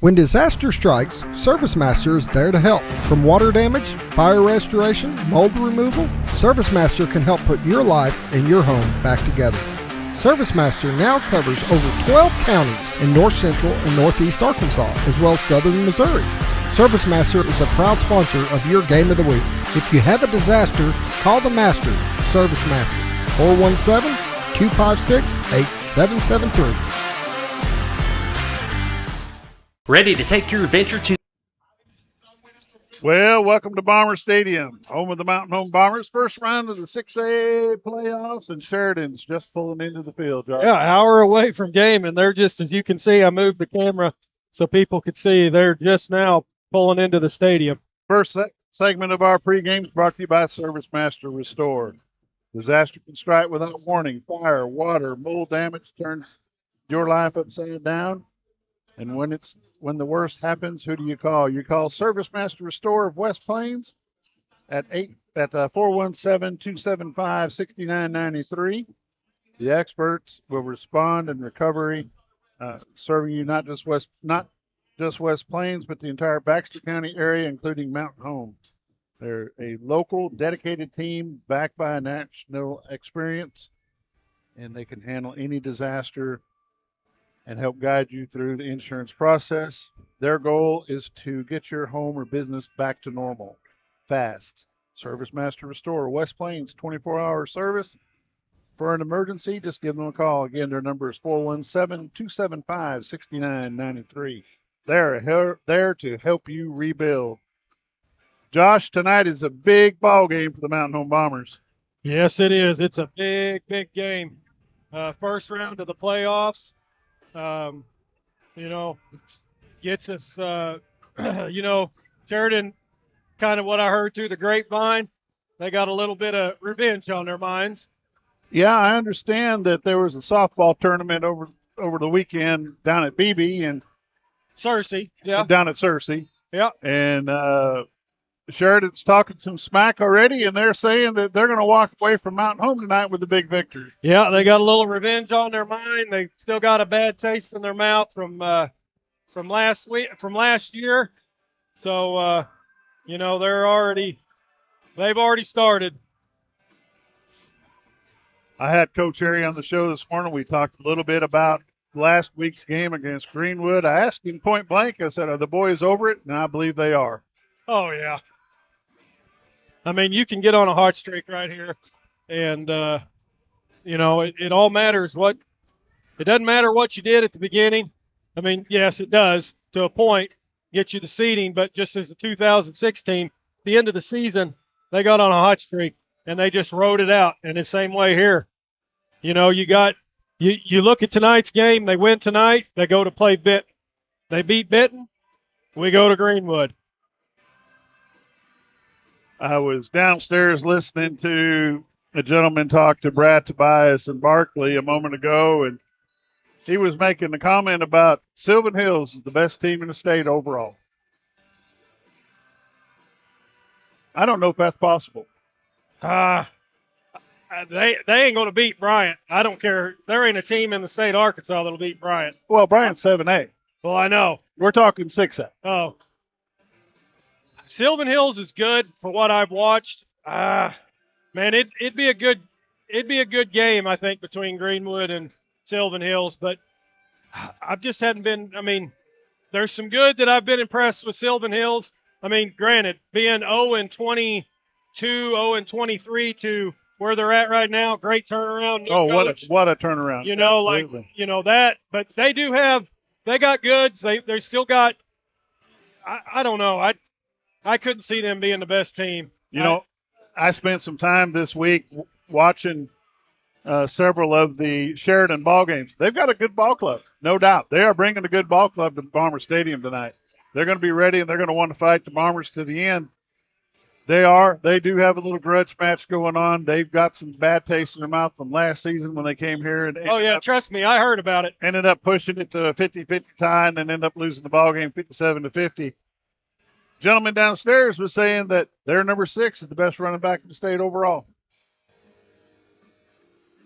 When disaster strikes, Servicemaster is there to help. From water damage, fire restoration, mold removal, Servicemaster can help put your life and your home back together. Servicemaster now covers over 12 counties in north central and northeast Arkansas, as well as southern Missouri. Servicemaster is a proud sponsor of your Game of the Week. If you have a disaster, call the Master, Servicemaster, 417-256-8773. Ready to take your adventure to... Well, welcome to Bomber Stadium, home of the Mountain Home Bombers. First round of the 6A playoffs, and Sheridan's just pulling into the field, Josh. Yeah, an hour away from game, and they're just, as you can see, I moved the camera so people could see, they're just now pulling into the stadium. First segment of our pregame is brought to you by Servicemaster Restore. Disaster can strike without warning. Fire, water, mold damage turns your life upside down. And when the worst happens, who do you call? You call Servicemaster Restore of West Plains at 417-275-6993. The experts will respond in recovery, serving you not just West Plains, but the entire Baxter County area, including Mountain Home. They're a local, dedicated team backed by a national experience, and they can handle any disaster and help guide you through the insurance process. Their goal is to get your home or business back to normal fast. Servicemaster Restore, West Plains, 24-hour service. For an emergency, just give them a call. Again, their number is 417-275-6993. They're there to help you rebuild. Josh, tonight is a big ball game for the Mountain Home Bombers. Yes, it is. It's a big, big game. First round of the playoffs. Gets us, Sheridan, kind of what I heard through the grapevine, they got a little bit of revenge on their minds. Yeah, I understand that there was a softball tournament over the weekend down at BB and Cersei, yeah. Down at Cersei. Yeah. And Sheridan's talking some smack already, and they're saying that they're going to walk away from Mountain Home tonight with a big victory. Yeah, they got a little revenge on their mind. They still got a bad taste in their mouth from last year. So, they've already started. I had Coach Harry on the show this morning. We talked a little bit about last week's game against Greenwood. I asked him point blank, I said, are the boys over it? And I believe they are. Oh, yeah. I mean, you can get on a hot streak right here, and, it all matters it doesn't matter what you did at the beginning. I mean, yes, it does to a point, get you the seeding, but just as the 2016, the end of the season, they got on a hot streak, and they just rode it out. And the same way here. You look at tonight's game, they win tonight, they go to play Benton. They beat Benton, we go to Greenwood. I was downstairs listening to a gentleman talk to Brad Tobias and Barkley a moment ago, and he was making the comment about Sylvan Hills is the best team in the state overall. I don't know if that's possible. They ain't going to beat Bryant. I don't care. There ain't a team in the state of Arkansas that'll beat Bryant. Well, Bryant's 7A. Well, I know. We're talking 6A. Oh. Sylvan Hills is good for what I've watched. Man, it'd be a good game, I think, between Greenwood and Sylvan Hills, but I just hadn't been. I mean, there's some good that I've been impressed with Sylvan Hills. I mean, granted, being 0-22, 0-23 to where they're at right now, great turnaround. What a turnaround! But they got goods. They still got. I don't know. I couldn't see them being the best team. I spent some time this week watching several of the Sheridan ball games. They've got a good ball club, no doubt. They are bringing a good ball club to Bomber Stadium tonight. They're going to be ready, and they're going to want to fight the Bombers to the end. They do have a little grudge match going on. They've got some bad taste in their mouth from last season when they came here. And trust me, I heard about it. Ended up pushing it to a 50-50 tie and then ended up losing the ball game 57-50. Gentleman downstairs was saying that their number 6 is the best running back in the state overall.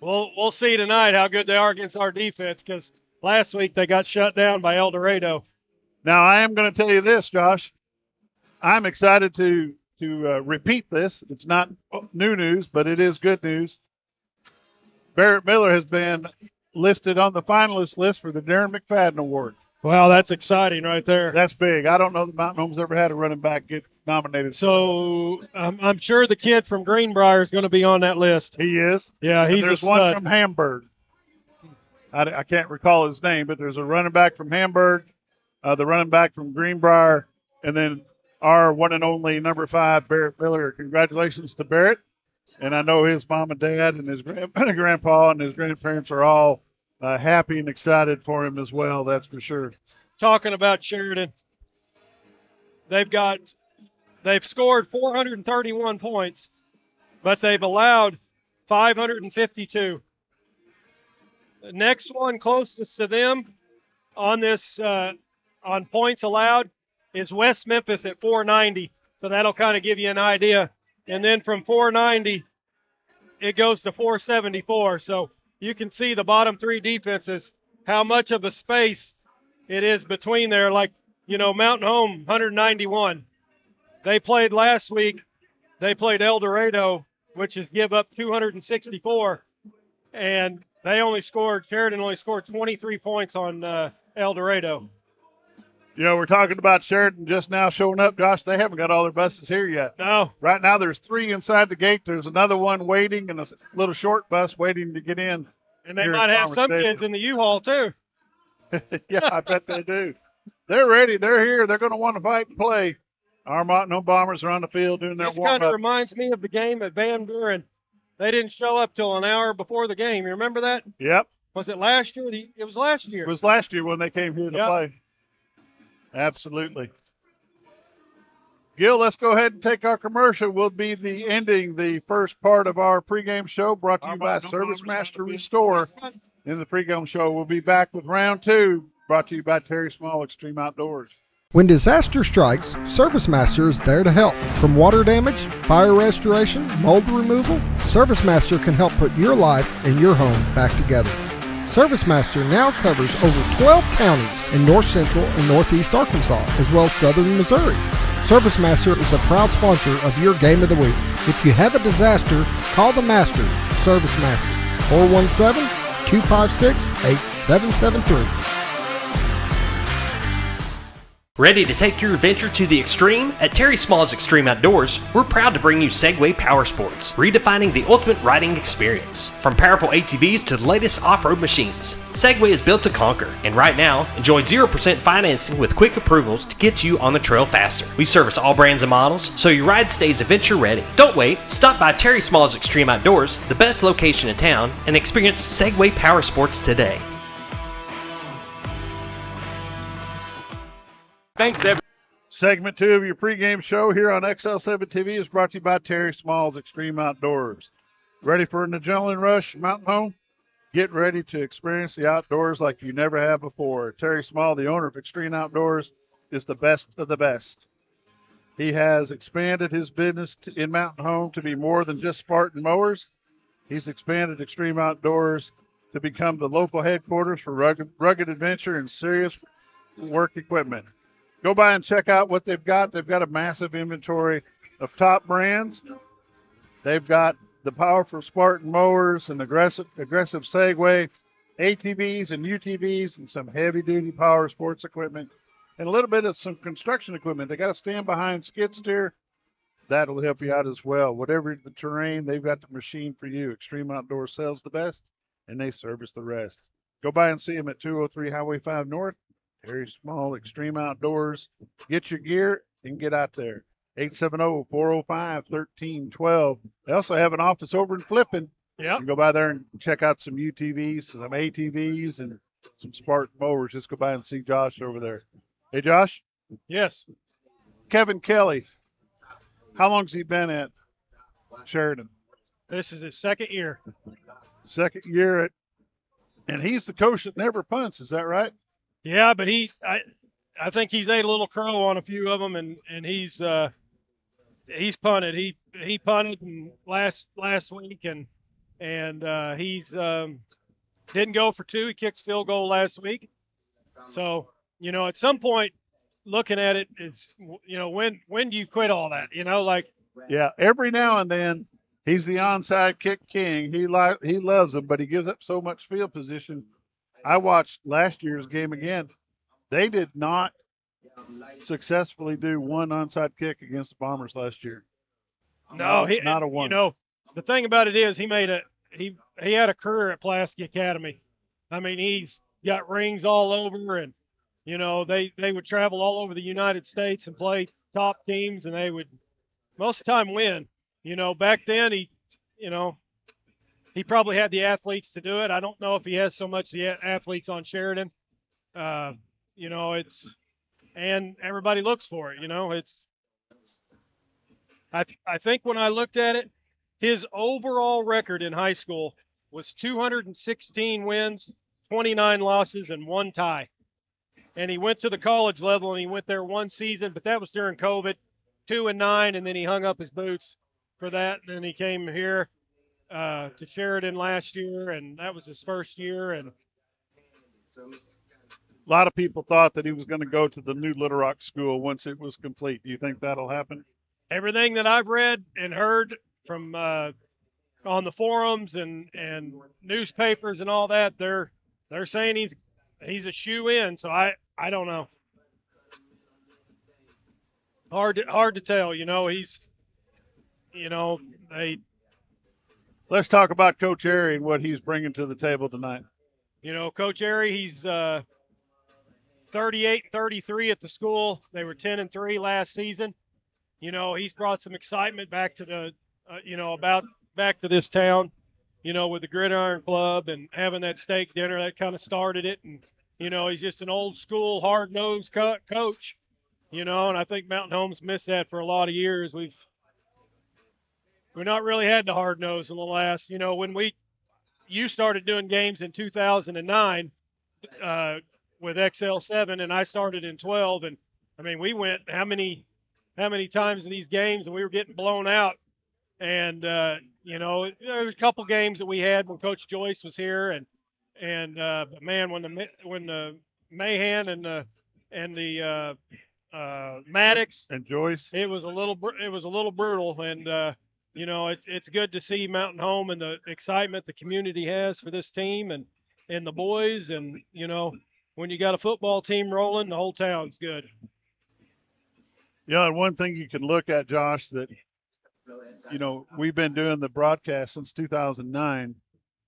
Well, we'll see tonight how good they are against our defense, because last week they got shut down by El Dorado. Now, I am going to tell you this, Josh. I'm excited to repeat this. It's not new news, but it is good news. Barrett Miller has been listed on the finalist list for the Darren McFadden Award. Wow, that's exciting right there. That's big. I don't know that Mountain Home's ever had a running back get nominated. So I'm sure the kid from Greenbrier is going to be on that list. He is. Yeah, And he's there's a one stud. from Hamburg. I can't recall his name, but there's a running back from Hamburg, the running back from Greenbrier, and then our one and only number 5, Barrett Miller. Congratulations to Barrett. And I know his mom and dad and his grandpa and his grandparents are all happy and excited for him as well. That's for sure. Talking about Sheridan, they've scored 431 points, but they've allowed 552. The next one closest to them on this on points allowed is West Memphis at 490. So that'll kind of give you an idea. And then from 490, it goes to 474. So you can see the bottom 3 defenses, how much of a space it is between there. Like, Mountain Home, 191. They played last week. They played El Dorado, which is give up 264. And Sheridan only scored 23 points on El Dorado. We're talking about Sheridan just now showing up. Josh, they haven't got all their buses here yet. No. Right now there's 3 inside the gate. There's another one waiting and a little short bus waiting to get in. And they might have some kids in the U-Haul too. Yeah, I bet they do. They're ready. They're here. They're going to want to fight and play. Our Mountain Home Bombers are on the field doing their This warm-up. kind of reminds me of the game at Van Buren. They didn't show up till an hour before the game. You remember that? Yep. Was it last year? It was last year. It was last year when they came here to Yep. play. Absolutely. Gil, let's go ahead and take our commercial. We'll be ending the first part of our pregame show brought to you by Servicemaster Restore. In the pregame show, we'll be back with round 2 brought to you by Terry Small Extreme Outdoors. When disaster strikes, Servicemaster is there to help. From water damage, fire restoration, mold removal, Servicemaster can help put your life and your home back together. Servicemaster now covers over 12 counties in north central and northeast Arkansas, as well as southern Missouri. Servicemaster is a proud sponsor of your Game of the Week. If you have a disaster, call the master, Servicemaster, 417-256-8773. Ready to take your adventure to the extreme? At Terry Small's Extreme Outdoors, we're proud to bring you Segway Power Sports, redefining the ultimate riding experience. From powerful ATVs to the latest off-road machines, Segway is built to conquer, and right now, enjoy 0% financing with quick approvals to get you on the trail faster. We service all brands and models, so your ride stays adventure ready. Don't wait, stop by Terry Small's Extreme Outdoors, the best location in town, and experience Segway Power Sports today. Thanks, everyone. Segment 2 of your pregame show here on XL7-TV is brought to you by Terry Small's Extreme Outdoors. Ready for an adrenaline rush, Mountain Home? Get ready to experience the outdoors like you never have before. Terry Small, the owner of Extreme Outdoors, is the best of the best. He has expanded his business in Mountain Home to be more than just Spartan mowers. He's expanded Extreme Outdoors to become the local headquarters for rugged adventure and serious work equipment. Go by and check out what they've got. They've got a massive inventory of top brands. They've got the powerful Spartan mowers and aggressive Segway, ATVs and UTVs, and some heavy-duty power sports equipment, and a little bit of some construction equipment. They got a stand behind skid steer. That'll help you out as well. Whatever the terrain, they've got the machine for you. Extreme Outdoors sells the best, and they service the rest. Go by and see them at 203 Highway 5 North. Very small, Extreme Outdoors. Get your gear and get out there. 870-405-1312. They also have an office over in Flippin. Yeah. You can go by there and check out some UTVs, some ATVs, and some Spartan mowers. Just go by and see Josh over there. Hey, Josh. Yes. Kevin Kelly. How long's he been at Sheridan? This is his second year. Second year and he's the coach that never punts. Is that right? Yeah, but I think he's ate a little crow on a few of them, and he's punted. He punted last week, and he's didn't go for 2. He kicked field goal last week. So at some point looking at it is, when do you quit all that? Like, Yeah, every now and then he's the onside kick king. He loves them, but he gives up so much field position. I watched last year's game again. They did not successfully do one onside kick against the Bombers last year. no, Not a one. The thing about it is he had a career at Pulaski Academy. I mean, he's got rings all over, and they would travel all over the United States and play top teams, and they would most of the time win. Back then he probably had the athletes to do it. I don't know if he has so much the athletes on Sheridan. And everybody looks for it. I think when I looked at it, his overall record in high school was 216 wins, 29 losses, and 1 tie. And he went to the college level, and he went there 1 season, but that was during COVID, 2-9, and then he hung up his boots for that. And then he came here to Sheridan last year, and that was his first year. And a lot of people thought that he was going to go to the new Little Rock school once it was complete. Do you think that'll happen? Everything that I've read and heard from on the forums and newspapers and all that, they're saying he's a shoe-in. So I don't know. Hard to tell. Let's talk about Coach Airy and what he's bringing to the table tonight. Coach Airy, he's 38-33 at the school. They were 10-3 last season. He's brought some excitement back to back to this town, with the Gridiron Club and having that steak dinner. That kind of started it. And, he's just an old school, hard-nosed coach, and I think Mountain Home's missed that for a lot of years. We've not really had the hard nose in the last, when you started doing games in 2009 with XL7, and I started in 12. And I mean, we went how many times in these games, and we were getting blown out. And there was a couple games that we had when Coach Joyce was here, but man, when the Mahan and the Maddox and Joyce, it was a little brutal. And it's good to see Mountain Home and the excitement the community has for this team and the boys. And when you got a football team rolling, the whole town's good. Yeah, and one thing you can look at, Josh, that we've been doing the broadcast since 2009,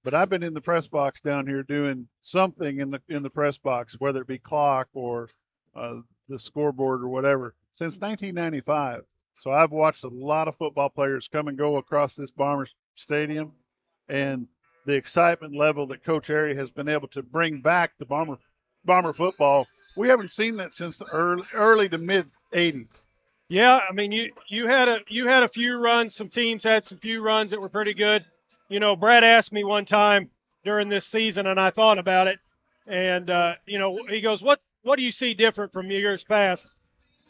but I've been in the press box down here doing something in the press box, whether it be clock or the scoreboard or whatever, since 1995. So I've watched a lot of football players come and go across this Bombers stadium, and the excitement level that Coach Airy has been able to bring back the Bomber football, we haven't seen that since the early to mid 80s. Yeah, I mean, you had a few runs. Some teams had some few runs that were pretty good. Brad asked me one time during this season, and I thought about it. And he goes, "What do you see different from years past?"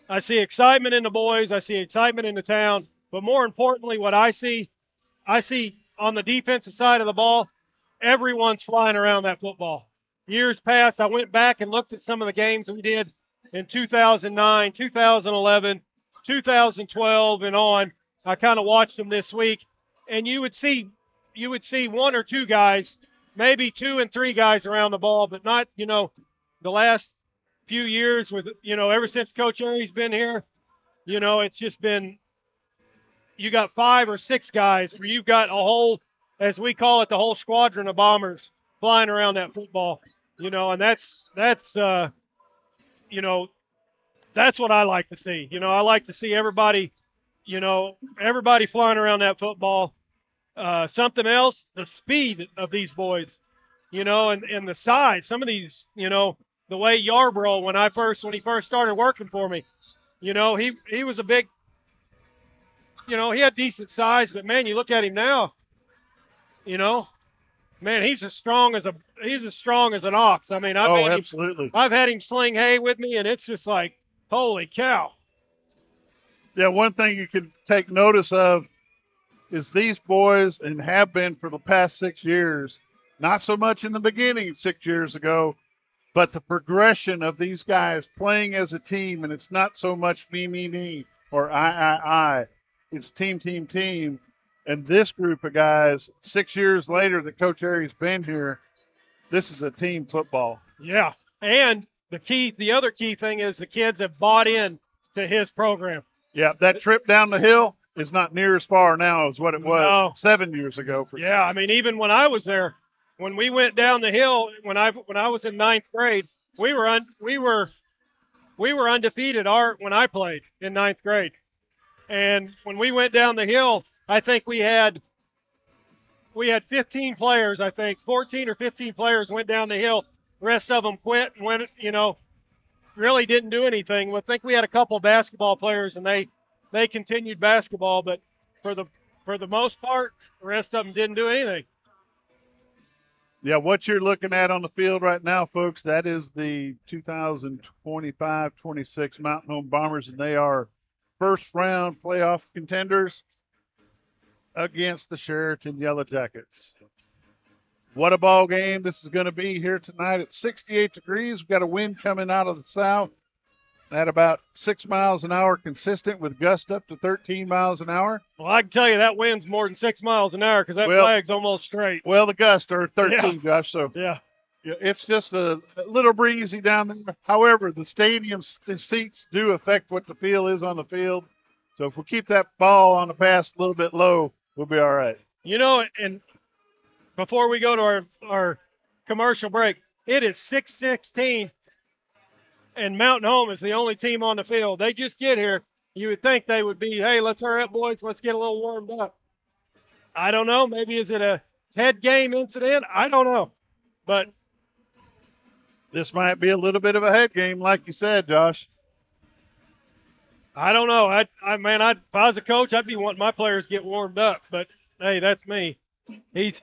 I see excitement in the boys. I see excitement in the town. But more importantly, what I see on the defensive side of the ball, everyone's flying around that football. Years past, I went back and looked at some of the games that we did in 2009, 2011, 2012, and on. I kind of watched them this week, and you would see 1 or 2 guys, maybe 2 and 3 guys around the ball, but not, the last few years with, ever since Coach Airy's been here, it's just been, you got 5 or 6 guys where you've got a whole, as we call it, the whole squadron of Bombers flying around that football, and that's what I like to see. I like to see everybody flying around that football. Something else, the speed of these boys, and the size. Some of these, the way Yarborough, when he first started working for me, he was a big, he had decent size, but man, you look at him now, man, he's as strong as an ox. I mean, I've had him sling hay with me, and it's just like, holy cow. Yeah, one thing you can take notice of is these boys, and have been for the past 6 years, not so much in the beginning 6 years ago, But the progression of these guys playing as a team, and it's not so much me, or I. It's team. And this group of guys, 6 years later that Coach Aries been here, this is a team football. Yeah. And the other key thing is the kids have bought in to his program. Yeah, that trip down the hill is not near as far now as what it was 7 years ago. Yeah, I mean, even when I was there, when we went down the hill, when I was in ninth grade, we were undefeated when I played in ninth grade. And when we went down the hill, I think we had 15 players, 14 or 15 players went down the hill. The rest of them quit and went, really didn't do anything. I think we had a couple of basketball players, and they continued basketball, but for the most part, the rest of them didn't do anything. Yeah, what you're looking at on the field right now, folks, that is the 2025-26 Mountain Home Bombers, and they are first-round playoff contenders against the Sheridan Yellowjackets. What a ball game this is going to be here tonight. It's 68 degrees. We've got a wind coming out of the south at about 6 miles an hour, consistent with gusts up to 13 miles an hour. Well, I can tell you that wind's more than 6 miles an hour because that flag's almost straight. Well, the gusts are 13, yeah. Josh. So yeah, it's just a little breezy down there. However, the stadium seats do affect what the feel is on the field. So if we keep that ball on the pass a little bit low, we'll be all right. And before we go to our commercial break, it is 6:16. And Mountain Home is the only team on the field. They just get here. You would think they would be, hey, let's hurry up, boys. Let's get a little warmed up. I don't know. Maybe is it a head game incident? I don't know. But this might be a little bit of a head game, like you said, Josh. I don't know. If I was a coach, I'd be wanting my players to get warmed up. But, hey, that's me. He's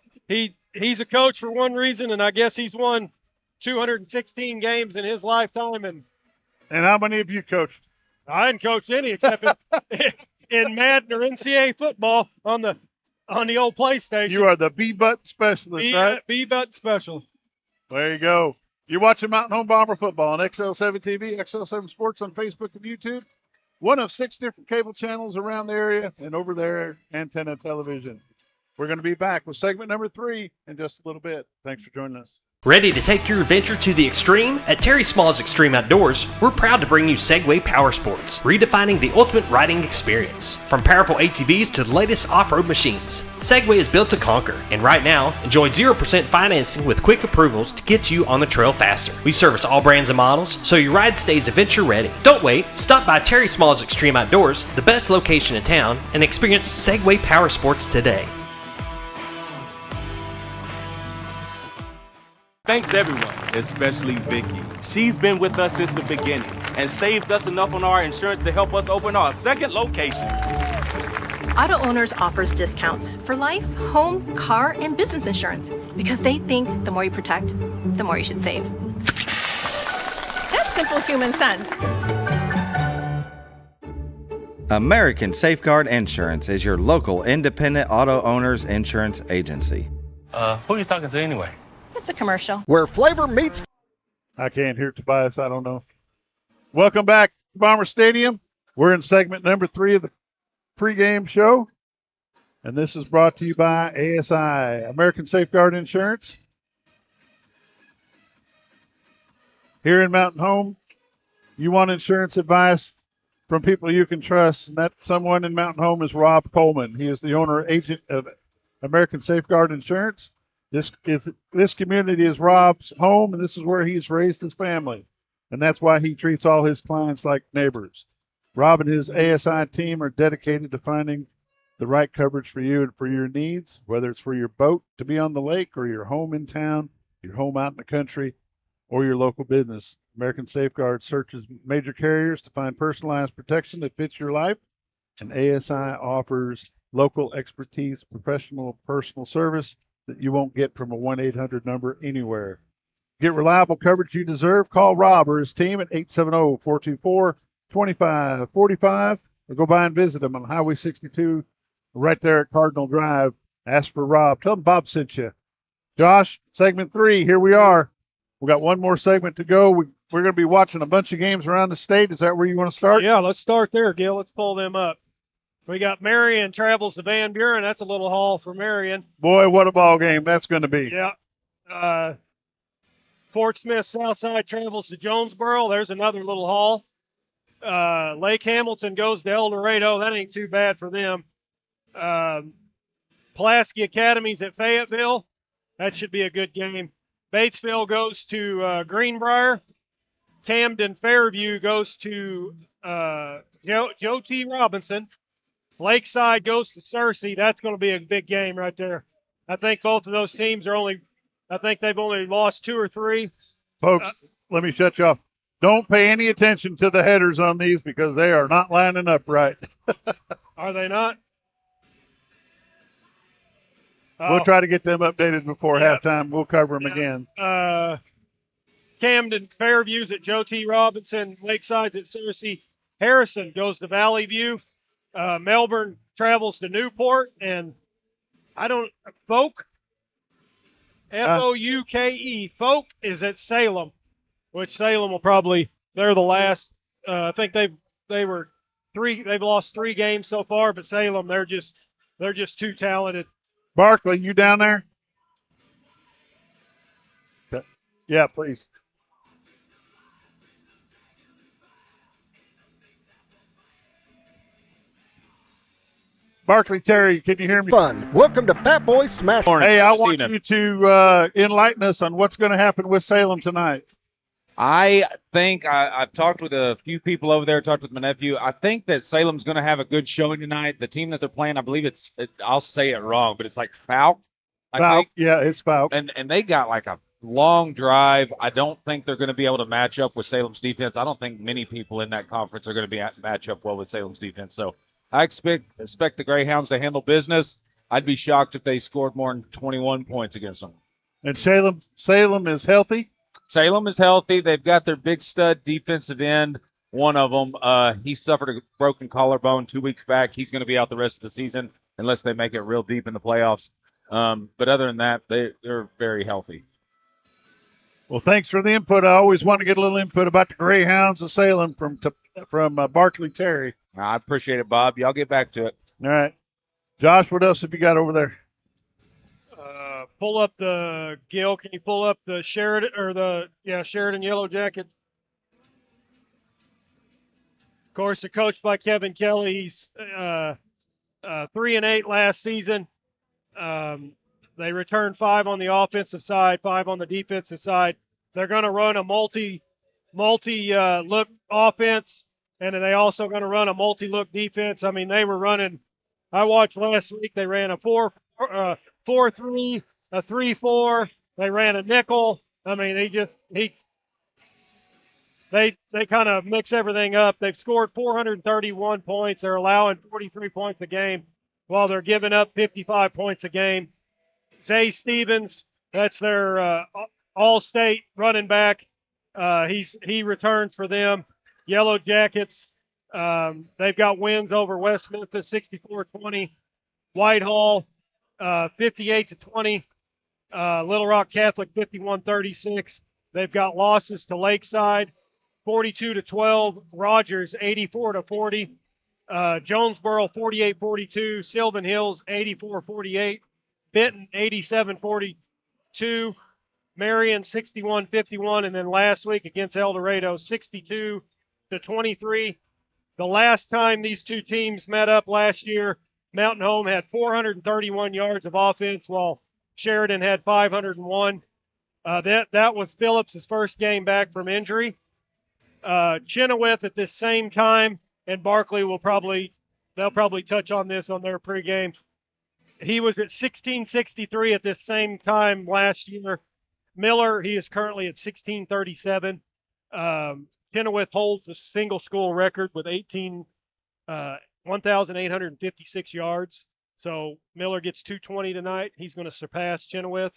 a coach for one reason, and I guess he's won 216 games in his lifetime. And how many of you coached? I didn't coach any except in Madden or NCAA football on the old PlayStation. You are the B-button specialist, right? B-button specialist. There you go. You're watching Mountain Home Bomber football on XL7-TV, XL7 Sports on Facebook and YouTube. One of 6 different cable channels around the area, and over there, antenna television. We're going to be back with segment number 3 in just a little bit. Thanks for joining us. Ready to take your adventure to the extreme? At Terry Small's Extreme Outdoors, we're proud to bring you Segway Power Sports, redefining the ultimate riding experience. From powerful ATVs to the latest off-road machines, Segway is built to conquer, and right now, enjoy 0% financing with quick approvals to get you on the trail faster. We service all brands and models, so your ride stays adventure ready. Don't wait, stop by Terry Small's Extreme Outdoors, the best location in town, and experience Segway Power Sports today. Thanks everyone, especially Vicky. She's been with us since the beginning and saved us enough on our insurance to help us open our second location. Auto Owners offers discounts for life, home, car, and business insurance because they think the more you protect, the more you should save. That's simple human sense. American Safeguard Insurance is your local independent auto owners insurance agency. Who are you talking to anyway? It's a commercial. Where flavor meets. I can't hear Tobias. I don't know. Welcome back to Bomber Stadium. We're in segment number 3 of the pregame show. And this is brought to you by ASI, American Safeguard Insurance. Here in Mountain Home, you want insurance advice from people you can trust. And that someone in Mountain Home is Rob Coleman. He is the owner agent of American Safeguard Insurance. This community is Rob's home, and this is where he's raised his family. And that's why he treats all his clients like neighbors. Rob and his ASI team are dedicated to finding the right coverage for you and for your needs, whether it's for your boat to be on the lake or your home in town, your home out in the country, or your local business. American Safeguard searches major carriers to find personalized protection that fits your life, and ASI offers local expertise, professional personal service that you won't get from a 1-800 number anywhere. Get reliable coverage you deserve. Call Rob or his team at 870-424-2545 or go by and visit them on Highway 62 right there at Cardinal Drive. Ask for Rob. Tell them Bob sent you. Josh, segment 3, here we are. We got one more segment to go. We're going to be watching a bunch of games around the state. Is that where you want to start? Yeah, let's start there, Gil. Let's pull them up. We got Marion travels to Van Buren. That's a little haul for Marion. Boy, what a ball game that's going to be. Yeah. Fort Smith Southside travels to Jonesboro. There's another little haul. Lake Hamilton goes to El Dorado. That ain't too bad for them. Pulaski Academy's at Fayetteville. That should be a good game. Batesville goes to Greenbrier. Camden Fairview goes to Joe T. Robinson. Lakeside goes to Searcy. That's going to be a big game right there. I think both of those teams they've only lost 2 or 3. Folks, let me shut you off. Don't pay any attention to the headers on these because they are not lining up right. Are they not? We'll try to get them updated before halftime. We'll cover them again. Camden Fairview's at Joe T. Robinson. Lakeside's at Searcy. Harrison goes to Valley View. Melbourne travels to Newport. And Folk, F-O-U-K-E, Folk is at Salem, which Salem will probably, they're the last. I think they've lost 3 games so far, but Salem, they're just too talented. Barkley, you down there? Yeah, please. Barkley Terry, can you hear me? Fun. Welcome to Fat Boy Smash. Hey, I want you to enlighten us on what's going to happen with Salem tonight. I think I've talked with a few people over there, talked with my nephew. I think that Salem's going to have a good showing tonight. The team that they're playing, I believe I'll say it wrong, but it's like Falk. Yeah, it's Falk. And they got like a long drive. I don't think they're going to be able to match up with Salem's defense. I don't think many people in that conference are going to match up well with Salem's defense. So I expect the Greyhounds to handle business. I'd be shocked if they scored more than 21 points against them. And Salem is healthy? Salem is healthy. They've got their big stud defensive end. One of them, he suffered a broken collarbone 2 weeks back. He's going to be out the rest of the season unless they make it real deep in the playoffs. But other than that, they're very healthy. Well, thanks for the input. I always want to get a little input about the Greyhounds of Salem from Barkley Terry. I appreciate it, Bob. Y'all get back to it. All right. Josh, what else have you got over there? Pull up Gil, can you pull up the Sheridan Yellowjacket? Of course, they're coached by Kevin Kelly. He's 3-8 last season. They returned 5 on the offensive side, 5 on the defensive side. They're going to run a multi-look offense, and then they also going to run a multi-look defense. I mean, they were running. I watched last week. They ran a 4-3, a 3-4. They ran a nickel. I mean, they kind of mix everything up. They've scored 431 points. They're allowing 43 points a game while they're giving up 55 points a game. Zay Stevens, that's their all-state running back. He returns for them. Yellow Jackets, they've got wins over West Memphis 64-20. Whitehall 58-20. Little Rock Catholic 51-36. They've got losses to Lakeside 42-12. Rogers 84-40. Jonesboro 48-42. Sylvan Hills 84-48. Benton 87-42. Marion 61-51. And then last week against El Dorado 62-23. The last time these two teams met up last year, Mountain Home had 431 yards of offense while Sheridan had 501. That was Phillips' first game back from injury. Chenoweth at this same time, and Barkley they'll probably touch on this on their pregame. He was at 1663 at this same time last year. Miller, he is currently at 1637. Chenoweth holds the single school record with 1,856 yards. So Miller gets 220 tonight. He's going to surpass Chenoweth.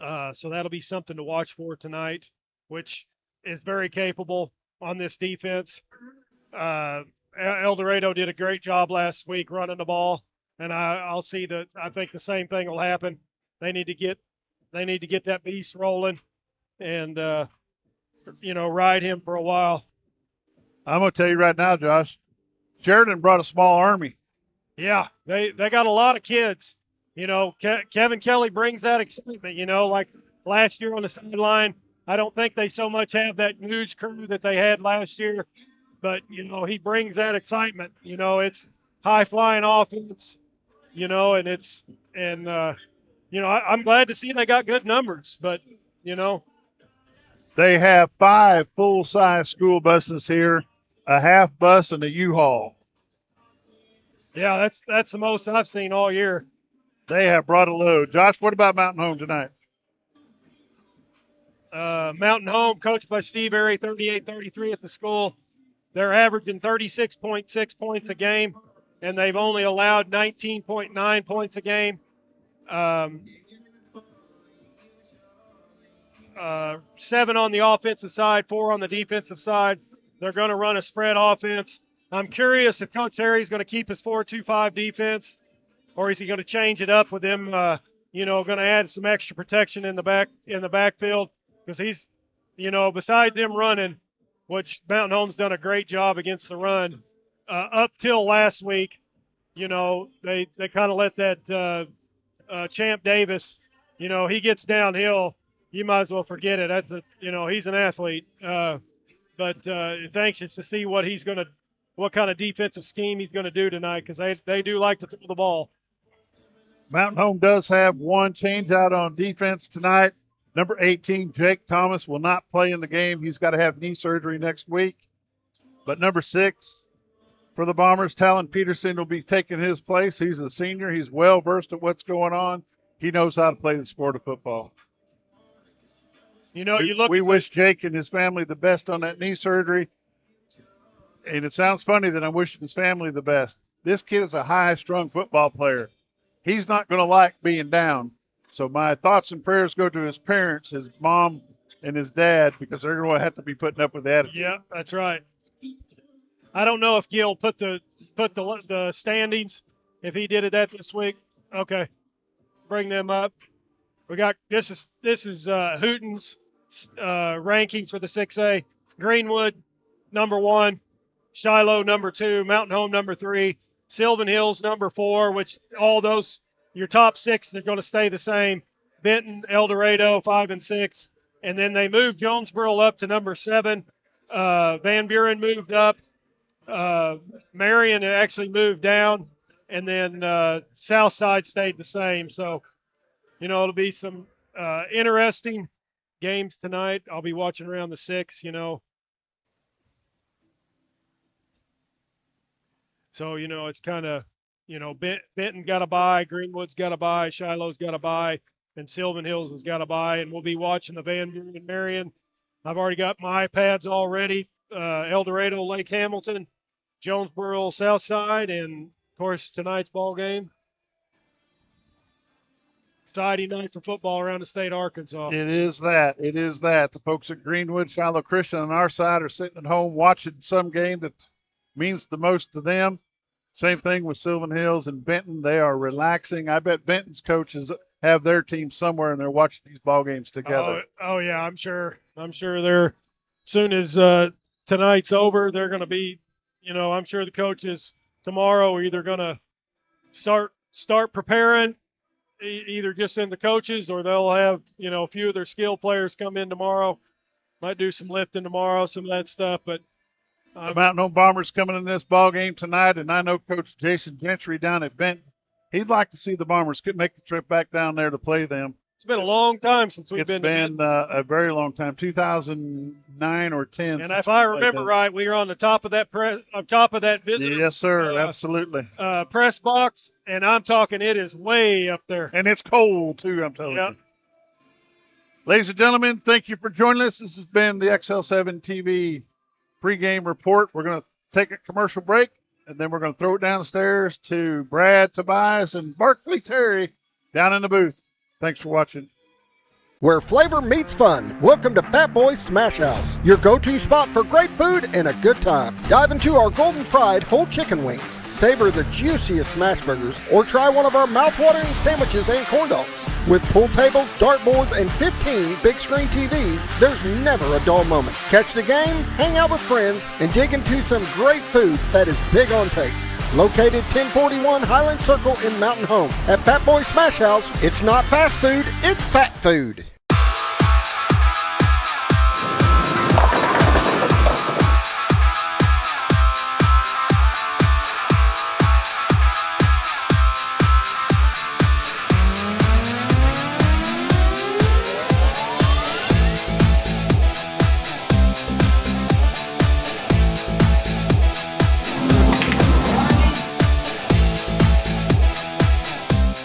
So that'll be something to watch for tonight, which is very capable on this defense. El Dorado did a great job last week running the ball, and I think the same thing will happen. They need to get that beast rolling. and ride him for a while. I'm going to tell you right now, Josh, Sheridan brought a small army. Yeah, they got a lot of kids. Kevin Kelly brings that excitement, like last year on the sideline. I don't think they so much have that huge crew that they had last year, but, he brings that excitement. It's high-flying offense, I'm glad to see they got good numbers, but, They have 5 full-size school buses here, a half bus, and a U-Haul. Yeah, that's the most I've seen all year. They have brought a load. Josh, what about Mountain Home tonight? Mountain Home, coached by Steve Airy, 38-33 at the school. They're averaging 36.6 points a game, and they've only allowed 19.9 points a game. 7 on the offensive side, 4 on the defensive side. They're going to run a spread offense. I'm curious if Coach Airy's going to keep his 4-2-5 defense, or is he going to change it up with them? Going to add some extra protection in the backfield, because he's, besides them running, which Mountain Home's done a great job against the run. Up till last week, they kind of let that Champ Davis, he gets downhill, you might as well forget it. That's he's an athlete. But it's anxious to see what kind of defensive scheme he's going to do tonight, because they do like to throw the ball. Mountain Home does have one change out on defense tonight. Number 18, Jake Thomas, will not play in the game. He's got to have knee surgery next week. But number 6 for the Bombers, Talon Peterson, will be taking his place. He's a senior. He's well versed at what's going on. He knows how to play the sport of football. We wish Jake and his family the best on that knee surgery. And it sounds funny that I'm wishing his family the best. This kid is a high-strung football player. He's not going to like being down. So my thoughts and prayers go to his parents, his mom and his dad, because they're going to have to be putting up with that. Yeah, that's right. I don't know if Gil put the standings, if he did that this week. Okay, bring them up. We got this is Hooten's rankings for the 6A. Greenwood, number 1. Shiloh, number 2. Mountain Home, number 3. Sylvan Hills, number 4, which all those, your top 6 are going to stay the same. Benton, El Dorado, 5 and 6. And then they moved Jonesboro up to number 7. Van Buren moved up. Marion actually moved down. And then Southside stayed the same. So, it'll be some interesting games tonight. I'll be watching around the 6, So, it's kind of, Benton got a bye, Greenwood's got a bye, Shiloh's got a bye, and Sylvan Hills has got a bye, and we'll be watching the Van Buren and Marion. I've already got my iPads all ready. El Dorado, Lake Hamilton, Jonesboro, Southside, and, of course, tonight's ball game. Exciting night for football around the state of Arkansas. It is that. The folks at Greenwood, Shiloh Christian on our side are sitting at home watching some game that means the most to them. Same thing with Sylvan Hills and Benton. They are relaxing. I bet Benton's coaches have their team somewhere and they're watching these ball games together. Oh yeah, I'm sure they're, soon as tonight's over, they're going to be, I'm sure the coaches tomorrow are either going to start preparing, either just in the coaches, or they'll have, a few of their skill players come in tomorrow. Might do some lifting tomorrow, some of that stuff, but the Mountain Home Bombers coming in this ball game tonight, and I know Coach Jason Gentry down at Benton, he'd like to see the Bombers could make the trip back down there to play them. It's been a long time since we've been. It's been a very long time, 2009 or 10. And if I remember right, we were on the top of that visitor. Yes, sir, absolutely. Press box, and I'm talking, it is way up there. And it's cold too, I'm telling you. Ladies and gentlemen, thank you for joining us. This has been the XL7-TV pregame report. We're going to take a commercial break, and then we're going to throw it down the stairs to Brad, Tobias, and Barkley Terry down in the booth. Thanks for watching. Where flavor meets fun, welcome to Fat Boy's Smash House, your go-to spot for great food and a good time. Dive into our golden fried whole chicken wings, savor the juiciest smash burgers, or try one of our mouth-watering sandwiches and corn dogs. With pool tables, dartboards, and 15 big screen TVs, there's never a dull moment. Catch the game, hang out with friends, and dig into some great food that is big on taste. Located 1041 Highland Circle in Mountain Home. At Fat Boy Smash House, it's not fast food, it's fat food.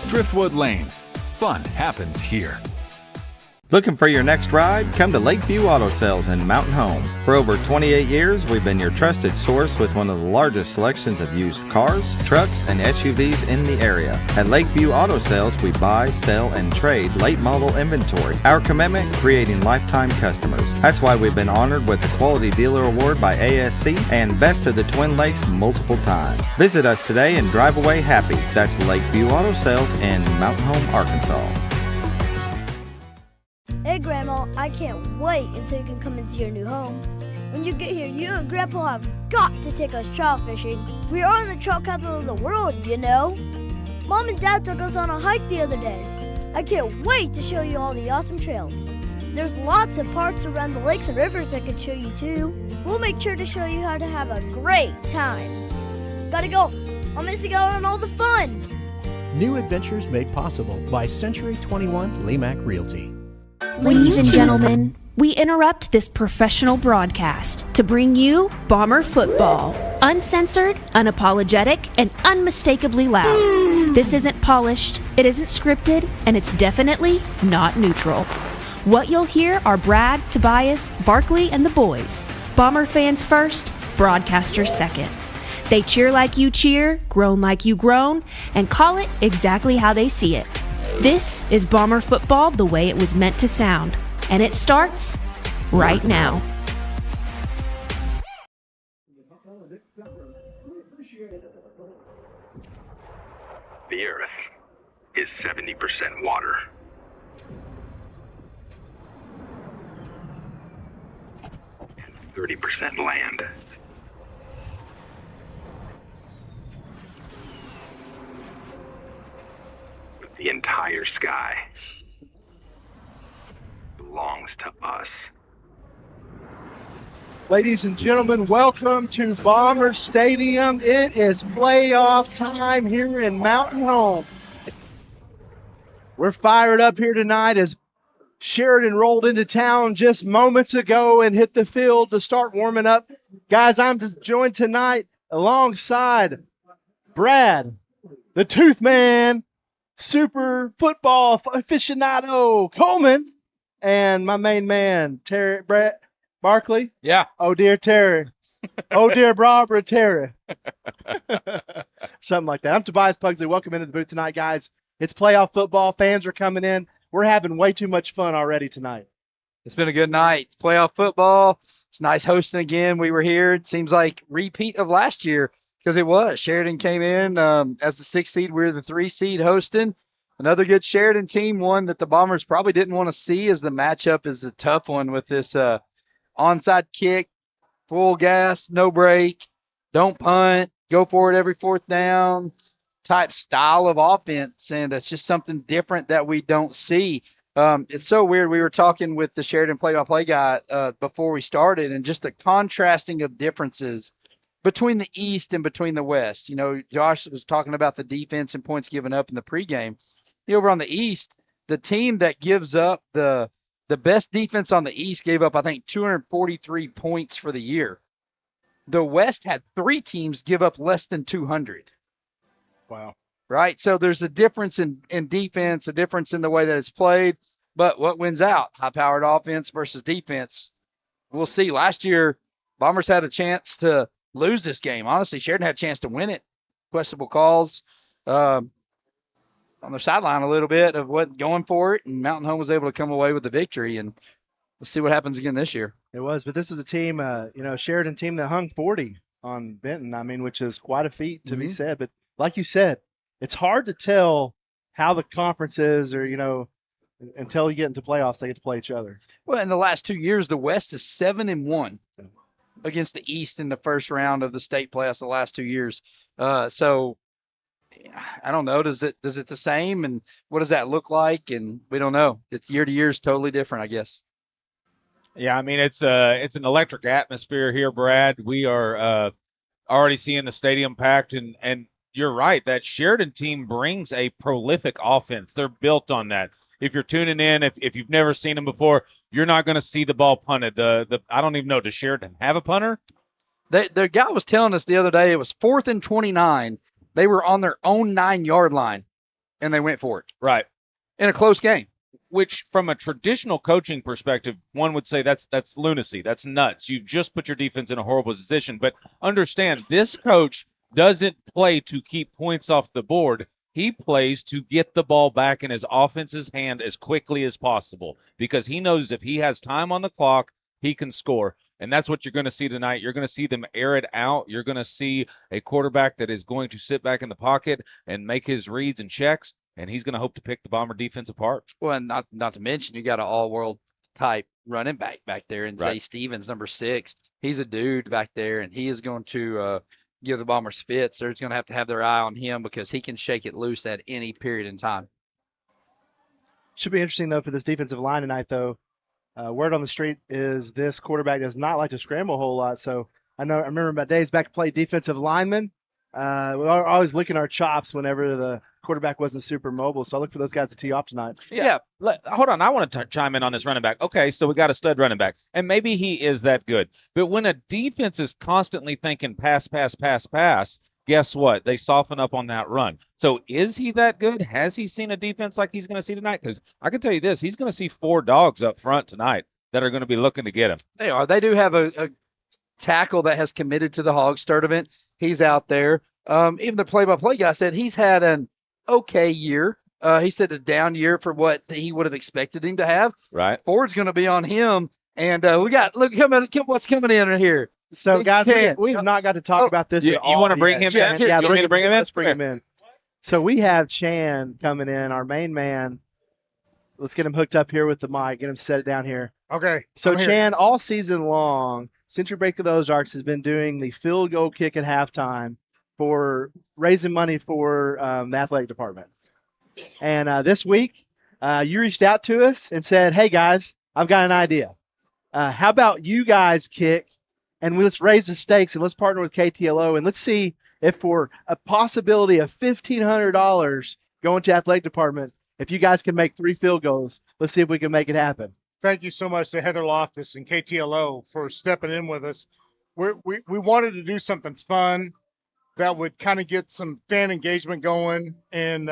Driftwood Lanes. Fun happens here. Looking for your next ride? Come to Lakeview Auto Sales in Mountain Home. For over 28 years, we've been your trusted source with one of the largest selections of used cars, trucks, and SUVs in the area. At Lakeview Auto Sales, we buy, sell, and trade late model inventory. Our commitment, creating lifetime customers. That's why we've been honored with the Quality Dealer Award by ASC and Best of the Twin Lakes multiple times. Visit us today and drive away happy. That's Lakeview Auto Sales in Mountain Home, Arkansas. Hey Grandma, I can't wait until you can come into your new home. When you get here, you and Grandpa have got to take us trout fishing. We are in the trout capital of the world, you know. Mom and Dad took us on a hike the other day. I can't wait to show you all the awesome trails. There's lots of parks around the lakes and rivers I can show you too. We'll make sure to show you how to have a great time. Gotta go. I'm missing out on all the fun. New adventures made possible by Century 21 Lemac Realty. Ladies and gentlemen, we interrupt this professional broadcast to bring you Bomber football. Uncensored, unapologetic, and unmistakably loud. This isn't polished, it isn't scripted, and it's definitely not neutral. What you'll hear are Brad, Tobias, Barkley, and the boys. Bomber fans first, broadcasters second. They cheer like you cheer, groan like you groan, and call it exactly how they see it. This is Bomber football the way it was meant to sound, and it starts right now. The Earth is 70% water. And 30% land. The entire sky belongs to us. Ladies and gentlemen, welcome to Bomber Stadium. It is playoff time here in Mountain Home. We're fired up here tonight as Sheridan rolled into town just moments ago and hit the field to start warming up. Guys, I'm just joined tonight alongside Brad, the Tooth Man, super football aficionado Coleman, and my main man, Brett Barkley. Yeah. Oh, dear Terry. Oh, dear Barbara Terry. Something like that. I'm Tobias Pugsley. Welcome into the booth tonight, guys. It's playoff football. Fans are coming in. We're having way too much fun already tonight. It's been a good night. It's playoff football. It's nice hosting again. We were here. It seems like repeat of last year because it was. Sheridan came in as the 6th seed. We were the 3 seed hosting. Another good Sheridan team, one that the Bombers probably didn't want to see as the matchup is a tough one with this onside kick, full gas, no break, don't punt, go for it every 4th down type style of offense. And it's just something different that we don't see. It's so weird. We were talking with the Sheridan play-by-play guy before we started, and just the contrasting of differences between the East and between the West. You know, Josh was talking about the defense and points given up in the pregame. Over on the East, the team that gives up the best defense on the East gave up, I think, 243 points for the year. The West had 3 teams give up less than 200. Wow. Right? So there's a difference in defense, a difference in the way that it's played. But what wins out? High-powered offense versus defense. We'll see. Last year, Bombers had a chance to lose this game. Honestly, Sheridan had a chance to win it. Questionable calls. On their sideline a little bit of what going for it, and Mountain Home was able to come away with the victory, and we'll see what happens again this year. It was, but this was a team, Sheridan team that hung 40 on Benton. I mean, which is quite a feat to be said. But like you said, it's hard to tell how the conference is, or until you get into playoffs, they get to play each other. Well, in the last 2 years, the West is 7-1 against the East in the first round of the state playoffs the last 2 years. So I don't know. Does it the same? And what does that look like? And we don't know. It's year to year is totally different, I guess. Yeah, I mean, it's an electric atmosphere here, Brad. We are already seeing the stadium packed, and you're right. That Sheridan team brings a prolific offense. They're built on that. If you're tuning in, if you've never seen them before, you're not going to see the ball punted. I don't even know. Does Sheridan have a punter? The guy was telling us the other day it was 4th and 29. They were on their own 9-yard line, and they went for it. Right. In a close game. Which, from a traditional coaching perspective, one would say that's lunacy. That's nuts. You've just put your defense in a horrible position. But understand, this coach doesn't play to keep points off the board. He plays to get the ball back in his offense's hand as quickly as possible, because he knows if he has time on the clock, he can score. And that's what you're going to see tonight. You're going to see them air it out. You're going to see a quarterback that is going to sit back in the pocket and make his reads and checks, and he's going to hope to pick the Bomber defense apart. Well, and not to mention, you got an all-world type running back there in Zay Stevens, number 6. He's a dude back there, and he is going to give the Bombers fits. They're going to have their eye on him because he can shake it loose at any period in time. Should be interesting, though, for this defensive line tonight, though. Word on the street is this quarterback does not like to scramble a whole lot. So I remember my days back to play defensive lineman. We were always licking our chops whenever the quarterback wasn't super mobile. So I look for those guys to tee off tonight. Yeah. Hold on. I want to chime in on this running back. Okay, so we got a stud running back, and maybe he is that good. But when a defense is constantly thinking pass, guess what? They soften up on that run. So is he that good? Has he seen a defense like he's going to see tonight? Because I can tell you this, he's going to see 4 dogs up front tonight that are going to be looking to get him. They are. They do have a tackle that has committed to the Hogs tournament. He's out there. Even the play-by-play guy said he's had an okay year. He said a down year for what he would have expected him to have. Right. Ford's going to be on him. And look what's coming in here. So, guys, we have not got to talk about this at all. You want to bring him in? Yeah, you want me to bring him in? Let's bring him in. So we have Chan coming in, our main man. Let's get him hooked up here with the mic. Get him set down here. Okay. So Chan, all season long, Century Break of the Ozarks has been doing the field goal kick at halftime for raising money for the athletic department. And this week, you reached out to us and said, hey, guys, I've got an idea. How about you guys kick, and let's raise the stakes, and let's partner with KTLO, and let's see if for a possibility of $1,500 going to athletic department, if you guys can make 3 field goals, let's see if we can make it happen. Thank you so much to Heather Loftus and KTLO for stepping in with us. We wanted to do something fun that would kind of get some fan engagement going. And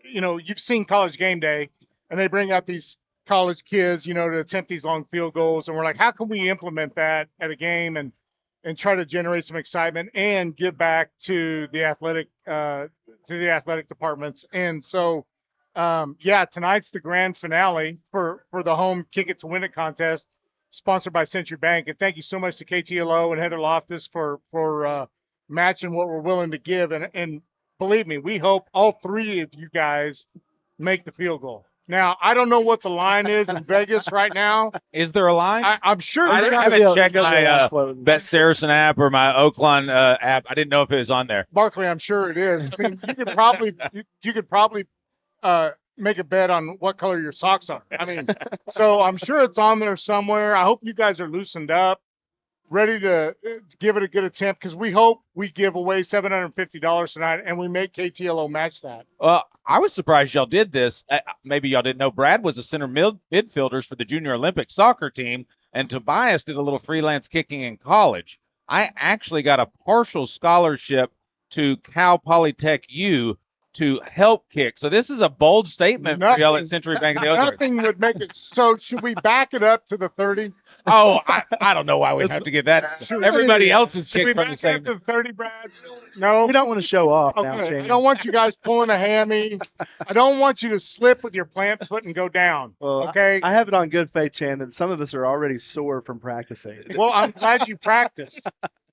you've seen College Game Day, and they bring out these college kids, to attempt these long field goals. And we're like, how can we implement that at a game and try to generate some excitement and give back to the athletic departments. And so, tonight's the grand finale for the home Kick It to Win It contest, sponsored by Century Bank. And thank you so much to KTLO and Heather Loftus for matching what we're willing to give. And believe me, we hope all 3 of you guys make the field goal. Now, I don't know what the line is in Vegas right now. Is there a line? I'm sure. I haven't checked my Bet Saracen app or my Oakland app. I didn't know if it was on there. Barkley, I'm sure it is. I mean, you could probably make a bet on what color your socks are. I mean, so I'm sure it's on there somewhere. I hope you guys are loosened up, ready to give it a good attempt, because we hope we give away $750 tonight, and we make KTLO match that. Well, I was surprised y'all did this. Maybe y'all didn't know Brad was a center midfielders for the Junior Olympic soccer team, and Tobias did a little freelance kicking in college. I actually got a partial scholarship to Cal Polytech U to help kick. So this is a bold statement for y'all at Century Bank of the Ozarks. Nothing would make it. So should we back it up to the 30? Oh, I don't know why we have to get that. Everybody else is kicked from the same. Should we back it up to the 30, Brad? No. We don't want to show off now, Okay. Shane. I don't want you guys pulling a hammy. I don't want you to slip with your plant foot and go down. Well, okay. I have it on good faith, Chan, that some of us are already sore from practicing. Well, I'm glad you practiced.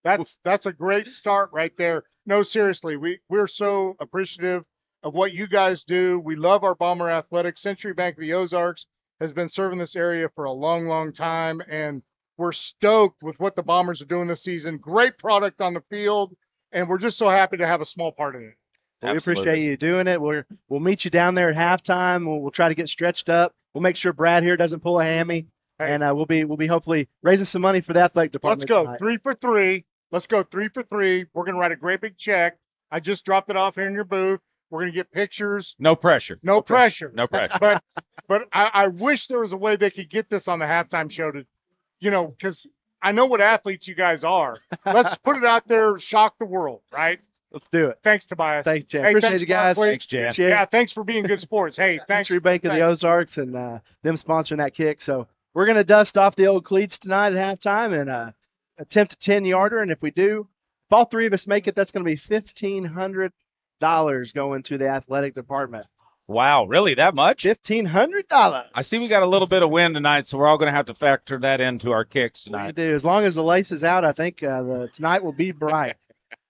That's a great start right there. No, seriously, we're so appreciative of what you guys do. We love our Bomber athletics. Century Bank of the Ozarks has been serving this area for a long, long time, and we're stoked with what the Bombers are doing this season. Great product on the field, and we're just so happy to have a small part in it. We appreciate you doing it. We'll meet you down there at halftime. We'll try to get stretched up. We'll make sure Brad here doesn't pull a hammy, and we'll be hopefully raising some money for the athletic department. Let's go tonight. 3 for 3. Let's go 3 for 3. We're gonna write a great big check. I just dropped it off here in your booth. We're gonna get pictures. No pressure. No pressure. No pressure. But I wish there was a way they could get this on the halftime show to, because I know what athletes you guys are. Let's put it out there, shock the world, right? Let's do it. Thanks, Tobias. Thanks, Jan. Hey, Appreciate thanks, you guys. Barkley. Thanks, Jan. Yeah, thanks for being good sports. Hey, thanks. Century Bank of the Ozarks and them sponsoring that kick. So we're going to dust off the old cleats tonight at halftime and attempt a 10-yarder. And if we do, if all three of us make it, that's going to be $1,500 going to the athletic department. Wow, really? That much? $1,500. I see we got a little bit of wind tonight, so we're all going to have to factor that into our kicks We tonight. do. As long as the lace is out, I think tonight will be bright.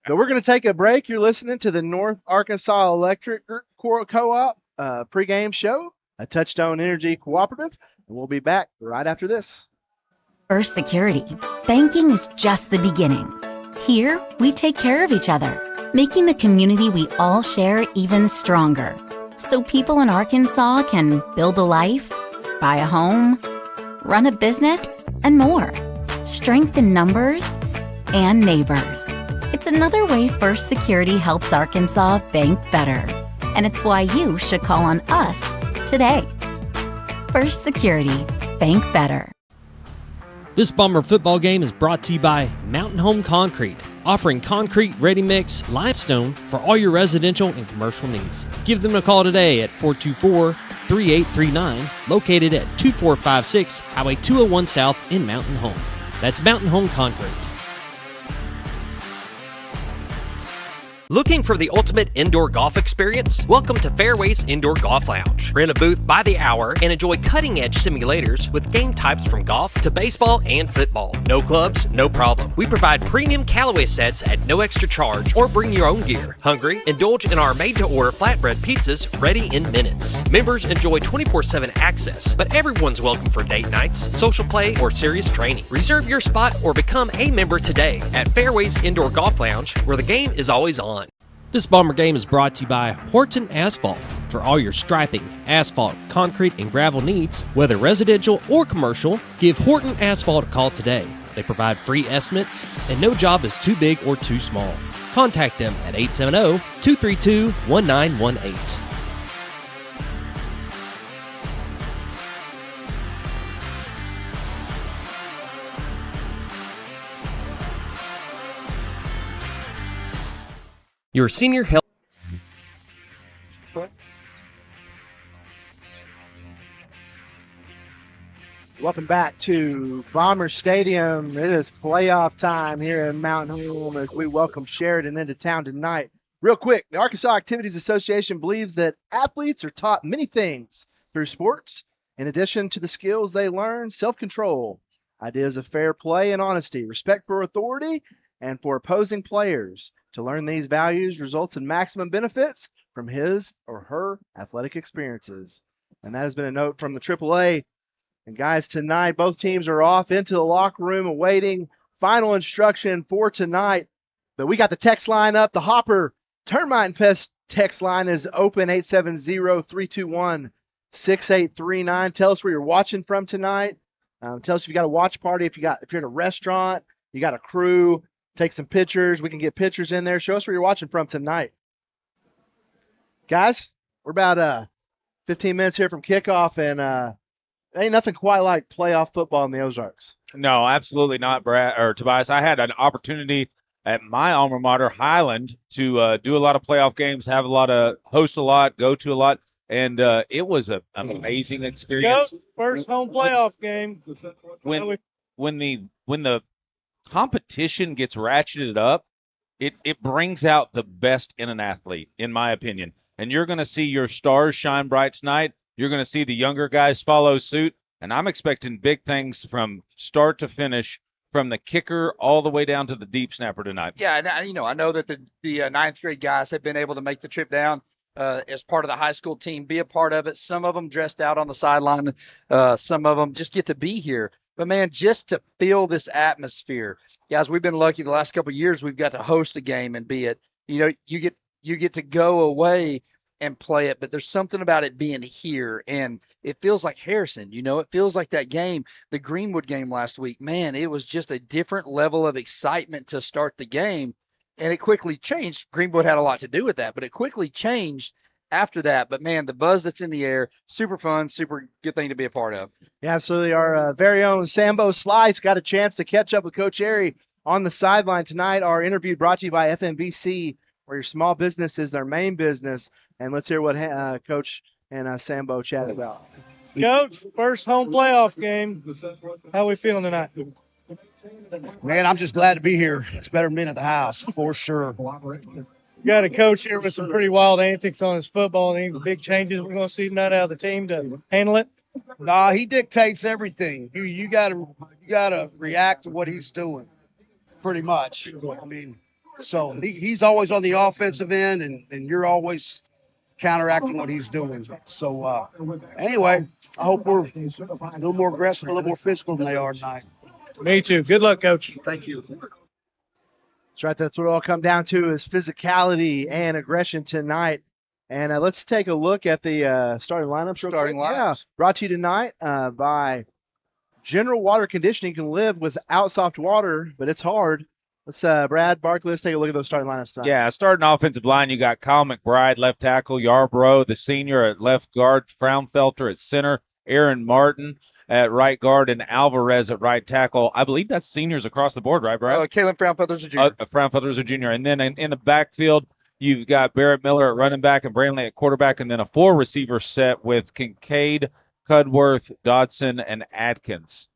So we're going to take a break. You're listening to the North Arkansas Electric Co-op pregame show, a Touchstone Energy Cooperative, and we'll be back right after this. First Security. Banking is just the beginning. Here, we take care of each other, making the community we all share even stronger. So people in Arkansas can build a life, buy a home, run a business, and more. Strength in numbers and neighbors. It's another way First Security helps Arkansas bank better. And it's why you should call on us today. First Security. Bank better. This Bomber football game is brought to you by Mountain Home Concrete, offering concrete, ready-mix, limestone for all your residential and commercial needs. Give them a call today at 424-3839, located at 2456 Highway 201 South in Mountain Home. That's Mountain Home Concrete. Looking for the ultimate indoor golf experience? Welcome to Fairways Indoor Golf Lounge. Rent a booth by the hour and enjoy cutting-edge simulators with game types from golf to baseball and football. No clubs, no problem. We provide premium Callaway sets at no extra charge or bring your own gear. Hungry? Indulge in our made-to-order flatbread pizzas ready in minutes. Members enjoy 24/7 access, but everyone's welcome for date nights, social play, or serious training. Reserve your spot or become a member today at Fairways Indoor Golf Lounge, where the game is always on. This Bomber game is brought to you by Horton Asphalt. For all your striping, asphalt, concrete, and gravel needs, whether residential or commercial, give Horton Asphalt a call today. They provide free estimates, and no job is too big or too small. Contact them at 870-232-1918. Your senior health. Welcome back to Bomber Stadium. It is playoff time here in Mountain Home as we welcome Sheridan into town tonight. Real quick, the Arkansas Activities Association believes that athletes are taught many things through sports. In addition to the skills they learn, self-control, ideas of fair play and honesty, respect for authority, and for opposing players. To learn these values results in maximum benefits from his or her athletic experiences. And that has been a note from the AAA. And guys, tonight, both teams are off into the locker room awaiting final instruction for tonight. But we got the text line up. The Hopper Termite and Pest text line is open, 870-321-6839. Tell us where you're watching from tonight. Tell us if you got a watch party, if you're at a restaurant, you got a crew. Take some pictures. We can get pictures in there. Show us where you're watching from tonight. Guys, we're about 15 minutes here from kickoff, and ain't nothing quite like playoff football in the Ozarks. No, absolutely not, Brad or Tobias. I had an opportunity at my alma mater, Highland, to do a lot of playoff games, host a lot, go to a lot, and it was an amazing experience. First home playoff game. When the competition gets ratcheted up, it brings out the best in an athlete, in my opinion. And you're going to see your stars shine bright tonight. You're going to see the younger guys follow suit. And I'm expecting big things from start to finish from the kicker all the way down to the deep snapper tonight. Yeah, and I know that the ninth grade guys have been able to make the trip down as part of the high school team, be a part of it. Some of them dressed out on the sideline. Some of them just get to be here. But, man, just to feel this atmosphere. Guys, we've been lucky the last couple of years we've got to host a game and be it. You get to go away and play it, but there's something about it being here, and it feels like Harrison. It feels like that game, the Greenwood game last week. Man, it was just a different level of excitement to start the game, and it quickly changed. Greenwood had a lot to do with that, but it quickly changed after that. But, man, the buzz that's in the air, super fun, super good thing to be a part of. Yeah, absolutely. Our very own Sambo Slice got a chance to catch up with Coach Airy on the sideline tonight. Our interview brought to you by FMBC, where your small business is their main business. And let's hear what Coach and Sambo chat about. Coach, first home playoff game. How we feeling tonight? Man, I'm just glad to be here. It's better than being at the house, for sure. Got a coach here with some pretty wild antics on his football. Any big changes we're going to see tonight out of the team to handle it? Nah, he dictates everything. You gotta react to what he's doing, pretty much. I mean, so he's always on the offensive end, and you're always counteracting what he's doing. So anyway, I hope we're a little more aggressive, a little more physical than they are tonight. Me too. Good luck, Coach. Thank you. That's right. That's what it all come down to is physicality and aggression tonight. And let's take a look at the starting lineup. Starting lineups. Yeah, brought to you tonight by General Water Conditioning. You can live without soft water, but it's hard. Let's Brad Barkley, let's take a look at those starting lineups tonight. Yeah, starting offensive line, you got Kyle McBride, left tackle, Yarbrough, the senior at left guard, Fraunfelter at center, Aaron Martin at right guard, and Alvarez at right tackle. I believe that's seniors across the board, right, Brad? Caleb Fraunfelter's a junior. Fraunfelter's a junior. And then in the backfield, you've got Barrett Miller at running back and Brantley at quarterback, and then a 4-receiver set with Kincaid, Cudworth, Dodson, and Adkins.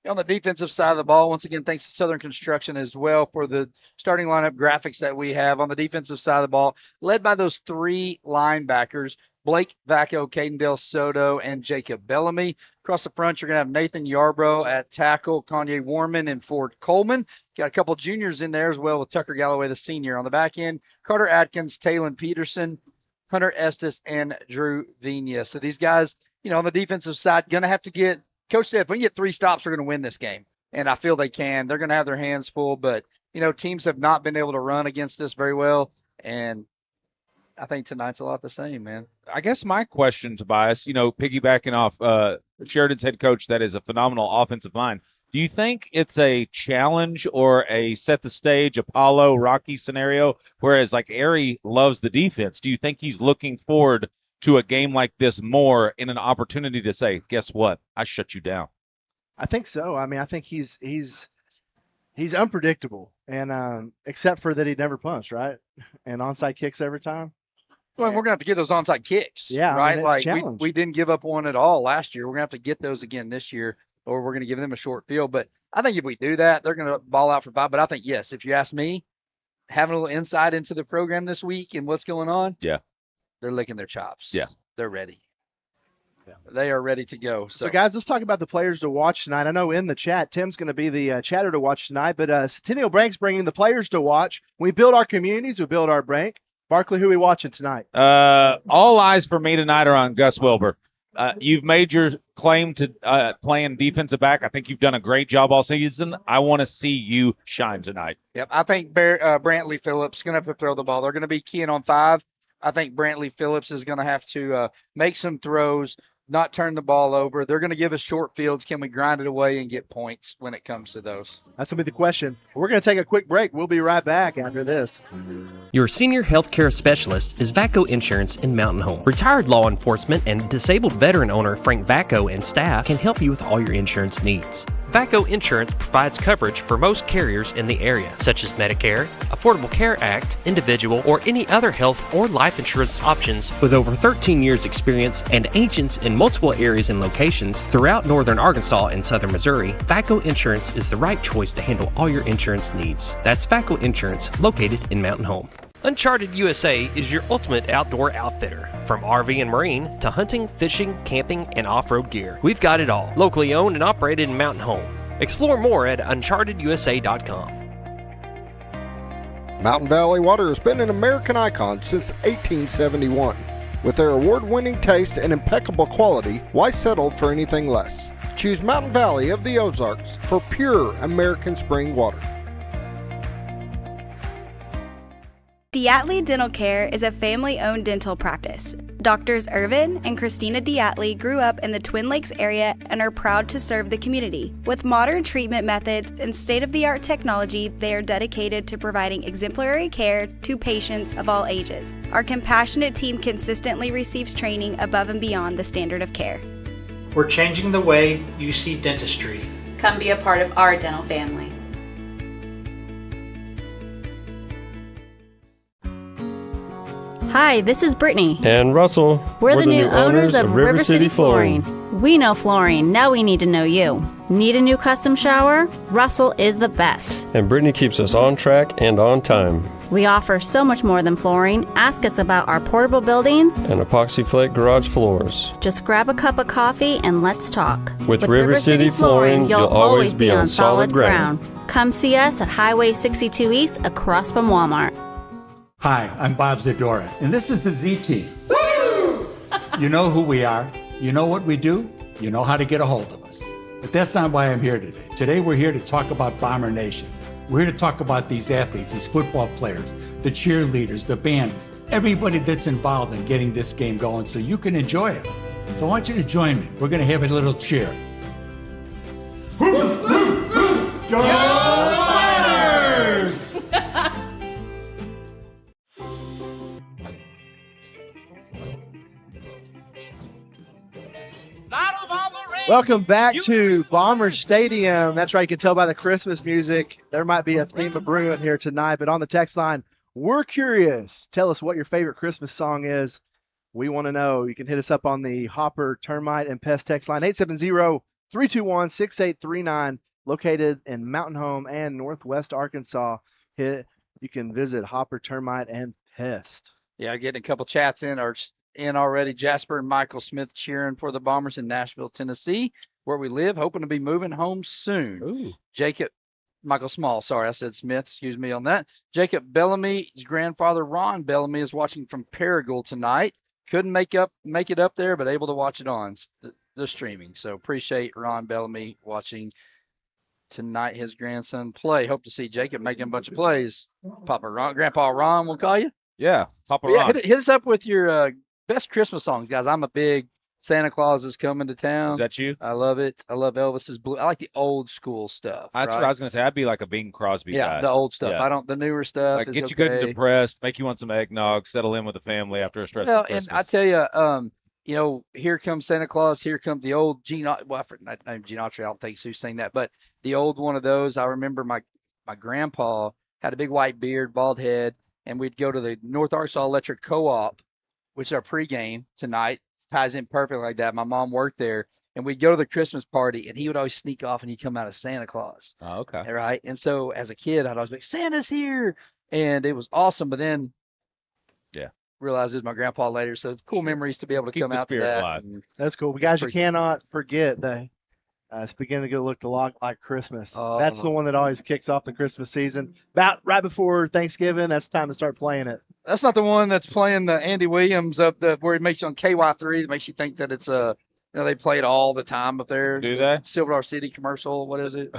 On the defensive side of the ball, once again, thanks to Southern Construction as well for the starting lineup graphics that we have on the defensive side of the ball, led by those 3 linebackers, Blake Vacco, Caden Del Soto, and Jacob Bellamy. Across the front, you're going to have Nathan Yarbrough at tackle, Kanye Warman, and Ford Coleman. Got a couple juniors in there as well with Tucker Galloway, the senior. On the back end, Carter Atkins, Talon Peterson, Hunter Estes, and Drew Vigna. So these guys, on the defensive side, going to have to get – Coach said if we can get 3 stops, we're going to win this game. And I feel they can. They're going to have their hands full. But, teams have not been able to run against us very well. And I think tonight's a lot the same, man. I guess my question, Tobias, piggybacking off Sheridan's head coach, that is a phenomenal offensive line. Do you think it's a challenge or a set the stage, Apollo, Rocky scenario, whereas like Airy loves the defense? Do you think he's looking forward to a game like this more in an opportunity to say, guess what? I shut you down. I think so. I mean, I think he's unpredictable, and except for that he never punched, right? And onside kicks every time. Well, we're going to have to get those onside kicks, yeah, right? I mean, we didn't give up one at all last year. We're going to have to get those again this year, or we're going to give them a short field. But I think if we do that, they're going to ball out for 5. But I think, yes, if you ask me, having a little insight into the program this week and what's going on, yeah, they're licking their chops. Yeah. They're ready. Yeah. They are ready to go. So, guys, let's talk about the players to watch tonight. I know in the chat, Tim's going to be the chatter to watch tonight, but Centennial Bank's bringing the players to watch. We build our communities. We build our bank. Barkley, who are we watching tonight? All eyes for me tonight are on Gus Wilbur. You've made your claim to playing defensive back. I think you've done a great job all season. I want to see you shine tonight. Yep, I think Brantley Phillips is going to have to throw the ball. They're going to be keying on 5. I think Brantley Phillips is going to have to make some throws, not turn the ball over. They're going to give us short fields. Can we grind it away and get points when it comes to those? That's going to be the question. We're going to take a quick break. We'll be right back after this. Your senior healthcare specialist is Vacco Insurance in Mountain Home. Retired law enforcement and disabled veteran owner Frank Vacco and staff can help you with all your insurance needs. Vacco Insurance provides coverage for most carriers in the area, such as Medicare, Affordable Care Act, individual, or any other health or life insurance options. With over 13 years experience and agents in multiple areas and locations throughout northern Arkansas and southern Missouri, Vacco Insurance is the right choice to handle all your insurance needs. That's Vacco Insurance, located in Mountain Home. Uncharted USA is your ultimate outdoor outfitter. From RV and marine to hunting, fishing, camping, and off-road gear. We've got it all. Locally owned and operated in Mountain Home. Explore more at unchartedusa.com. Mountain Valley Water has been an American icon since 1871. With their award-winning taste and impeccable quality, why settle for anything less? Choose Mountain Valley of the Ozarks for pure American spring water. Diatley Dental Care is a family-owned dental practice. Doctors Irvin and Christina Diatley grew up in the Twin Lakes area and are proud to serve the community. With modern treatment methods and state-of-the-art technology, they are dedicated to providing exemplary care to patients of all ages. Our compassionate team consistently receives training above and beyond the standard of care. We're changing the way you see dentistry. Come be a part of our dental family. Hi, this is Brittany. And Russell. We're the new owners of River City Flooring. We know flooring, now we need to know you. Need a new custom shower? Russell is the best. And Brittany keeps us on track and on time. We offer so much more than flooring. Ask us about our portable buildings and epoxy flake garage floors. Just grab a cup of coffee and let's talk. With River City Flooring, you'll always be on solid ground. Come see us at Highway 62 East across from Walmart. Hi, I'm Bob Zadora, and this is the ZT. Woo! You know who we are, you know what we do, you know how to get a hold of us. But that's not why I'm here today. Today we're here to talk about Bomber Nation. We're here to talk about these athletes, these football players, the cheerleaders, the band, everybody that's involved in getting this game going so you can enjoy it. So I want you to join me. We're going to have a little cheer. Go Bombers! Welcome back to Bomber Stadium. That's right, you can tell by the Christmas music. There might be a theme of brewing here tonight, but on the text line, we're curious. Tell us what your favorite Christmas song is. We want to know. You can hit us up on the Hopper Termite and Pest text line, 870-321-6839, located in Mountain Home and Northwest Arkansas. You can visit Hopper Termite and Pest. Yeah, getting a couple chats in already. Jasper and Michael Smith cheering for the Bombers in Nashville, Tennessee, where we live, hoping to be moving home soon. Ooh. Michael Small, sorry, I said Smith, excuse me on that. Jacob Bellamy's grandfather, Ron Bellamy, is watching from Paragould tonight. Couldn't make it up there, but able to watch it on the streaming. So appreciate Ron Bellamy watching tonight his grandson play. Hope to see Jacob making a bunch of plays. Grandpa Ron, we'll call you. Yeah, Papa Ron. Yeah, hit us up with your best Christmas songs, guys. I'm a big Santa Claus is Coming to Town. Is that you? I love it. I love Elvis's Blue. I like the old school stuff. That's what I was gonna say. I'd be like a Bing Crosby guy. Yeah, the old stuff. Yeah. The newer stuff. Like is get you okay. good and depressed, make you want some eggnog, settle in with the family after a stressful Well, Christmas. and I tell you, Here Comes Santa Claus. Here Comes the old Gene. Well, not named Gene Autry. I don't think who sang that, but the old one of those. I remember my grandpa had a big white beard, bald head, and we'd go to the North Arkansas Electric Co-op, which is our pregame tonight. Ties in perfect like that. My mom worked there, and we'd go to the Christmas party, and he would always sneak off, and he'd come out as Santa Claus. Oh, okay. Right. And so as a kid, I'd always be like, Santa's here, and it was awesome. But then, realized it was my grandpa later. So it's cool memories to be able to Keep come the out to spirit that. alive. That's cool. But guys, you cannot forget that it's beginning to look a lot like Christmas. That's the one that always kicks off the Christmas season. About right before Thanksgiving, that's time to start playing it. That's not the one that's playing the Andy Williams up where it makes you on KY3 that makes you think that it's they play it all the time up there. Do they? Silver City commercial. What is it?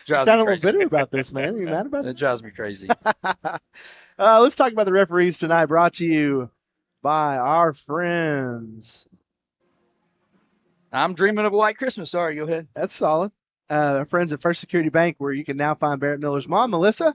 Sound a little bitter about this, man. Are you mad about it? It drives me crazy. Let's talk about the referees tonight, brought to you by our friends. I'm dreaming of a white Christmas. Sorry, go ahead. That's solid. Our friends at First Security Bank, where you can now find Barrett Miller's mom, Melissa.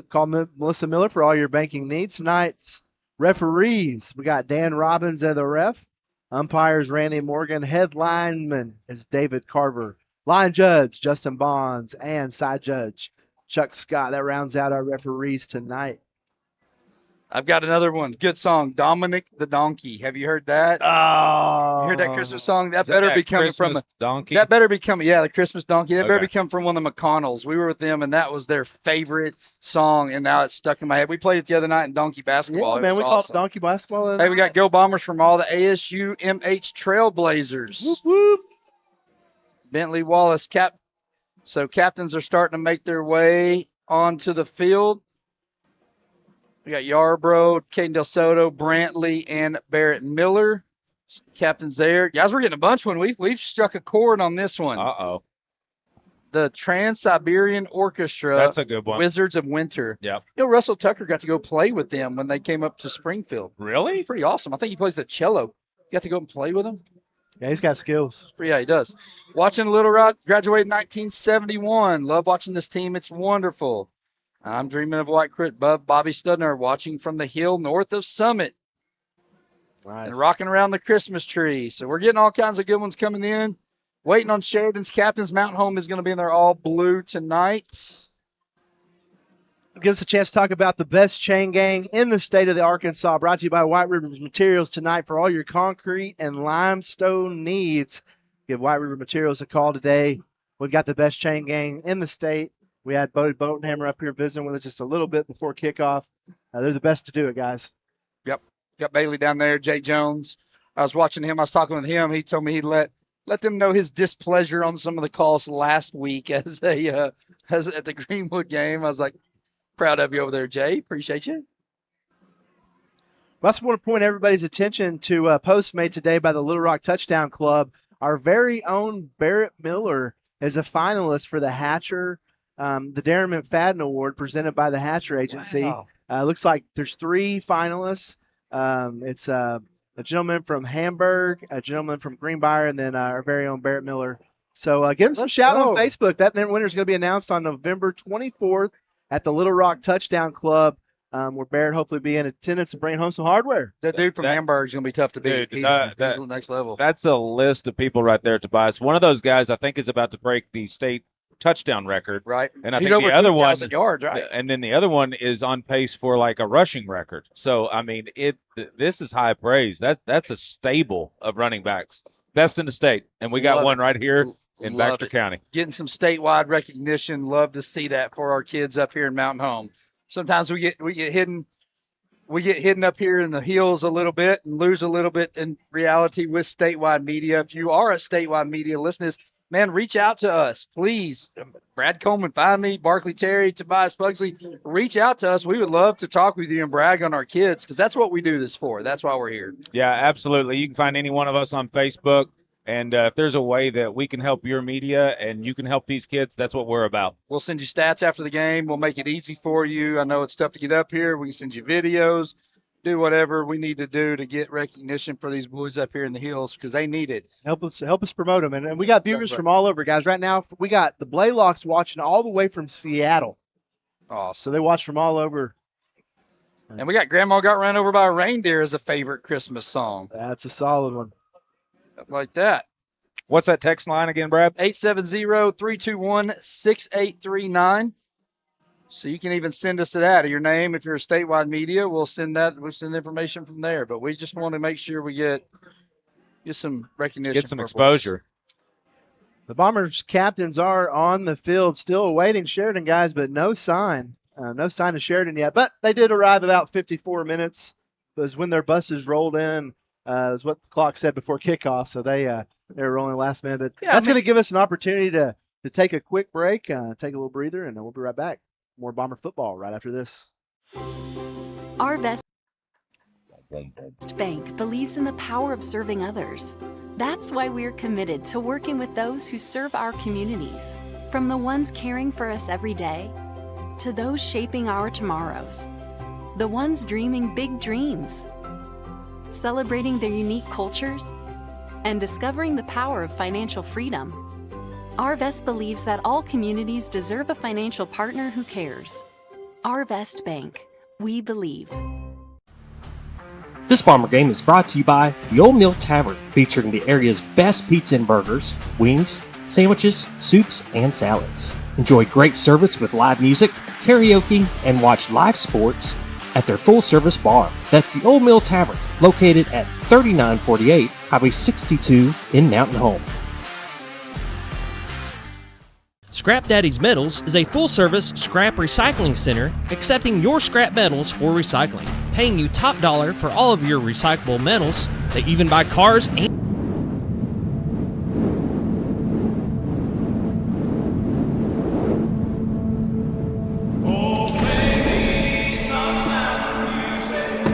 Call Melissa Miller for all your banking needs. Tonight's referees, we got Dan Robbins as the ref. Umpires, Randy Morgan. Head lineman is David Carver. Line judge, Justin Bonds. And side judge, Chuck Scott. That rounds out our referees tonight. I've got another one. Good song, Dominic the Donkey. Have you heard that? Oh, you heard that Christmas song? That better be coming from Christmas donkey. That better be coming. Yeah, the Christmas Donkey. That better Okay. be coming from one of the McConnells. We were with them, and that was their favorite song, and now it's stuck in my head. We played it the other night in Donkey basketball. Yeah, It man, was we call it awesome. donkey basketball. Hey, we got Go Bombers from all the ASU MH Trailblazers. Whoop, whoop. Bentley Wallace, So captains are starting to make their way onto the field. We got Yarbrough, Caden Del Soto, Brantley, and Barrett Miller. Captains there. Guys, we're getting a bunch one. We've struck a chord on this one. Uh-oh. The Trans-Siberian Orchestra. That's a good one. Wizards of Winter. Yep. You know, Russell Tucker got to go play with them when they came up to Springfield. Really? Pretty awesome. I think he plays the cello. You got to go and play with him? Yeah, he's got skills. Yeah, he does. Watching Little Rock, graduated in 1971. Love watching this team. It's wonderful. I'm dreaming of White Crit. Bobby Studner watching from the hill north of Summit. Nice. And rocking around the Christmas tree. So we're getting all kinds of good ones coming in. Waiting on Sheridan's captains. Mountain Home is going to be in there all blue tonight. Give us a chance to talk about the best chain gang in the state of the Arkansas, brought to you by White River Materials tonight for all your concrete and limestone needs. Give White River Materials a call today. We've got the best chain gang in the state. We had Bodie Botenhammer up here visiting with us just a little bit before kickoff. They're the best to do it, guys. Yep. Got Bailey down there, Jay Jones. I was watching him. I was talking with him. He told me he'd let them know his displeasure on some of the calls last week as at the Greenwood game. I was like, proud of you over there, Jay. Appreciate you. I also want to point everybody's attention to a post made today by the Little Rock Touchdown Club. Our very own Barrett Miller is a finalist for the Hatcher, the Darren McFadden Award presented by the Hatcher Agency. Wow. Looks like there's 3 finalists. It's a gentleman from Hamburg, a gentleman from Greenbrier, and then our very own Barrett Miller. So give him some shout on Facebook. That winner is going to be announced on November 24th at the Little Rock Touchdown Club, where Barrett hopefully be in attendance and bring home some hardware. That dude from Hamburg is going to be tough to beat. He's on the next level. That's a list of people right there, Tobias. One of those guys I think is about to break the state touchdown record. Right. And I He's think over the other one 2,000 yards, right? And then the other one is on pace for like a rushing record. So I mean, this is high praise. That's a stable of running backs. Best in the state. And we got Love one it. right here in Love Baxter it. County. Getting some statewide recognition. Love to see that for our kids up here in Mountain Home. Sometimes we get hidden up here in the hills a little bit and lose a little bit in reality with statewide media. If you are a statewide media listener, man, reach out to us, please. Brad Coleman, find me. Barkley Terry, Tobias Pugsley, reach out to us. We would love to talk with you and brag on our kids because that's what we do this for. That's why we're here. Yeah, absolutely. You can find any one of us on Facebook. And if there's a way that we can help your media and you can help these kids, that's what we're about. We'll send you stats after the game. We'll make it easy for you. I know it's tough to get up here. We can send you videos, do whatever we need to do to get recognition for these boys up here in the hills because they need it. Help us promote them. And we got viewers from all over, guys. Right now, we got the Blaylocks watching all the way from Seattle. Oh, so they watch from all over. And we got Grandma Got Run Over by a Reindeer as a favorite Christmas song. That's a solid one. Like that. What's that text line again, Brad? 870-321-6839. So you can even send us to that. Your name, if you're a statewide media, we'll send information from there. But we just want to make sure we get some recognition. Get some exposure. The Bombers captains are on the field, still awaiting Sheridan, guys, but no sign. No sign of Sheridan yet. But they did arrive about 54 minutes. It was when their buses rolled in. Is what the clock said before kickoff, so they were rolling last minute. But that's going to give us an opportunity to take a quick break, take a little breather, and we'll be right back. More Bomber football right after this. Arvest Bank believes in the power of serving others. That's why we're committed to working with those who serve our communities, from the ones caring for us every day to those shaping our tomorrows, the ones dreaming big dreams, celebrating their unique cultures, and discovering the power of financial freedom. Arvest believes that all communities deserve a financial partner who cares. Arvest Bank. We believe. This Bomber Game is brought to you by the Old Mill Tavern, featuring the area's best pizza and burgers, wings, sandwiches, soups, and salads. Enjoy great service with live music, karaoke, and watch live sports at their full-service bar. That's the Old Mill Tavern, located at 3948 Highway 62 in Mountain Home. Scrap Daddy's Metals is a full-service scrap recycling center accepting your scrap metals for recycling, paying you top dollar for all of your recyclable metals. They even buy cars and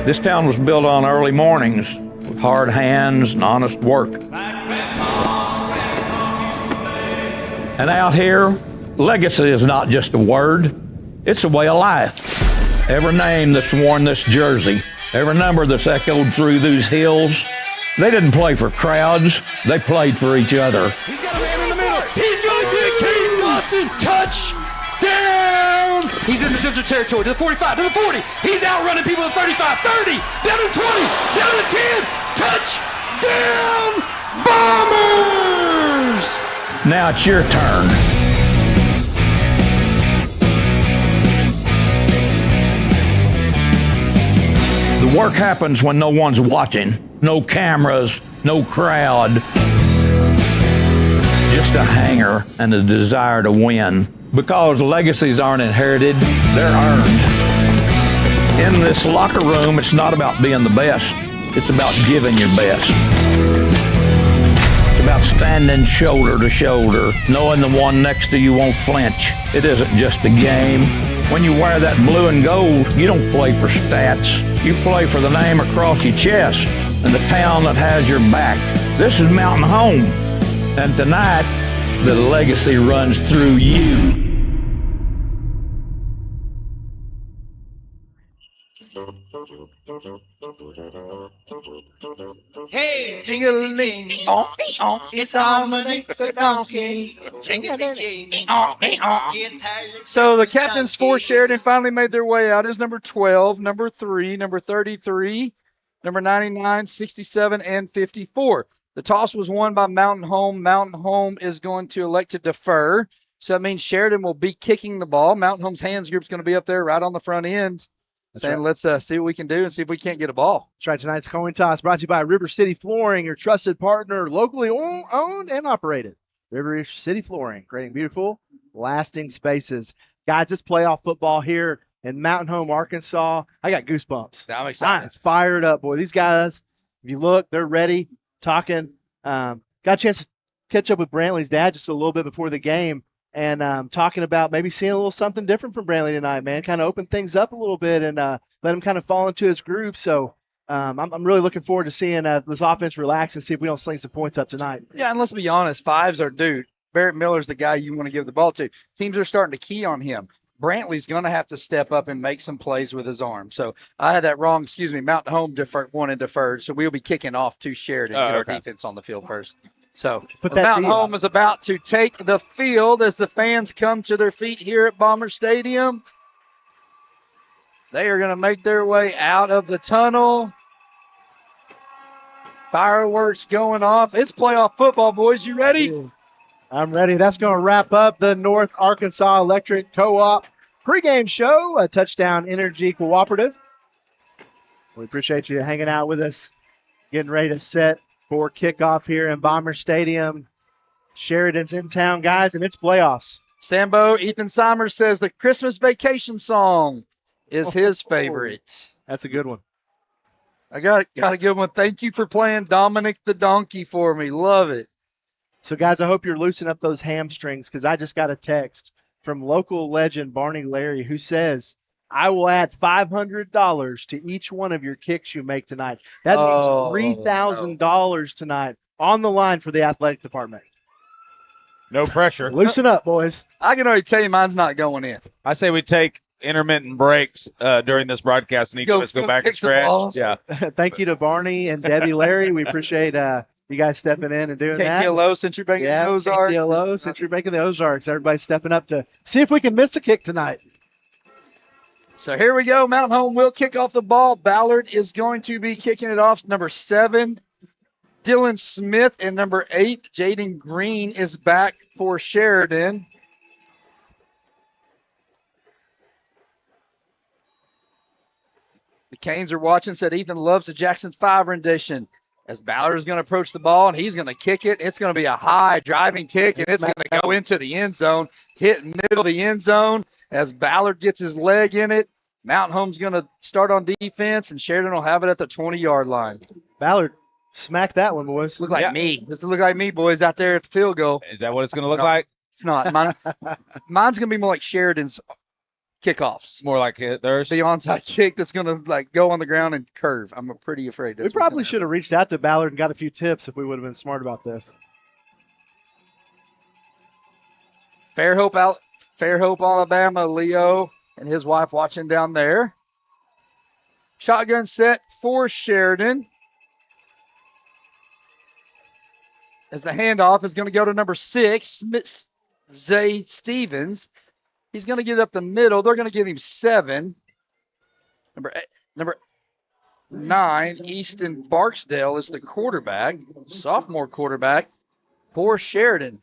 This town was built on early mornings with hard hands and honest work. And out here, legacy is not just a word, it's a way of life. Every name that's worn this jersey, every number that's echoed through these hills, they didn't play for crowds, they played for each other. He's got a man in the middle. He's going to get Kate Dotson. Touchdown! He's in the scissor territory to the 45, to the 40. He's outrunning people at 35, 30, down to 20, down to 10. Touchdown! Bombers! Now it's your turn. The work happens when no one's watching. No cameras, no crowd. Just a hanger and a desire to win. Because legacies aren't inherited, they're earned. In this locker room, it's not about being the best. It's about giving your best. It's about standing shoulder to shoulder, knowing the one next to you won't flinch. It isn't just a game. When you wear that blue and gold, you don't play for stats. You play for the name across your chest and the town that has your back. This is Mountain Home. And tonight, the legacy runs through you. Hey, jingling, it's Dominic the donkey. Jingling, So the captains for Sheridan finally made their way out. Is number 12, number 3, number 33, number 99, 67, and 54. The toss was won by Mountain Home. Mountain Home is going to elect to defer. So that means Sheridan will be kicking the ball. Mountain Home's hands group's going to be up there right on the front end. Saying, let's see what we can do and see if we can't get a ball. That's right. Tonight's coin toss brought to you by River City Flooring, your trusted partner, locally owned and operated. River City Flooring, creating beautiful, lasting spaces. Guys, it's playoff football here in Mountain Home, Arkansas. I got goosebumps. I'm excited. I'm fired up, boy. These guys, if you look, they're ready. Talking. Got a chance to catch up with Brantley's dad just a little bit before the game. And talking about maybe seeing a little something different from Brantley tonight, man. Kind of open things up a little bit and let him kind of fall into his groove. So I'm really looking forward to seeing this offense relax and see if we don't sling some points up tonight. Yeah, and let's be honest, fives are due. Barrett Miller's the guy you want to give the ball to. Teams are starting to key on him. Brantley's going to have to step up and make some plays with his arm. So I had that wrong. Excuse me. Mountain Home wanted deferred. So we'll be kicking off to Sheridan. Get our defense on the field first. So Mountain Home is about to take the field as the fans come to their feet here at Bomber Stadium. They are going to make their way out of the tunnel. Fireworks going off. It's playoff football, boys. You ready? I'm ready. That's going to wrap up the North Arkansas Electric Co-op pregame show, a Touchdown Energy Cooperative. We appreciate you hanging out with us, getting ready to set for kickoff here in Bomber Stadium. Sheridan's in town, guys, and it's playoffs. Sambo, Ethan Simers says the Christmas Vacation song is his favorite. That's a good one. I got a good one. Thank you for playing Dominic the Donkey for me. Love it. So, guys, I hope you're loosening up those hamstrings because I just got a text from local legend Barney Larry who says, I will add $500 to each one of your kicks you make tonight. That means $3,000 tonight on the line for the athletic department. No pressure. Loosen up, boys. I can already tell you mine's not going in. I say we take intermittent breaks during this broadcast and each of us go back and stretch. Yeah. Thank you to Barney and Debbie Larry. We appreciate you guys stepping in and doing that. KTLO, Century Bank of the Ozarks. KTLO, Century Bank of the Ozarks. Everybody stepping up to see if we can miss a kick tonight. So here we go. Mountain Home will kick off the ball. Ballard is going to be kicking it off. Number 7, Dylan Smith, and number 8, Jaden Green is back for Sheridan. The Canes are watching, said Ethan loves the Jackson 5 rendition. As Ballard is going to approach the ball, and he's going to kick it. It's going to be a high driving kick, and it's going to go into the end zone, hit middle of the end zone. As Ballard gets his leg in it, Mountain Home's going to start on defense, and Sheridan will have it at the 20-yard line. Ballard, smack that one, boys. Look like me. Does it look like me, boys, out there at the field goal? Is that what it's going to look like? It's not. Mine's going to be more like Sheridan's kickoffs. More like there's the onside kick that's going to like go on the ground and curve. I'm pretty afraid. We probably should have reached out to Ballard and got a few tips if we would have been smart about this. Fairhope, Alabama, Leo and his wife watching down there. Shotgun set for Sheridan. As the handoff is going to go to number 6, Zay Stevens. He's going to get up the middle. They're going to give him 7. Number 9, Easton Barksdale is the quarterback, sophomore quarterback for Sheridan.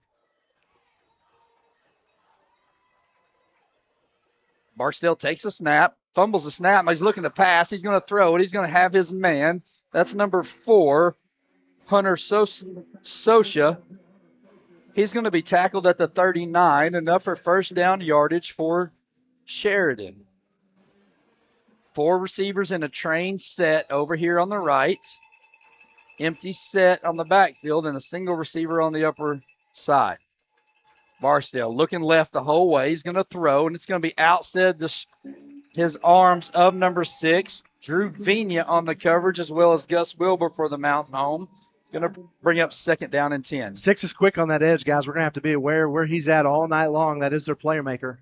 Barksdale takes a snap, fumbles the snap. He's looking to pass. He's going to throw it. He's going to have his man. That's number 4, Hunter Sosha. He's going to be tackled at the 39, enough for first down yardage for Sheridan. 4 receivers in a train set over here on the right. Empty set on the backfield and a single receiver on the upper side. Barksdale looking left the whole way. He's going to throw, and it's going to be outside his arms of number 6. Drew Vina on the coverage, as well as Gus Wilbur for the Mountain Home. It's going to bring up 2nd down and 10. 6 is quick on that edge, guys. We're going to have to be aware where he's at all night long. That is their playmaker.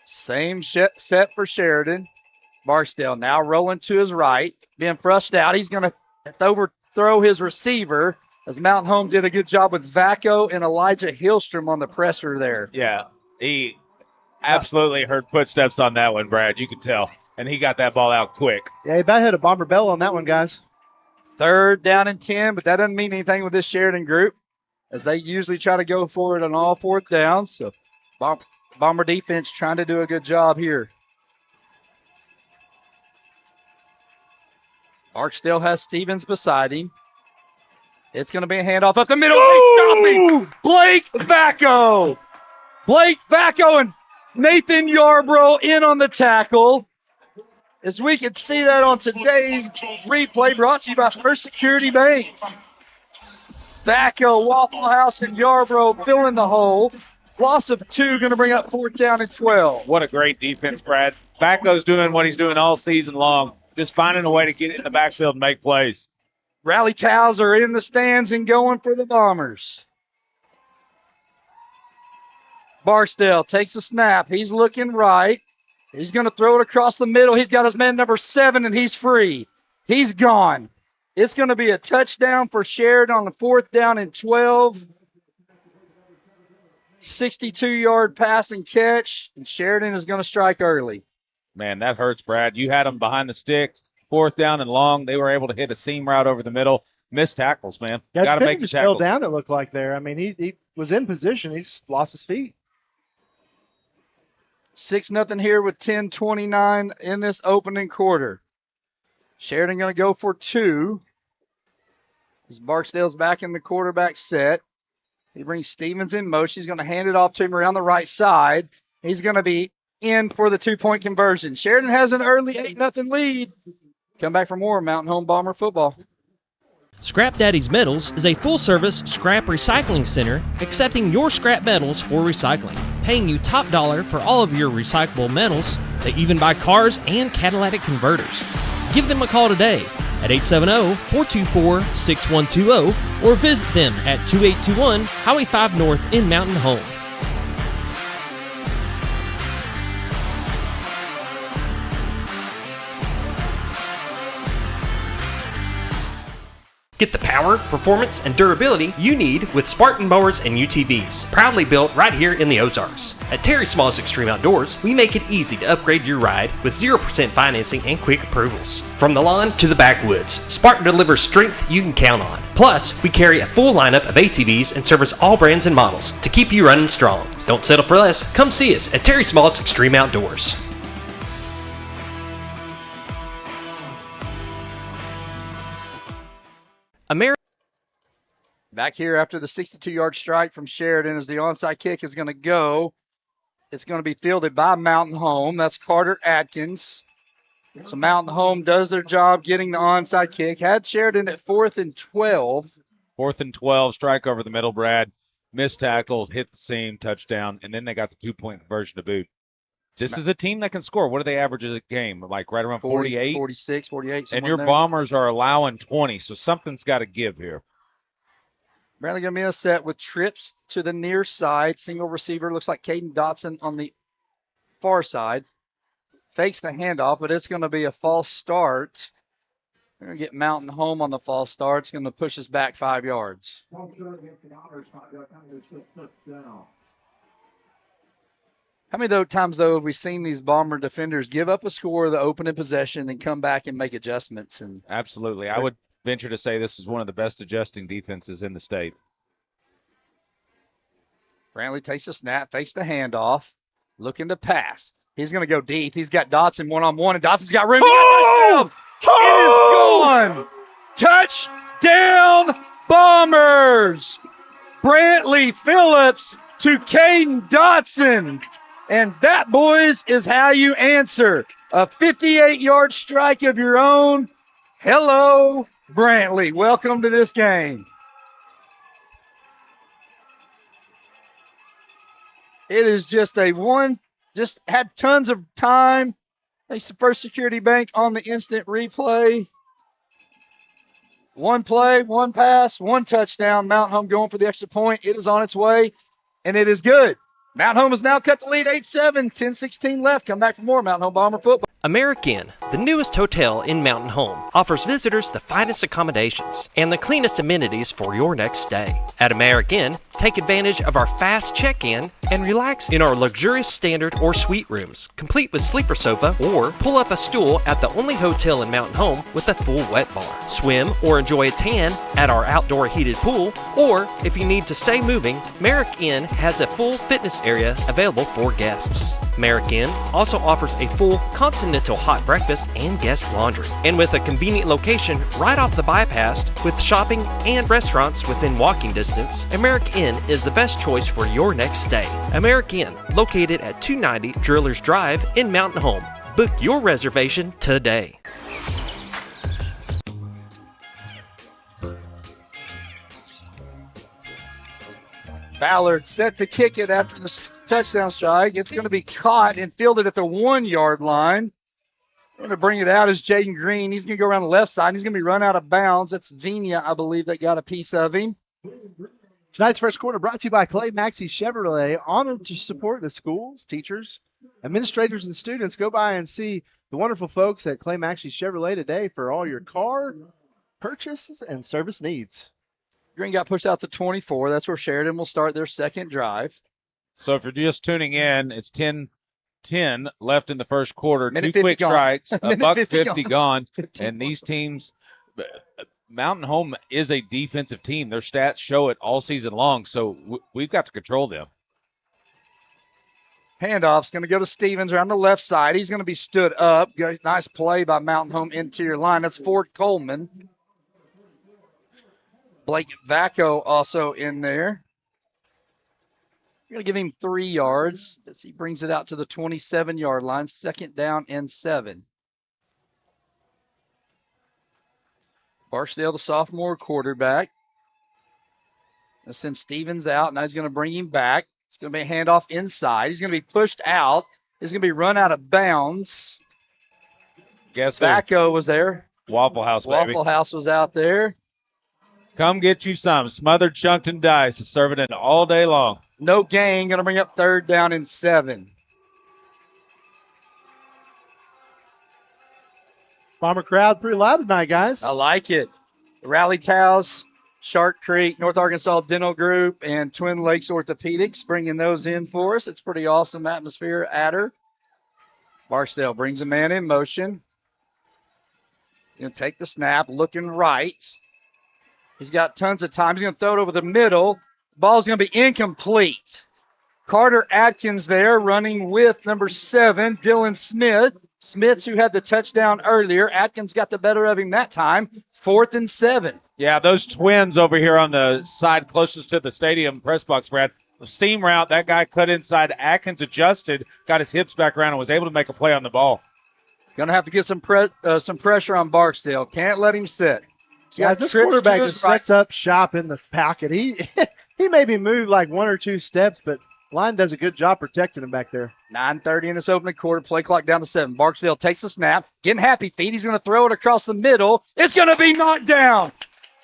Same set for Sheridan. Barksdale now rolling to his right. Being brushed out. He's going to overthrow his receiver, as Mountain Home did a good job with Vaco and Elijah Hillstrom on the presser there. Yeah, he absolutely heard footsteps on that one, Brad. You could tell. And he got that ball out quick. Yeah, he about hit a bomber bell on that one, guys. 3rd down and 10, but that doesn't mean anything with this Sheridan group, as they usually try to go for it on all 4th downs. So Bomber defense trying to do a good job here. Barksdale has Stevens beside him. It's going to be a handoff up the middle. They stop him. Blake Vaco. Blake Vaco and Nathan Yarbrough in on the tackle. As we can see that on today's replay, brought to you by First Security Bank. Vaco, Waffle House, and Yarbrough filling the hole. Loss of 2, going to bring up 4th down and 12. What a great defense, Brad. Vaco's doing what he's doing all season long, just finding a way to get in the backfield and make plays. Rally towels are in the stands and going for the Bombers. Barksdale takes a snap. He's looking right. He's going to throw it across the middle. He's got his man number 7, and he's free. He's gone. It's going to be a touchdown for Sheridan on the 4th down and 12. 62-yard pass and catch, and Sheridan is going to strike early. Man, that hurts, Brad. You had them behind the sticks, 4th down and long. They were able to hit a seam route over the middle. Missed tackles, man. Yeah, got to make the tackles. Fell down, it looked like there. I mean, he was in position. He just lost his feet. 6-0 here with 10:29 in this opening quarter. Sheridan going to go for 2. As Barksdale's back in the quarterback set. He brings Stevens in motion. He's going to hand it off to him around the right side. He's going to be in for the 2-point conversion. Sheridan has an early 8-0 lead. Come back for more Mountain Home Bomber football. Scrap Daddy's Metals is a full-service scrap recycling center accepting your scrap metals for recycling, paying you top dollar for all of your recyclable metals. They even buy cars and catalytic converters. Give them a call today at 870-424-6120 or visit them at 2821 Highway 5 North in Mountain Home. Get the power, performance, and durability you need with Spartan mowers and UTVs, proudly built right here in the Ozarks. At Terry Small's Extreme Outdoors, we make it easy to upgrade your ride with 0% financing and quick approvals. From the lawn to the backwoods, Spartan delivers strength you can count on. Plus, we carry a full lineup of ATVs and service all brands and models to keep you running strong. Don't settle for less. Come see us at Terry Small's Extreme Outdoors. Back here after the 62-yard strike from Sheridan as the onside kick is going to go. It's going to be fielded by Mountain Home. That's Carter Atkins. So Mountain Home does their job getting the onside kick. Had Sheridan at 4th and 12. 4th and 12, strike over the middle, Brad. missed tackle, hit the seam, touchdown, and then they got the 2-point conversion to boot. This is a team that can score. What do they average a game? Like right around 48? 46, 48. And your Bombers are allowing 20, so something's got to give here. Brantley going to be in a set with trips to the near side. Single receiver. Looks like Caden Dotson on the far side. Fakes the handoff, but it's going to be a false start. We're going to get Mountain home on the false start. It's going to push us back 5 yards. How many times, though, have we seen these Bomber defenders give up a score, the opening possession, and come back and make adjustments? And absolutely. I would venture to say this is one of the best adjusting defenses in the state. Brantley takes a snap, fakes the handoff, looking to pass. He's going to go deep. He's got Dotson one-on-one, and Dotson's got room. Oh! It is gone. Touchdown, Bombers. Brantley Phillips to Caden Dotson. And that, boys, is how you answer. A 58-yard strike of your own. Hello, Brantley. Welcome to this game. It is just just had tons of time. Thanks to First Security Bank on the instant replay. One play, one pass, one touchdown. Mountain Home going for the extra point. It is on its way, and it is good. Mountain Home has now cut the lead 8-7, 10-16 left. Come back for more Mountain Home Bomber football. American, the newest hotel in Mountain Home, offers visitors the finest accommodations and the cleanest amenities for your next stay. At American, take advantage of our fast check-in and relax in our luxurious standard or suite rooms, complete with sleeper sofa, or pull up a stool at the only hotel in Mountain Home with a full wet bar. Swim or enjoy a tan at our outdoor heated pool, or if you need to stay moving, Merrick Inn has a full fitness area available for guests. Merrick Inn also offers a full continental hot breakfast and guest laundry. And with a convenient location right off the bypass with shopping and restaurants within walking distance, Merrick Inn is the best choice for your next stay. Merrick Inn, located at 290 Drillers Drive in Mountain Home. Book your reservation today. Ballard set to kick it after the touchdown strike. It's going to be caught and fielded at the 1 yard line. Going to bring it out is Jaden Green. He's going to go around the left side. He's going to be run out of bounds. That's Venia, I believe, that got a piece of him. Tonight's first quarter brought to you by Clay Maxey Chevrolet. Honored to support the schools, teachers, administrators, and students. Go by and see the wonderful folks at Clay Maxey Chevrolet today for all your car purchases and service needs. Green got pushed out to 24. That's where Sheridan will start their second drive. So if you're just tuning in, it's 10 left in the first quarter. Minute 2 quick gone. strikes, a buck 50 50 gone. And these teams, Mountain Home is a defensive team. Their stats show it all season long, so we've got to control them. Handoff's going to go to Stevens around the left side. He's going to be stood up. Nice play by Mountain Home interior line. That's Ford Coleman. Blake Vacco also in there. We're going to give him 3 yards as he brings it out to the 27-yard line. Second down and 7. Barksdale, the sophomore quarterback. Going to send Stevens out. Now he's going to bring him back. It's going to be a handoff inside. He's going to be pushed out. He's going to be run out of bounds. Guess Vacco was there. Waffle House, baby. Waffle House was out there. Come get you some. Smothered, chunked, and diced. Serving it all day long. No gain. Going to bring up third down and 7. Bomber crowd pretty loud tonight, guys. I like it. Rally Towels, Shark Creek, North Arkansas Dental Group, and Twin Lakes Orthopedics bringing those in for us. It's pretty awesome atmosphere at her. Barksdale brings a man in motion. Going to take the snap, looking right. He's got tons of time. He's going to throw it over the middle. Ball's going to be incomplete. Carter Atkins there running with number 7, Dylan Smith. Smith, who had the touchdown earlier. Atkins got the better of him that time. 4th and 7. Yeah, those twins over here on the side closest to the stadium press box, Brad. Seam route, that guy cut inside. Atkins adjusted, got his hips back around, and was able to make a play on the ball. Going to have to get some pressure on Barksdale. Can't let him sit. Yeah, this quarterback just sets up shop in the pocket. He He maybe moved like 1 or 2 steps, but line does a good job protecting him back there. 9:30 in this opening quarter. Play clock down to 7. Barksdale takes a snap. Getting happy feet. He's going to throw it across the middle. It's going to be knocked down.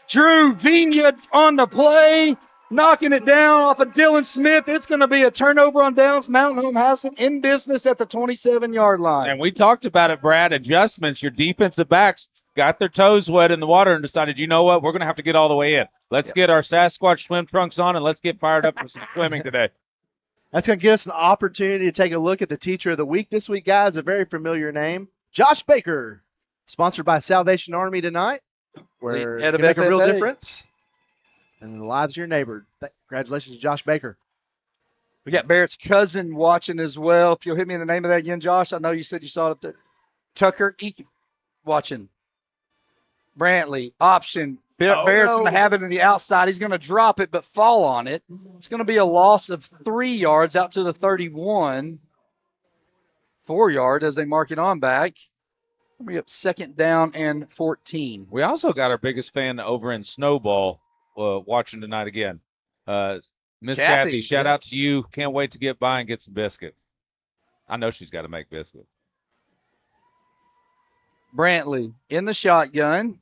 Drew Vigna on the play. Knocking it down off of Dylan Smith. It's going to be a turnover on downs. Mountain Home has it in business at the 27-yard line. And we talked about it, Brad. Adjustments. Your defensive backs got their toes wet in the water and decided, you know what, we're going to have to get all the way in. Let's get our Sasquatch swim trunks on and let's get fired up for some swimming today. That's going to give us an opportunity to take a look at the Teacher of the Week this week, guys. A very familiar name, Josh Baker, sponsored by Salvation Army tonight, where Head you of make a real FFA. difference in the lives of your neighbor. Congratulations to Josh Baker. We got Barrett's cousin watching as well. If you'll hit me in the name of that again, Josh. I know you said you saw it up there. Tucker watching. Brantley, option. Barrett's going to have it in the outside. He's going to drop it but fall on it. It's going to be a loss of 3 yards out to the 31. 4 yard as they mark it on back. We up 2nd down and 14. We also got our biggest fan over in Snowball watching tonight again. Miss Kathy, shout out to you. Can't wait to get by and get some biscuits. I know she's got to make biscuits. Brantley in the shotgun.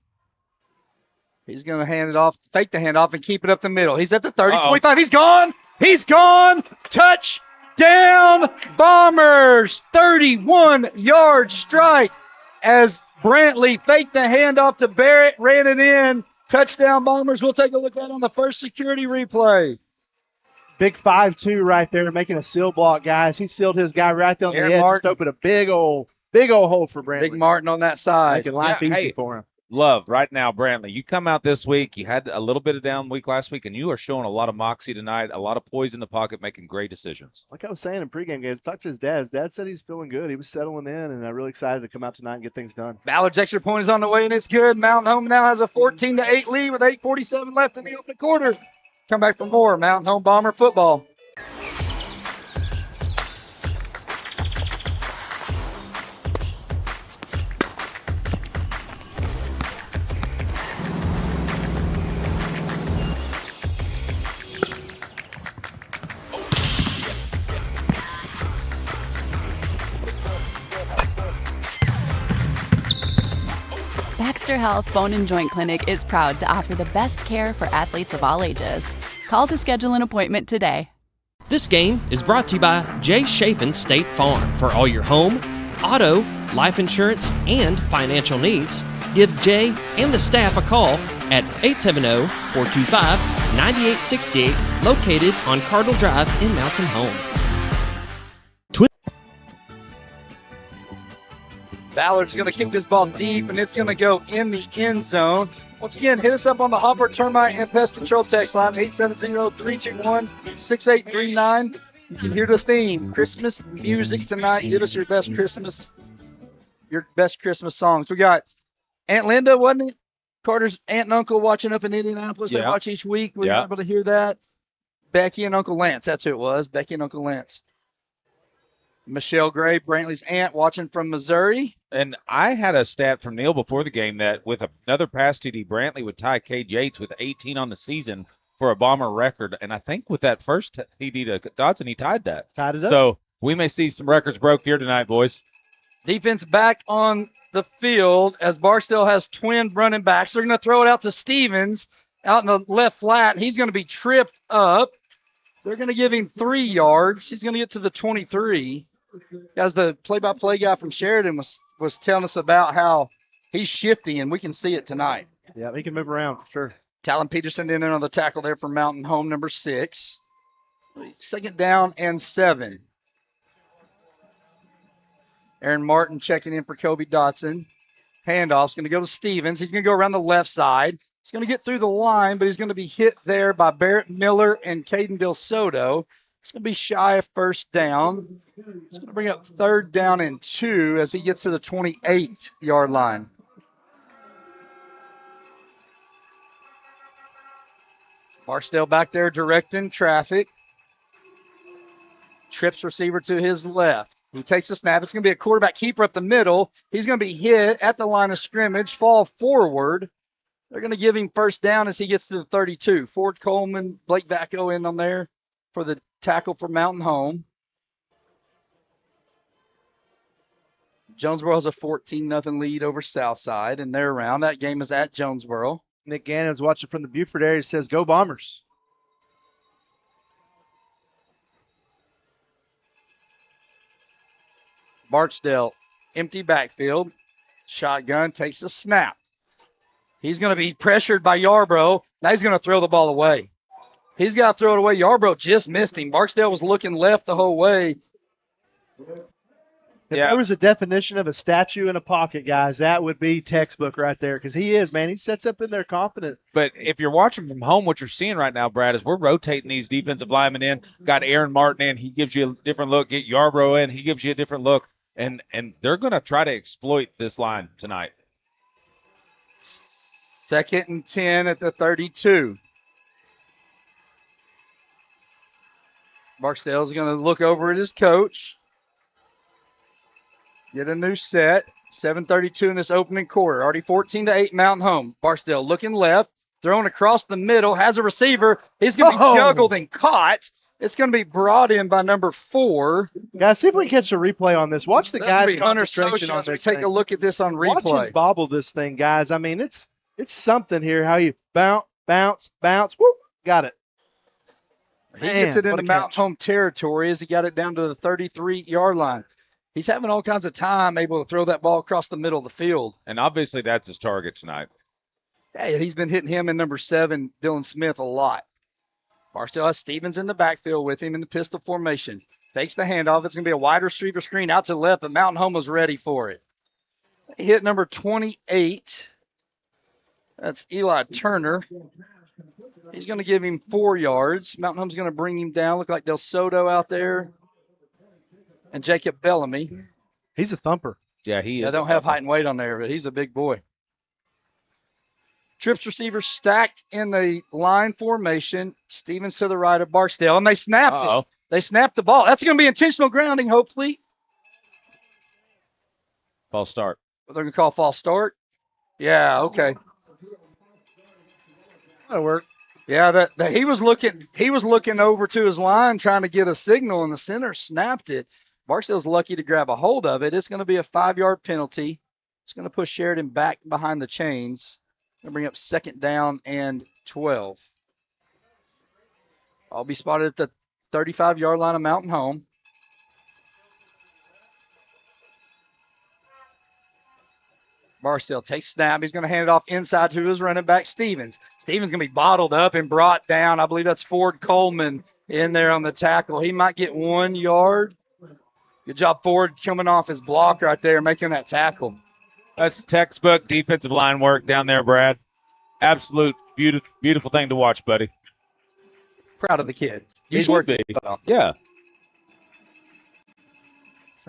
He's going to hand it off, fake the handoff, and keep it up the middle. He's at the 30, 25. He's gone. He's gone. Touchdown, Bombers. 31-yard strike as Brantley faked the handoff to Barrett, ran it in. Touchdown, Bombers. We'll take a look at it on the first security replay. Big 5-2 right there, making a seal block, guys. He sealed his guy right there on the edge. Just opened a big old hole for Brantley. Big Martin on that side. Making life easy for him. Love right now, Brantley. You come out this week. You had a little bit of down week last week, and you are showing a lot of moxie tonight, a lot of poise in the pocket, making great decisions. Like I was saying in pregame games, talked to his dad. His dad said he's feeling good. He was settling in, and I'm really excited to come out tonight and get things done. Ballard's extra point is on the way, and it's good. Mountain Home now has a 14-8 lead with 8:47 left in the opening quarter. Come back for more Mountain Home Bomber football. Baxter Health Bone and Joint Clinic is proud to offer the best care for athletes of all ages. Call to schedule an appointment today. This game is brought to you by Jay Chafin State Farm. For all your home, auto, life insurance, and financial needs, give Jay and the staff a call at 870-425-9868, located on Cardinal Drive in Mountain Home. Ballard's going to kick this ball deep, and it's going to go in the end zone. Once again, hit us up on the Hopper Termite and Pest Control text line, 870-321-6839. You can hear the theme, Christmas music tonight. Give us your best Christmas songs. We got Aunt Linda, wasn't it? Carter's aunt and uncle watching up in Indianapolis. They watch each week. We were able to hear that. Becky and Uncle Lance, that's who it was, Becky and Uncle Lance. Michelle Gray, Brantley's aunt, watching from Missouri. And I had a stat from Neil before the game that with another pass TD, Brantley would tie Cage Yates with 18 on the season for a Bomber record. And I think with that first TD to Dodson, he tied that. Tied it up. So we may see some records broke here tonight, boys. Defense back on the field as Barstow has twin running backs. They're going to throw it out to Stevens out in the left flat. He's going to be tripped up. They're going to give him 3 yards. He's going to get to the 23. Guys, the play-by-play guy from Sheridan was telling us about how he's shifty, and we can see it tonight. Yeah, he can move around for sure. Talon Peterson in on the tackle there for Mountain Home, number 6. 2nd down and 7. Aaron Martin checking in for Kobe Dotson. Handoff's going to go to Stevens. He's going to go around the left side. He's going to get through the line, but he's going to be hit there by Barrett Miller and Caden Del Soto. It's going to be shy of 1st down. It's going to bring up 3rd down and 2 as he gets to the 28-yard line. Barstow back there directing traffic. Trips receiver to his left. He takes the snap. It's going to be a quarterback keeper up the middle. He's going to be hit at the line of scrimmage, fall forward. They're going to give him first down as he gets to the 32. Ford Coleman, Blake Vacco in on there for the tackle for Mountain Home. Jonesboro has a 14-0 lead over Southside, and they're around. That game is at Jonesboro. Nick Gannon's watching from the Buford area. Says, "Go Bombers." Barksdale, empty backfield. Shotgun takes a snap. He's going to be pressured by Yarbrough. Now he's going to throw the ball away. He's got to throw it away. Yarbrough just missed him. Barksdale was looking left the whole way. If there was a definition of a statue in a pocket, guys, that would be textbook right there, because he is, man. He sets up in there confident. But if you're watching from home, what you're seeing right now, Brad, is we're rotating these defensive linemen in. Got Aaron Martin in. He gives you a different look. Get Yarbrough in. He gives you a different look. And they're going to try to exploit this line tonight. 2nd and 10 at the 32. Barksdale's going to look over at his coach. Get a new set. 7:32 in this opening quarter. Already 14-8 Mountain Home. Barksdale looking left. Throwing across the middle. Has a receiver. He's going to be juggled and caught. It's going to be brought in by number 4. Guys, see if we can catch a replay on this. Watch the guys' Hunter concentration on this. Take a look at this on replay. Watch him bobble this thing, guys. I mean, it's something here. How you bounce, whoop, got it. He gets it into Mountain Home territory as he got it down to the 33-yard line. He's having all kinds of time able to throw that ball across the middle of the field. And obviously that's his target tonight. Hey, he's been hitting him and number 7, Dylan Smith, a lot. Barstow has Stevens in the backfield with him in the pistol formation. Takes the handoff. It's going to be a wide receiver screen out to the left, but Mountain Home was ready for it. He hit number 28. That's Eli Turner. He's going to give him 4 yards. Mountain Home's going to bring him down. Look like Del Soto out there. And Jacob Bellamy. He's a thumper. Yeah, he is. I don't have height and weight on there, but he's a big boy. Trips receivers stacked in the line formation. Stevens to the right of Barksdale, and they snapped it. They snapped the ball. That's going to be intentional grounding, hopefully. False start. They're going to call false start. Yeah, okay. That'll work. Yeah, he was looking over to his line trying to get a signal, and the center snapped it. Barksdale's lucky to grab a hold of it. It's going to be a 5-yard penalty. It's going to push Sheridan back behind the chains. Going to bring up 2nd down and 12. I'll be spotted at the 35-yard line of Mountain Home. Barksdale takes snap. He's going to hand it off inside to his running back, Stevens. Stevens going to be bottled up and brought down. I believe that's Ford Coleman in there on the tackle. He might get 1 yard. Good job, Ford, coming off his block right there, making that tackle. That's textbook defensive line work down there, Brad. Absolute beautiful thing to watch, buddy. Proud of the kid. You should be. Yeah.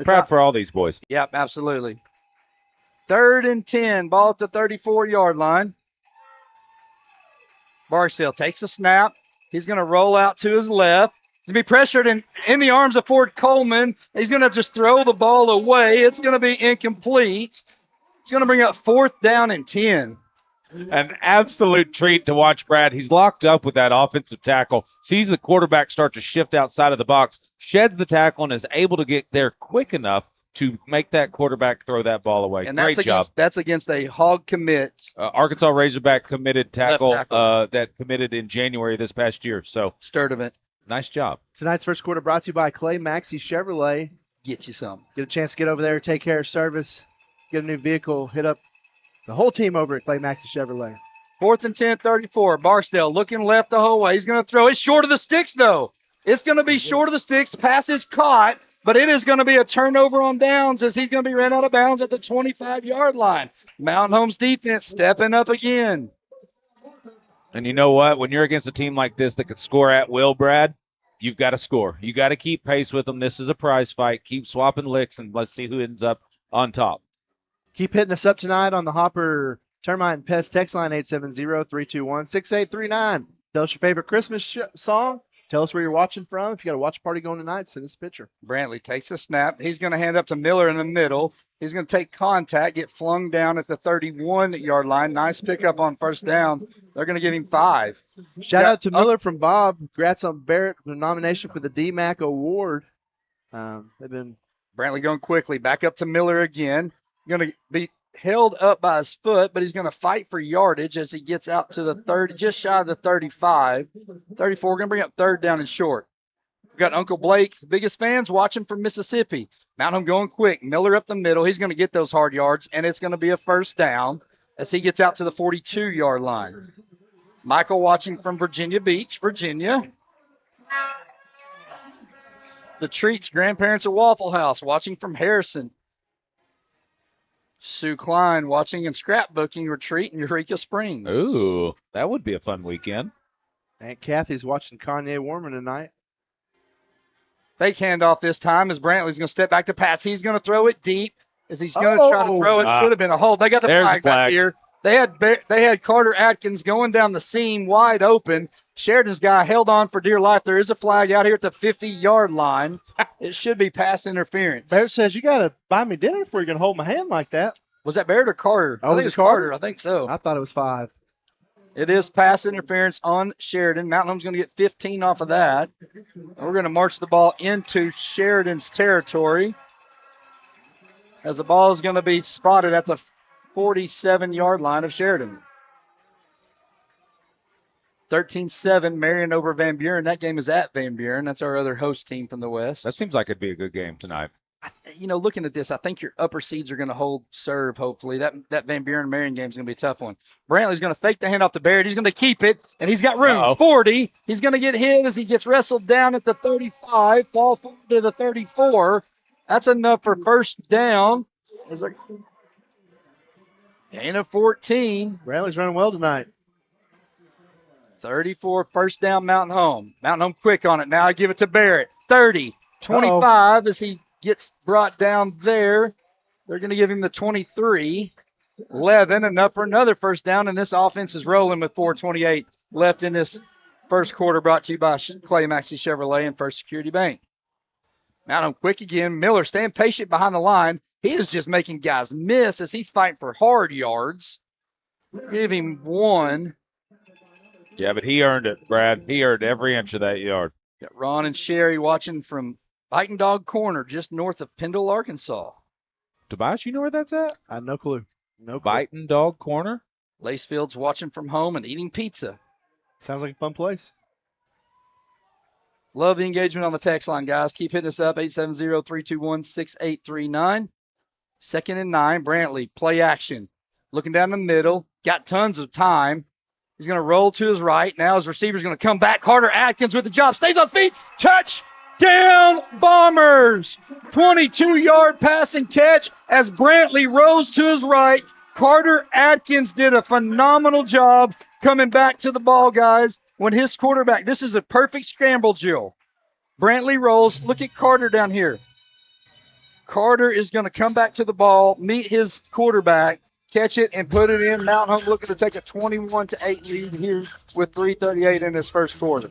Proud for all these boys. Yep, absolutely. 3rd and 10, ball at the 34-yard line. Barksdale takes a snap. He's going to roll out to his left. He's going to be pressured in the arms of Ford Coleman. He's going to just throw the ball away. It's going to be incomplete. It's going to bring up 4th down and 10. An absolute treat to watch, Brad. He's locked up with that offensive tackle. Sees the quarterback start to shift outside of the box, sheds the tackle, and is able to get there quick enough to make that quarterback throw that ball away. And Great job. That's against a hog commit. Arkansas Razorback committed tackle. That committed in January this past year. So Sturdivant. Nice job. Tonight's first quarter brought to you by Clay Maxey Chevrolet. Get you some. Get a chance to get over there, take care of service, get a new vehicle, hit up the whole team over at Clay Maxey Chevrolet. 4th and 10, 34. Barksdale looking left the whole way. He's going to throw. It's short of the sticks, though. It's going to be short of the sticks. Pass is caught, but it is going to be a turnover on downs as he's going to be ran out of bounds at the 25-yard line. Mountain Home's defense stepping up again. And you know what? When you're against a team like this that could score at will, Brad, you've got to score. You got to keep pace with them. This is a prize fight. Keep swapping licks, and let's see who ends up on top. Keep hitting us up tonight on the Hopper Termite and Pest text line 870-321-6839. Tell us your favorite Christmas song. Tell us where you're watching from. If you got a watch party going tonight, send us a picture. Brantley takes a snap. He's going to hand up to Miller in the middle. He's going to take contact, get flung down at the 31-yard line. Nice pickup on first down. They're going to give him 5. Shout out to Miller from Bob. Congrats on Barrett, the nomination for the DMAC award. They've been Brantley going quickly. Back up to Miller again. Going to be held up by his foot, but he's going to fight for yardage as he gets out to the 30, just shy of the 35. 34, we're going to bring up third down and short. We've got Uncle Blake, the biggest fans, watching from Mississippi. Mount Home going quick. Miller up the middle. He's going to get those hard yards, and it's going to be a first down as he gets out to the 42-yard line. Michael watching from Virginia Beach, Virginia. The Treats grandparents at Waffle House watching from Harrison. Sue Klein watching and scrapbooking retreat in Eureka Springs. Ooh, that would be a fun weekend. Aunt Kathy's watching Kanye Warman tonight. Fake handoff this time as Brantley's going to step back to pass. He's going to throw it deep as he's going to try to throw it. Should have been a hold. They got the flag back here. They had Carter Atkins going down the seam wide open. Sheridan's guy held on for dear life. There is a flag out here at the 50-yard line. It should be pass interference. Barrett says, you got to buy me dinner before you're going to hold my hand like that. Was that Barrett or Carter? Oh, I think it's Carter. I think so. I thought it was 5. It is pass interference on Sheridan. Mountain Home's going to get 15 off of that. We're going to march the ball into Sheridan's territory as the ball is going to be spotted at the 47-yard line of Sheridan. 13-7, Marion over Van Buren. That game is at Van Buren. That's our other host team from the West. That seems like it'd be a good game tonight. Looking at this, I think your upper seeds are going to hold serve, hopefully. That Van Buren-Marion game is going to be a tough one. Brantley's going to fake the handoff to Barrett. He's going to keep it, and he's got room. Uh-oh. 40. He's going to get hit as he gets wrestled down at the 35, fall forward to the 34. That's enough for first down. Gain of 14. Brantley's running well tonight. 34, first down, Mountain Home. Mountain Home quick on it. Now I give it to Barrett. 30, 25 as he gets brought down there. They're going to give him the 23. 11, enough for another first down, and this offense is rolling with 4:28 left in this first quarter, brought to you by Clay Maxey Chevrolet and First Security Bank. Mountain Home quick again. Miller staying patient behind the line. He is just making guys miss as he's fighting for hard yards. Give him 1. Yeah, but he earned it, Brad. He earned every inch of that yard. Got Ron and Sherry watching from Biting Dog Corner, just north of Pendle, Arkansas. Tobias, you know where that's at? I have no clue. No clue. Biting Dog Corner? Lacefield's watching from home and eating pizza. Sounds like a fun place. Love the engagement on the text line, guys. Keep hitting us up, 870-321-6839. 2nd and 9, Brantley, play action. Looking down the middle, got tons of time. He's going to roll to his right. Now his receiver's going to come back. Carter Atkins with the job. Stays on feet. Touchdown, Bombers. 22-yard passing catch as Brantley rose to his right. Carter Atkins did a phenomenal job coming back to the ball, guys. When his quarterback, this is a perfect scramble, Jill. Brantley rolls. Look at Carter down here. Carter is going to come back to the ball, meet his quarterback, catch it, and put it in. Mountain Home looking to take a 21-8 lead here with 3:38 in this first quarter.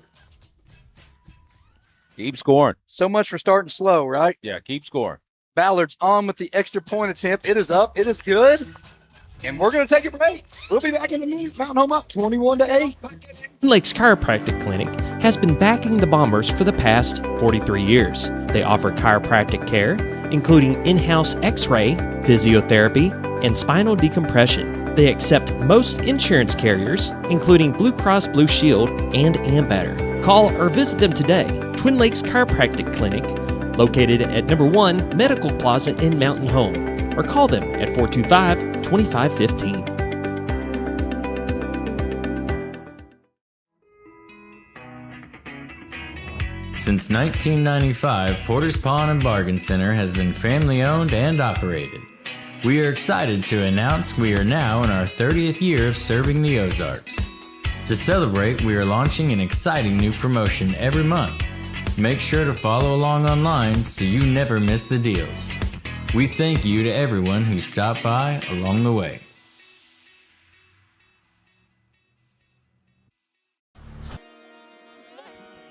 Keep scoring. So much for starting slow, right? Yeah, keep scoring. Ballard's on with the extra point attempt. It is up. It is good. And we're going to take a break. We'll be back in a minute. Mountain Home up 21-8. Twin Lakes Chiropractic Clinic has been backing the Bombers for the past 43 years. They offer chiropractic care, including in-house x-ray, physiotherapy, and spinal decompression. They accept most insurance carriers, including Blue Cross Blue Shield and Ambetter. Call or visit them today. Twin Lakes Chiropractic Clinic, located at number 1 Medical Plaza in Mountain Home, or call them at 425-2515. Since 1995, Porter's Pawn and Bargain Center has been family-owned and operated. We are excited to announce we are now in our 30th year of serving the Ozarks. To celebrate, we are launching an exciting new promotion every month. Make sure to follow along online so you never miss the deals. We thank you to everyone who stopped by along the way.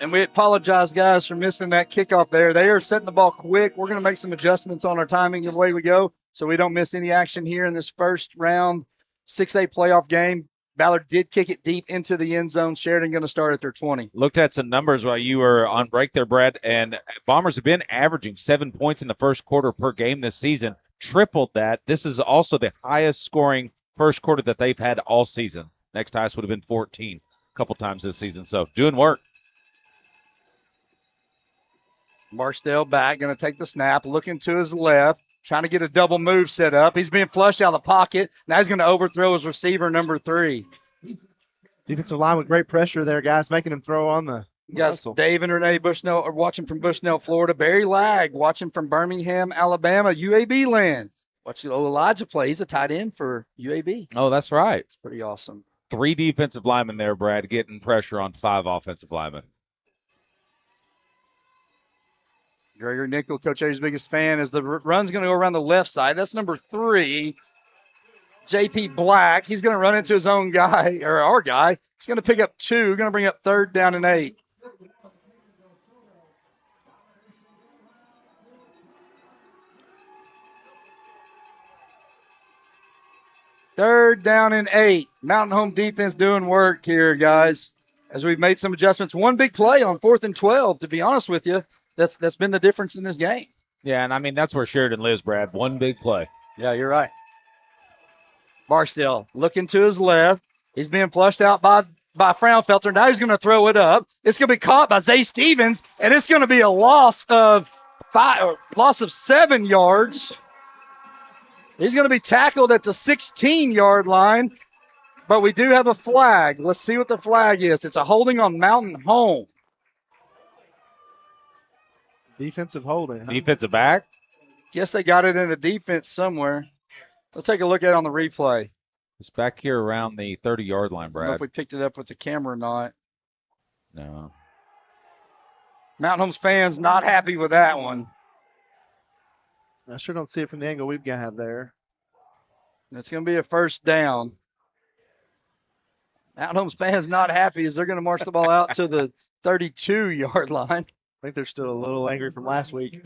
And we apologize, guys, for missing that kickoff there. They are setting the ball quick. We're going to make some adjustments on our timing and away we go. so we don't miss any action here in this first round 6A playoff game. Ballard did kick it deep into the end zone. Sheridan going to start at their 20. Looked at some numbers while you were on break there, Brad, and Bombers have been averaging 7 points in the first quarter per game this season. Tripled that. This is also the highest scoring first quarter that they've had all season. Next highest would have been 14 a couple times this season. So doing work. Barksdale back, going to take the snap, looking to his left, trying to get a double move set up. He's being flushed out of the pocket. Now he's going to overthrow his receiver, number 3. Defensive line with great pressure there, guys, making him throw on the Yes, Dave and Renee Bushnell are watching from Bushnell, Florida. Barry Lag watching from Birmingham, Alabama. UAB land. Watching Elijah play. He's a tight end for UAB. Oh, that's right. It's pretty awesome. 3 defensive linemen there, Brad, getting pressure on 5 offensive linemen. Gregory Nickel, Coach A's biggest fan, as the run's going to go around the left side. That's number 3, JP Black. He's going to run into his own guy, or our guy. He's going to pick up 2, going to bring up 3rd down and 8. Third down and 8. Mountain Home defense doing work here, guys, as we've made some adjustments. One big play on 4th and 12, to be honest with you. That's been the difference in this game. Yeah, and I mean, that's where Sheridan lives, Brad. One big play. Yeah, you're right. Barksdale looking to his left. He's being flushed out by Fraunfelter. Now he's going to throw it up. It's going to be caught by Zay Stevens, and it's going to be a loss of 7 yards. He's going to be tackled at the 16-yard line, but we do have a flag. Let's see what the flag is. It's a holding on Mountain Home. Defensive holding. Huh? Defensive back? Guess they got it in the defense somewhere. Let's take a look at it on the replay. It's back here around the 30-yard line, I don't know Brad. if we picked it up with the camera or not. No. Mountain Home's fans not happy with that one. I sure don't see it from the angle we've got there. It's going to be a first down. Mountain Home's fans not happy as they're going to march the ball out to the 32-yard line. I think they're still a little angry from last week.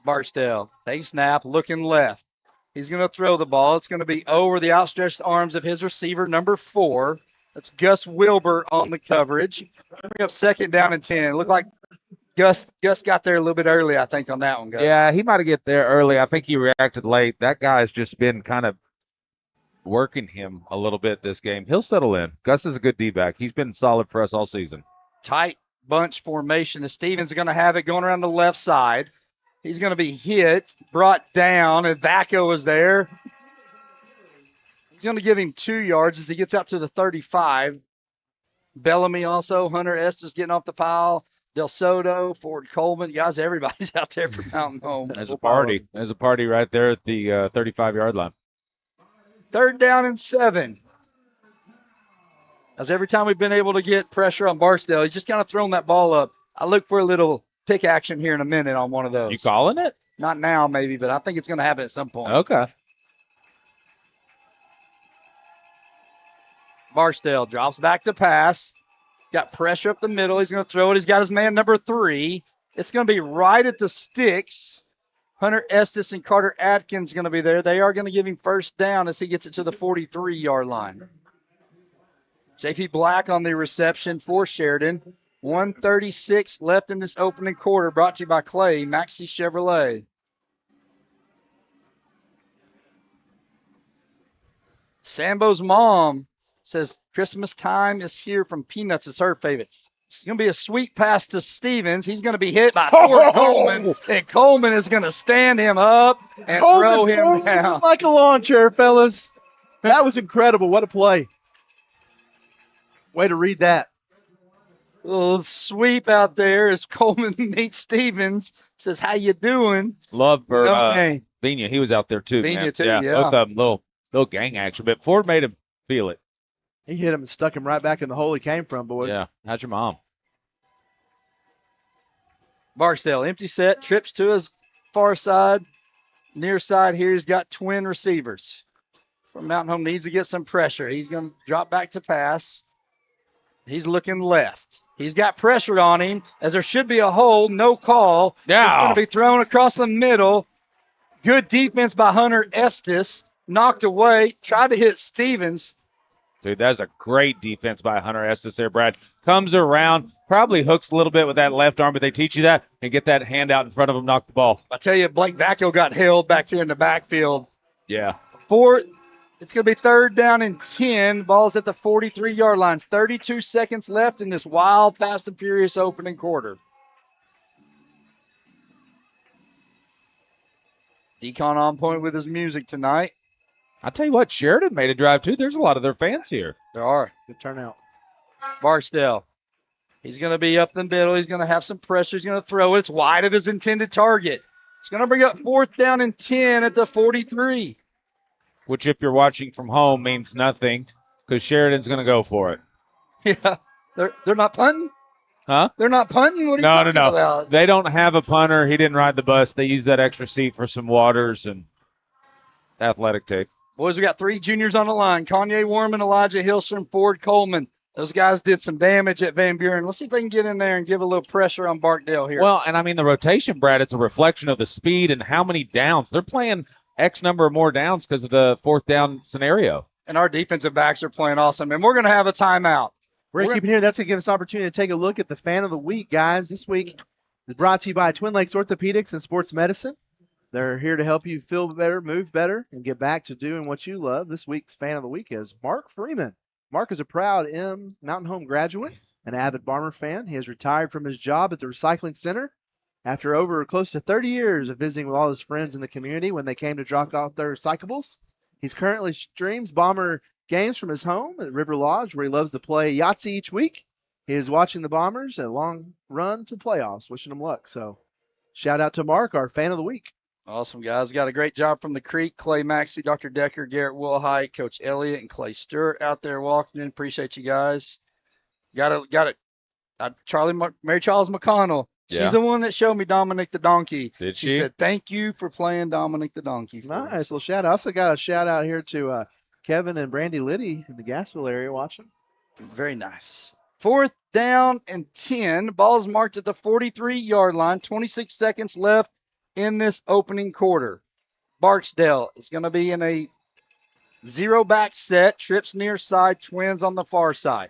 Barksdale, take snap, looking left. He's going to throw the ball. It's going to be over the outstretched arms of his receiver, number 4. That's Gus Wilbur on the coverage. Bring up 2nd down and 10. It looked like Gus got there a little bit early, I think, on that one, Gus. Yeah, he might have get there early. I think he reacted late. That guy's just been kind of working him a little bit this game. He'll settle in. Gus is a good D-back. He's been solid for us all season. Tight bunch formation. The Stevens are going to have it going around the left side. He's going to be hit, brought down, and Vaco is there. He's going to give him 2 yards as he gets out to the 35. Bellamy also. Hunter Estes getting off the pile. Del Soto, Ford Coleman. Guys, everybody's out there for Mountain Home. There's a party. There's a party right there at the 35-yard line. 3rd down and 7. As every time we've been able to get pressure on Barksdale, he's just kind of thrown that ball up. I look for a little pick action here in a minute on one of those. You calling it? Not now, maybe, but I think it's going to happen at some point. Okay. Barksdale drops back to pass. Got pressure up the middle. He's going to throw it. He's got his man number 3. It's going to be right at the sticks. Hunter Estes and Carter Atkins going to be there. They are going to give him first down as he gets it to the 43-yard line. JP Black on the reception for Sheridan. 1:36 left in this opening quarter, brought to you by Clay Maxey Chevrolet. Sambo's mom says Christmas time is here from Peanuts is her favorite. It's going to be a sweet pass to Stevens. He's going to be hit by Ford Coleman, and Coleman is going to stand him up and throw him down. Like a lawn chair, fellas. That was incredible. What a play. Way to read that. Little sweep out there as Coleman meets Stevens. Says, how you doing? Love for Okay. Vina. He was out there too. Vina man. too, yeah. Both of them, little gang action. But Ford made him feel it. He hit him and stuck him right back in the hole he came from, boys. Yeah. How's your mom? Barksdale, empty set, trips to his far side. Near side here, he's got twin receivers. From Mountain Home needs to get some pressure. He's going to drop back to pass. He's looking left. He's got pressure on him as there should be a hold. No call. Yeah. It's going to be thrown across the middle. Good defense by Hunter Estes. Knocked away. Tried to hit Stevens. Dude, that's a great defense by Hunter Estes there, Brad. Comes around, probably hooks a little bit with that left arm, but they teach you that and get that hand out in front of him, knock the ball. I tell you, Blake Vacco got held back here in the backfield. Yeah. It's going to be 3rd down and 10. Ball's at the 43-yard line. 32 seconds left in this wild, fast, and furious opening quarter. Decon on point with his music tonight. I tell you what, Sheridan made a drive, too. There's a lot of their fans here. There are. Good turnout. Barksdale. He's going to be up the middle. He's going to have some pressure. He's going to throw it. It's wide of his intended target. It's going to bring up 4th down and 10 at the 43. Which, if you're watching from home, means nothing because Sheridan's going to go for it. Yeah. They're not punting? Huh? They're not punting? What are you talking about? They don't have a punter. He didn't ride the bus. They used that extra seat for some waters and athletic tape. Boys, we got 3 juniors on the line. Kanye Warman, Elijah Hillstrom, Ford Coleman. Those guys did some damage at Van Buren. Let's see if they can get in there and give a little pressure on Barkdale here. Well, and I mean, the rotation, Brad, it's a reflection of the speed and how many downs. They're playing X number of more downs because of the 4th down scenario. And our defensive backs are playing awesome. And we're going to have a timeout. We're going to keep it here. That's going to give us an opportunity to take a look at the Fan of the Week, guys. This week is brought to you by Twin Lakes Orthopedics and Sports Medicine. They're here to help you feel better, move better, and get back to doing what you love. This week's Fan of the Week is Mark Freeman. Mark is a proud Mountain Home graduate, an avid Bomber fan. He has retired from his job at the recycling center after over close to 30 years of visiting with all his friends in the community when they came to drop off their recyclables. He's currently streams Bomber games from his home at River Lodge, where he loves to play Yahtzee each week. He is watching the Bombers a long run to playoffs, wishing them luck. So shout out to Mark, our Fan of the Week. Awesome, guys. Got a great job from the Creek. Clay Maxey, Dr. Decker, Garrett Wilhite, Coach Elliott, and Clay Stewart out there walking in. Appreciate you guys. Got it. Mary Charles McConnell. Yeah. She's the one that showed me Dominic the Donkey. Did she? She said, thank you for playing Dominic the Donkey. Nice little shout out. I also got a shout out here to Kevin and Brandy Liddy in the Gassville area watching. Very nice. 4th down and 10. Ball's marked at the 43-yard line. 26 seconds left in this opening quarter. Barksdale is going to be in a 0-back set. Trips near side, Twins on the far side.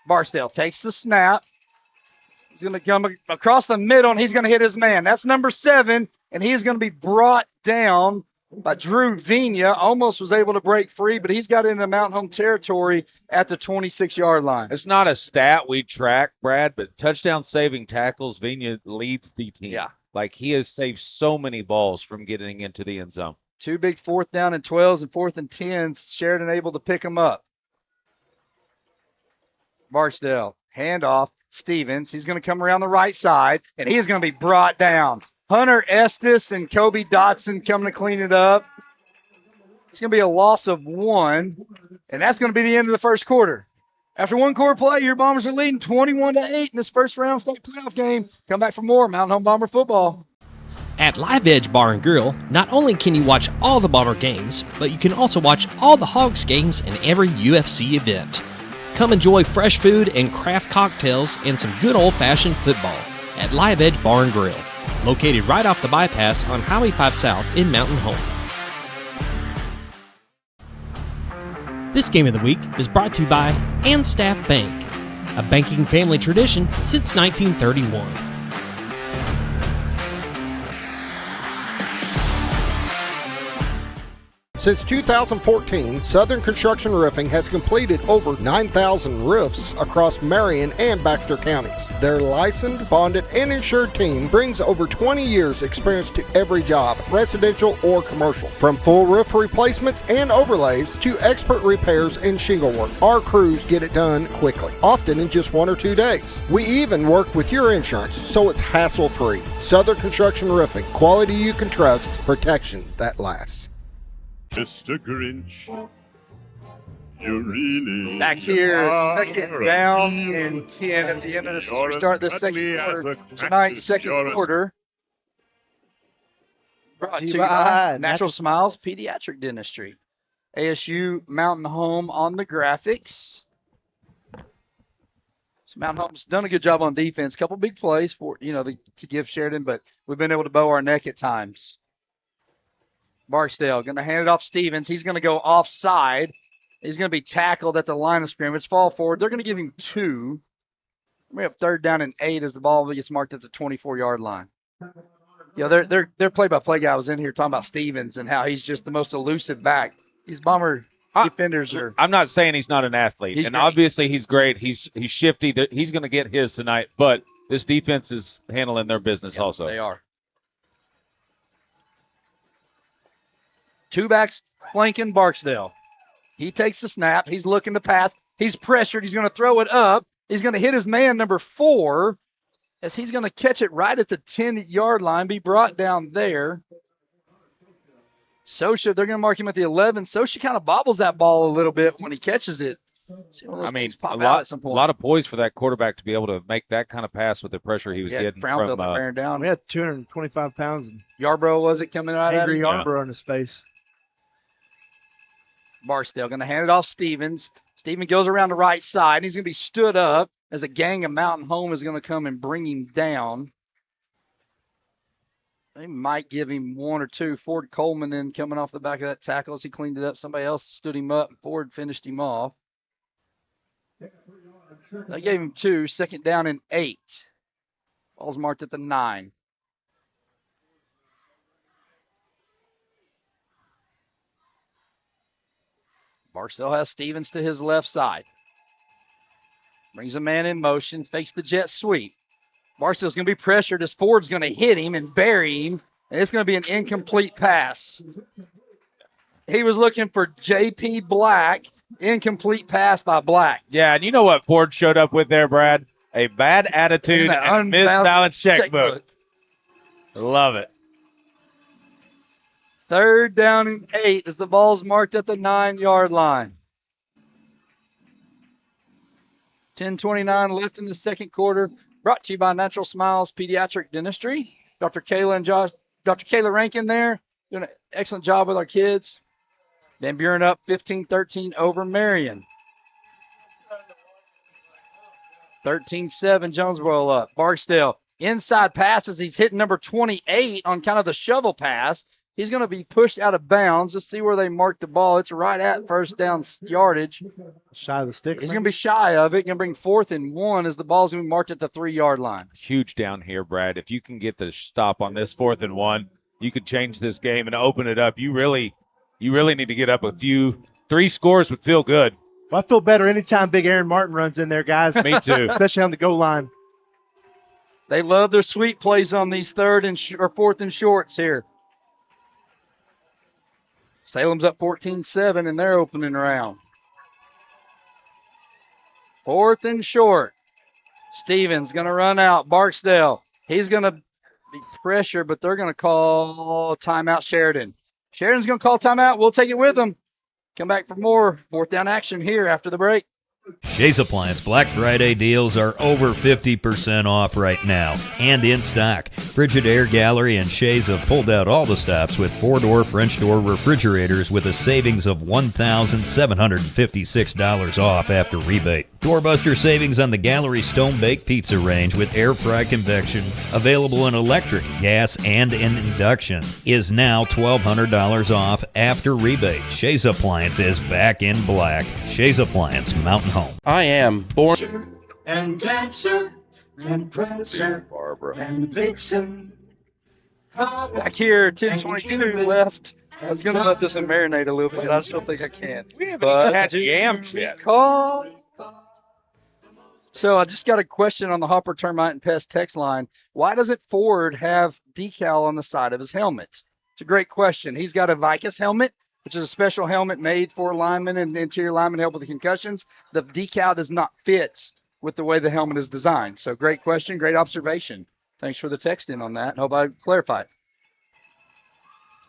Barksdale takes the snap. He's going to come across the middle, and he's going to hit his man. That's number 7, and he's going to be brought down by Drew Vina. Almost was able to break free, but he's got into Mountain Home territory at the 26-yard line. It's not a stat we track, Brad, but touchdown saving tackles, Vina leads the team. Yeah. Like, he has saved so many balls from getting into the end zone. 2 big 4th down and 12s and 4th and 10s. Sheridan able to pick them up. Barksdale, handoff. Stevens, he's going to come around the right side, and he's going to be brought down. Hunter Estes and Kobe Dotson coming to clean it up. It's going to be a loss of 1, and that's going to be the end of the first quarter. After 1 quarter play, your Bombers are leading 21-8 in this first round state playoff game. Come back for more Mountain Home Bomber football. At Live Edge Bar and Grill, not only can you watch all the Bomber games, but you can also watch all the Hogs games and every UFC event. Come enjoy fresh food and craft cocktails and some good old-fashioned football at Live Edge Bar and Grill, located right off the bypass on Highway 5 South in Mountain Home. This game of the week is brought to you by Staff Bank, a banking family tradition since 1931. Since 2014, Southern Construction Roofing has completed over 9,000 roofs across Marion and Baxter counties. Their licensed, bonded, and insured team brings over 20 years experience to every job, residential or commercial. From full roof replacements and overlays to expert repairs and shingle work, our crews get it done quickly, often in just 1 or 2 days. We even work with your insurance, so it's hassle-free. Southern Construction Roofing, quality you can trust, protection that lasts. Mr. Grinch, you really Back here, 2nd down and 10 at the end of the we start the second quarter. Tonight's second quarter. Brought to you by Natural Smiles Pediatric Dentistry. ASU Mountain Home on the graphics. So Mountain Home's done a good job on defense. Couple big plays for, to give Sheridan, but we've been able to bow our neck at times. Barksdale going to hand it off Stevens. He's going to go offside. He's going to be tackled at the line of scrimmage. Fall forward. They're going to give him 2. We have 3rd down and 8 as the ball gets marked at the 24-yard line. Their play-by-play guy was in here talking about Stevens and how he's just the most elusive back. These Bomber defenders are. I'm not saying he's not an athlete, and obviously he's great. He's shifty. He's going to get his tonight, but this defense is handling their business also. They are. 2 backs flanking Barksdale. He takes the snap. He's looking to pass. He's pressured. He's going to throw it up. He's going to hit his man, number 4, as he's going to catch it right at the 10-yard line, be brought down there. Sosha, they're going to mark him at the 11. Sosha kind of bobbles that ball a little bit when he catches it. I mean, a lot of poise for that quarterback to be able to make that kind of pass with the pressure he was getting from bearing down. We had 225 pounds. Yarbrough was it coming out? Angry Yarbrough on his face. Barksdale going to hand it off Stevens. Stevens goes around the right side. He's going to be stood up as a gang of Mountain Home is going to come and bring him down. They might give him 1 or 2. Ford Coleman then coming off the back of that tackle as he cleaned it up. Somebody else stood him up, and Ford finished him off. They gave him 2, 2nd down and 8. Ball's marked at the 9. Barksdale has Stevens to his left side. Brings a man in motion, fakes the jet sweep. Barksdale's going to be pressured as Ford's going to hit him and bury him, and it's going to be an incomplete pass. He was looking for J.P. Black. Incomplete pass by Black. Yeah, and you know what Ford showed up with there, Brad? A bad attitude and a misbalanced checkbook. Love it. 3rd down and 8 as the ball's marked at the 9-yard line. 10:29 left in the second quarter. Brought to you by Natural Smiles Pediatric Dentistry. Dr. Kayla Rankin there doing an excellent job with our kids. Van Buren up 15-13 over Marion. 13-7 Jonesboro up. Barksdale inside passes. He's hitting number 28 on kind of the shovel pass. He's going to be pushed out of bounds. Let's see where they mark the ball. It's right at 1st down yardage. Shy of the sticks. He's going to be shy of it. Going to bring 4th and 1 as the ball's going to be marked at the 3-yard line. Huge down here, Brad. If you can get the stop on this 4th and 1, you could change this game and open it up. You really need to get up a few. 3 scores would feel good. Well, I feel better anytime Big Aaron Martin runs in there, guys. Me too. Especially on the goal line. They love their sweep plays on these 3rd and 4th and shorts here. Salem's up 14-7 in their opening round. 4th and short. Stevens going to run out. Barksdale. He's going to be pressured, but they're going to call timeout Sheridan. Sheridan's going to call timeout. We'll take it with them. Come back for more 4th down action here after the break. Shays Appliance Black Friday deals are over 50% off right now and in stock. Frigidaire Gallery and Shays have pulled out all the stops with 4-door French door refrigerators with a savings of $1,756 off after rebate. Doorbuster savings on the Gallery Stone Bake Pizza range with air fry convection, available in electric, gas, and in induction, is now $1,200 off after rebate. Shays Appliance is back in black. Shays Appliance, Mountain Home. I am born and Dancer and Prancer Barbara and Vixen. Back here, 10:22 left. I was going to let this one marinate a little bit. I just don't think I can. We haven't even had yams yet. So I just got a question on the Hopper Termite and Pest text line. Why doesn't Ford have decal on the side of his helmet? It's a great question. He's got a Vicus helmet, which is a special helmet made for linemen and interior linemen to help with the concussions. The decal does not fit with the way the helmet is designed. So great question, great observation. Thanks for the text in on that. Hope I clarified.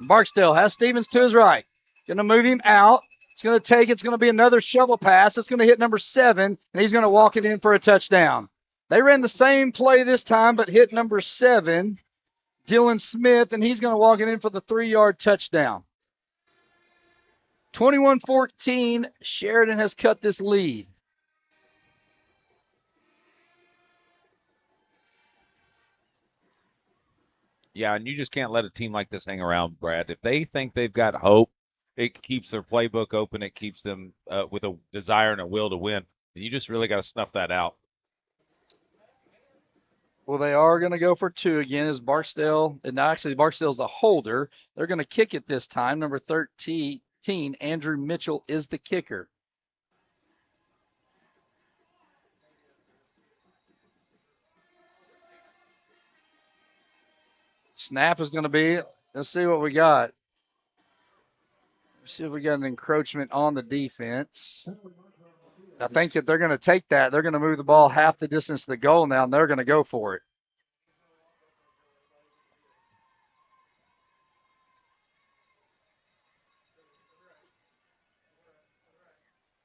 Barksdale has Stevens to his right. Going to move him out. It's going to take, it's going to be another shovel pass. It's going to hit number 7, and he's going to walk it in for a touchdown. They ran the same play this time, but hit number 7, Dylan Smith, and he's going to walk it in for the 3-yard touchdown. 21-14, Sheridan has cut this lead. Yeah, and you just can't let a team like this hang around, Brad. If they think they've got hope, it keeps their playbook open. It keeps them with a desire and a will to win. You just really got to snuff that out. Well, they are going to go for 2 again as Barksdale. And actually, Barksdale's the holder. They're going to kick it this time. Number 13, Andrew Mitchell, is the kicker. Snap is going to be, let's see what we got. Let's see if we got an encroachment on the defense. I think that they're going to take that. They're going to move the ball half the distance to the goal now, and they're going to go for it.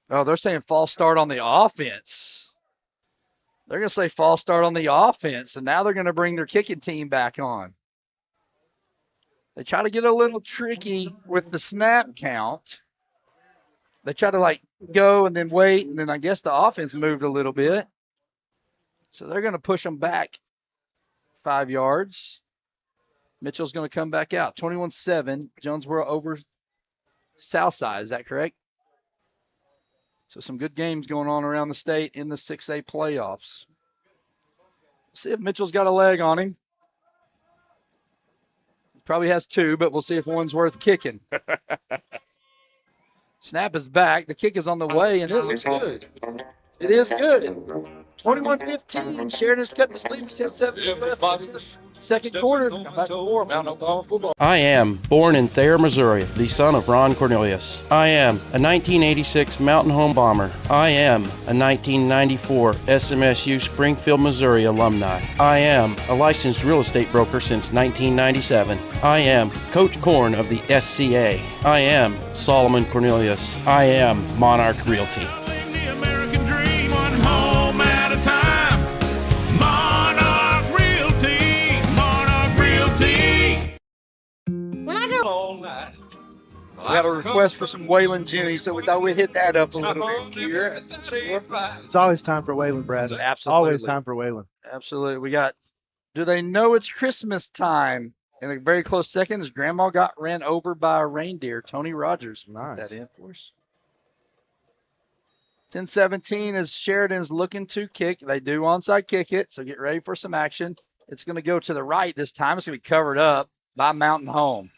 Oh, they're saying false start on the offense. They're going to say false start on the offense, and now they're going to bring their kicking team back on. They try to get a little tricky with the snap count. They try to go and then wait, and then I guess the offense moved a little bit. So they're going to push them back 5 yards. Mitchell's going to come back out. 21-7, Jonesboro over Southside. Is that correct? So some good games going on around the state in the 6A playoffs. See if Mitchell's got a leg on him. Probably has 2, but we'll see if one's worth kicking. Snap is back. The kick is on the way, and it looks good. It is good. 21-15. Sheridan's cut the lead. 10-7 left in the second quarter. Come back to more Mountain Oklahoma football. I am born in Thayer, Missouri, the son of Ron Cornelius. I am a 1986 Mountain Home Bomber. I am a 1994 SMSU Springfield, Missouri alumni. I am a licensed real estate broker since 1997. I am Coach Korn of the SCA. I am Solomon Cornelius. I am Monarch Realty. We got a request for some Waylon Jennings, so we thought we'd hit that up a little bit here. It's always time for Waylon, Brad. Absolutely. Always time for Waylon. Absolutely. We got, do they know it's Christmas time? In a very close second, his grandma got ran over by a reindeer. Tony Rogers. Nice. Put that in for us. 10-17 as Sheridan's looking to kick. They do onside kick it, so get ready for some action. It's going to go to the right this time. It's going to be covered up by Mountain Home.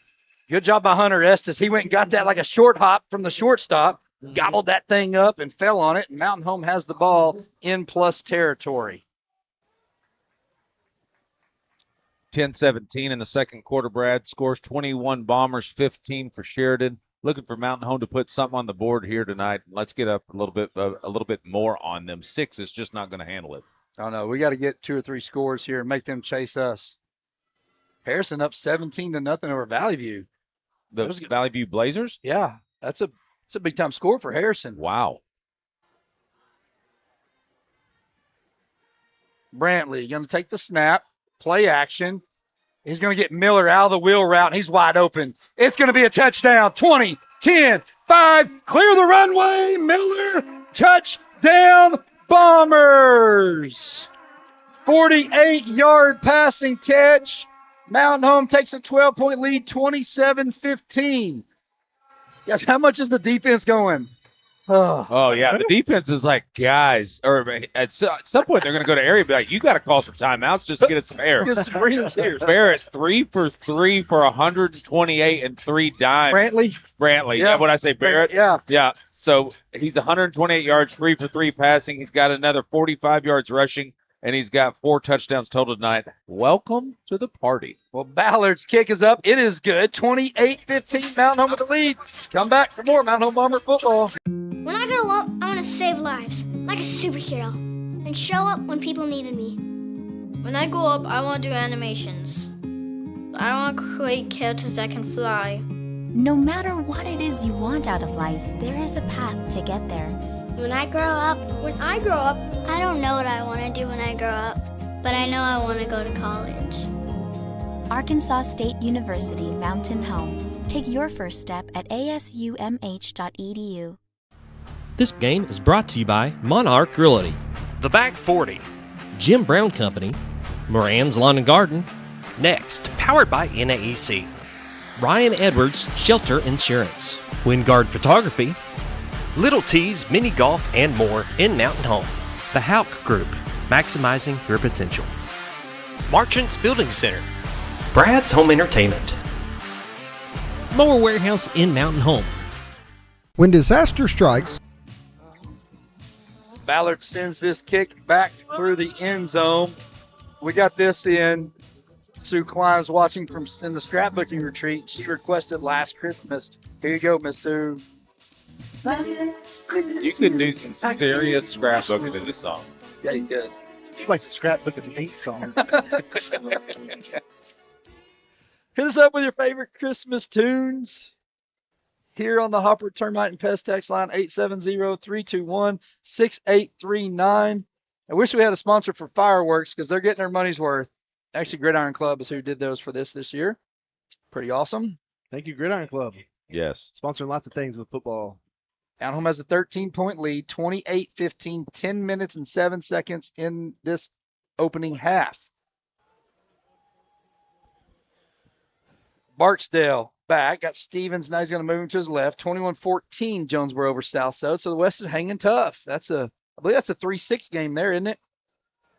Good job by Hunter Estes. He went and got that like a short hop from the shortstop, gobbled that thing up and fell on it, and Mountain Home has the ball in plus territory. 10-17 in the second quarter, Brad. Scores 21 Bombers, 15 for Sheridan. Looking for Mountain Home to put something on the board here tonight. Let's get up a little bit more on them. 6 is just not going to handle it. Oh, no, we got to get 2 or 3 scores here and make them chase us. Harrison up 17-0 over Valley View. The Valley View Blazers? Yeah, that's a big-time score for Harrison. Wow. Brantley going to take the snap, play action. He's going to get Miller out of the wheel route, and he's wide open. It's going to be a touchdown. 20, 10, 5, clear the runway. Miller, touchdown, Bombers. 48-yard passing catch. Mountain Home takes a 12-point lead, 27-15. Yes, how much is the defense going? Oh, yeah. The defense is like, guys, or at some point they're going to go to area and be like, you got to call some timeouts just to get us some air. Get some reams here. Barrett, 3 for 3 for 128 and 3 dimes. Brantley. Yeah. What I say, Barrett? Yeah. Yeah. So he's 128 yards, 3 for 3 passing. He's got another 45 yards rushing, and he's got 4 touchdowns total tonight. Welcome to the party. Well, Ballard's kick is up. It is good. 28-15, Mountain Home with the lead. Come back for more Mountain Home Bomber football. When I grow up, I want to save lives, like a superhero, and show up when people needed me. When I grow up, I want to do animations. I want to create characters that can fly. No matter what it is you want out of life, there is a path to get there. When I grow up, I don't know what I want to do when I grow up, but I know I want to go to college. Arkansas State University Mountain Home. Take your first step at asumh.edu. This game is brought to you by Monarch Realty, The Back 40, Jim Brown Company, Moran's Lawn and Garden, Next, powered by NAEC. Ryan Edwards Shelter Insurance. Wingard Photography. Little T's Mini Golf and more in Mountain Home. The Hauk Group, maximizing your potential. Marchant's Building Center. Brad's Home Entertainment. Mower Warehouse in Mountain Home. When disaster strikes, Ballard sends this kick back through the end zone. We got this in. Sue Klein's watching from in the scrapbooking retreat. She requested Last Christmas. Here you go, Miss Sue. You could do some serious scrapbooking in this song. Yeah, you could. It's like a scrapbook of the paint song. Hit us up with your favorite Christmas tunes here on the Hopper Termite and Pest text line 870-321-6839. I wish we had a sponsor for fireworks because they're getting their money's worth. Actually, Gridiron Club is who did those for this year. Pretty awesome. Thank you, Gridiron Club. Yes. Sponsoring lots of things with football. Mountain Home has a 13-point lead, 28-15, 10 minutes and 7 seconds in this opening half. Barksdale back. Got Stevens. Now he's going to move him to his left. 21-14, Jonesboro over Southside. So the West is hanging tough. I believe that's a 3-6 game there, isn't it?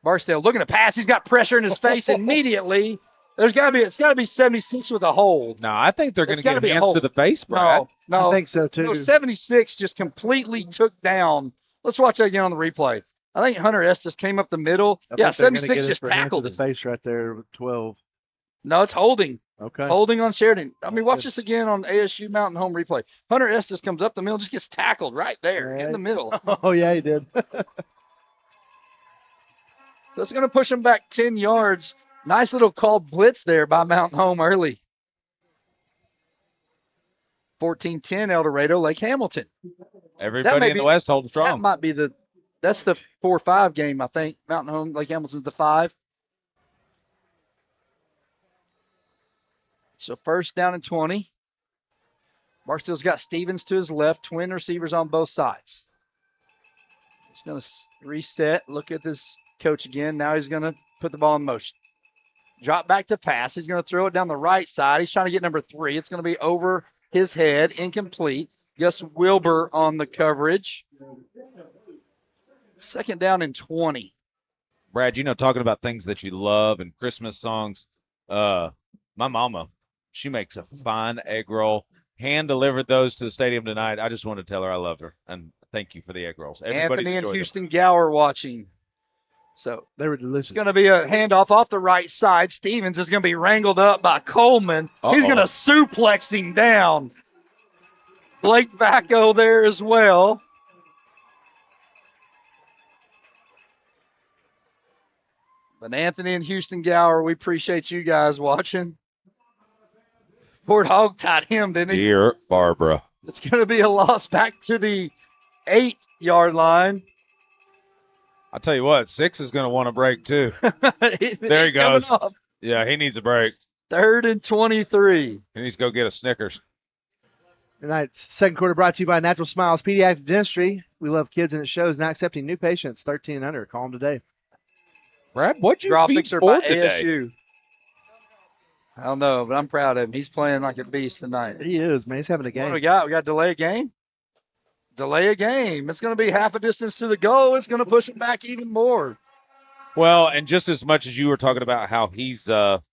Barksdale looking to pass. He's got pressure in his face immediately. It's got to be 76 with a hold. No, I think they're going to get hands to the face, Brad. No, I think so too. No, 76 just completely took down. Let's watch that again on the replay. I think Hunter Estes came up the middle. I 76 just tackled the him. face right there with 12. No, it's holding. Okay. Holding on Sheridan. I mean, watch this again on ASU Mountain Home replay. Hunter Estes comes up the middle, just gets tackled right there in the middle. Oh, yeah, he did. So it's going to push him back 10 yards. Nice little called blitz there by Mountain Home early. 14-10 El Dorado, Lake Hamilton. Everybody in the West holding strong. That might be that's the 4-5 game, I think. Mountain Home, Lake Hamilton's the 5. So first down and 20. Barksdale's got Stevens to his left, twin receivers on both sides. He's going to reset, look at this coach again. Now he's going to put the ball in motion. Drop back to pass. He's going to throw it down the right side. He's trying to get number 3. It's going to be over his head, incomplete. Gus Wilbur on the coverage. Second down and 20. Brad, talking about things that you love and Christmas songs. My mama, she makes a fine egg roll. Hand delivered those to the stadium tonight. I just want to tell her I love her and thank you for the egg rolls. Everybody's Anthony and enjoyed Houston Gower watching. So they were delicious. It's going to be a handoff off the right side. Stevens is going to be wrangled up by Coleman. He's going to suplex him down. Blake Vacco there as well. But Anthony and Houston Gower, we appreciate you guys watching. Ford Hogg tied him, didn't he? Dear Barbara. It's going to be a loss back to the 8-yard line. I'll tell you what, 6 is going to want a break too. There he goes. Yeah, he needs a break. 3rd and 23. He needs to go get a Snickers. Tonight's second quarter brought to you by Natural Smiles Pediatric Dentistry. We love kids and it shows. Now accepting new patients, 13 and under. Call them today. Brad, what'd you Draw feed fixer Ford by today? ASU. I don't know, but I'm proud of him. He's playing like a beast tonight. He is, man. He's having a game. What do we got? We got to delay a game? Delay a game. It's going to be half a distance to the goal. It's going to push him back even more. Well, and just as much as you were talking about how he's how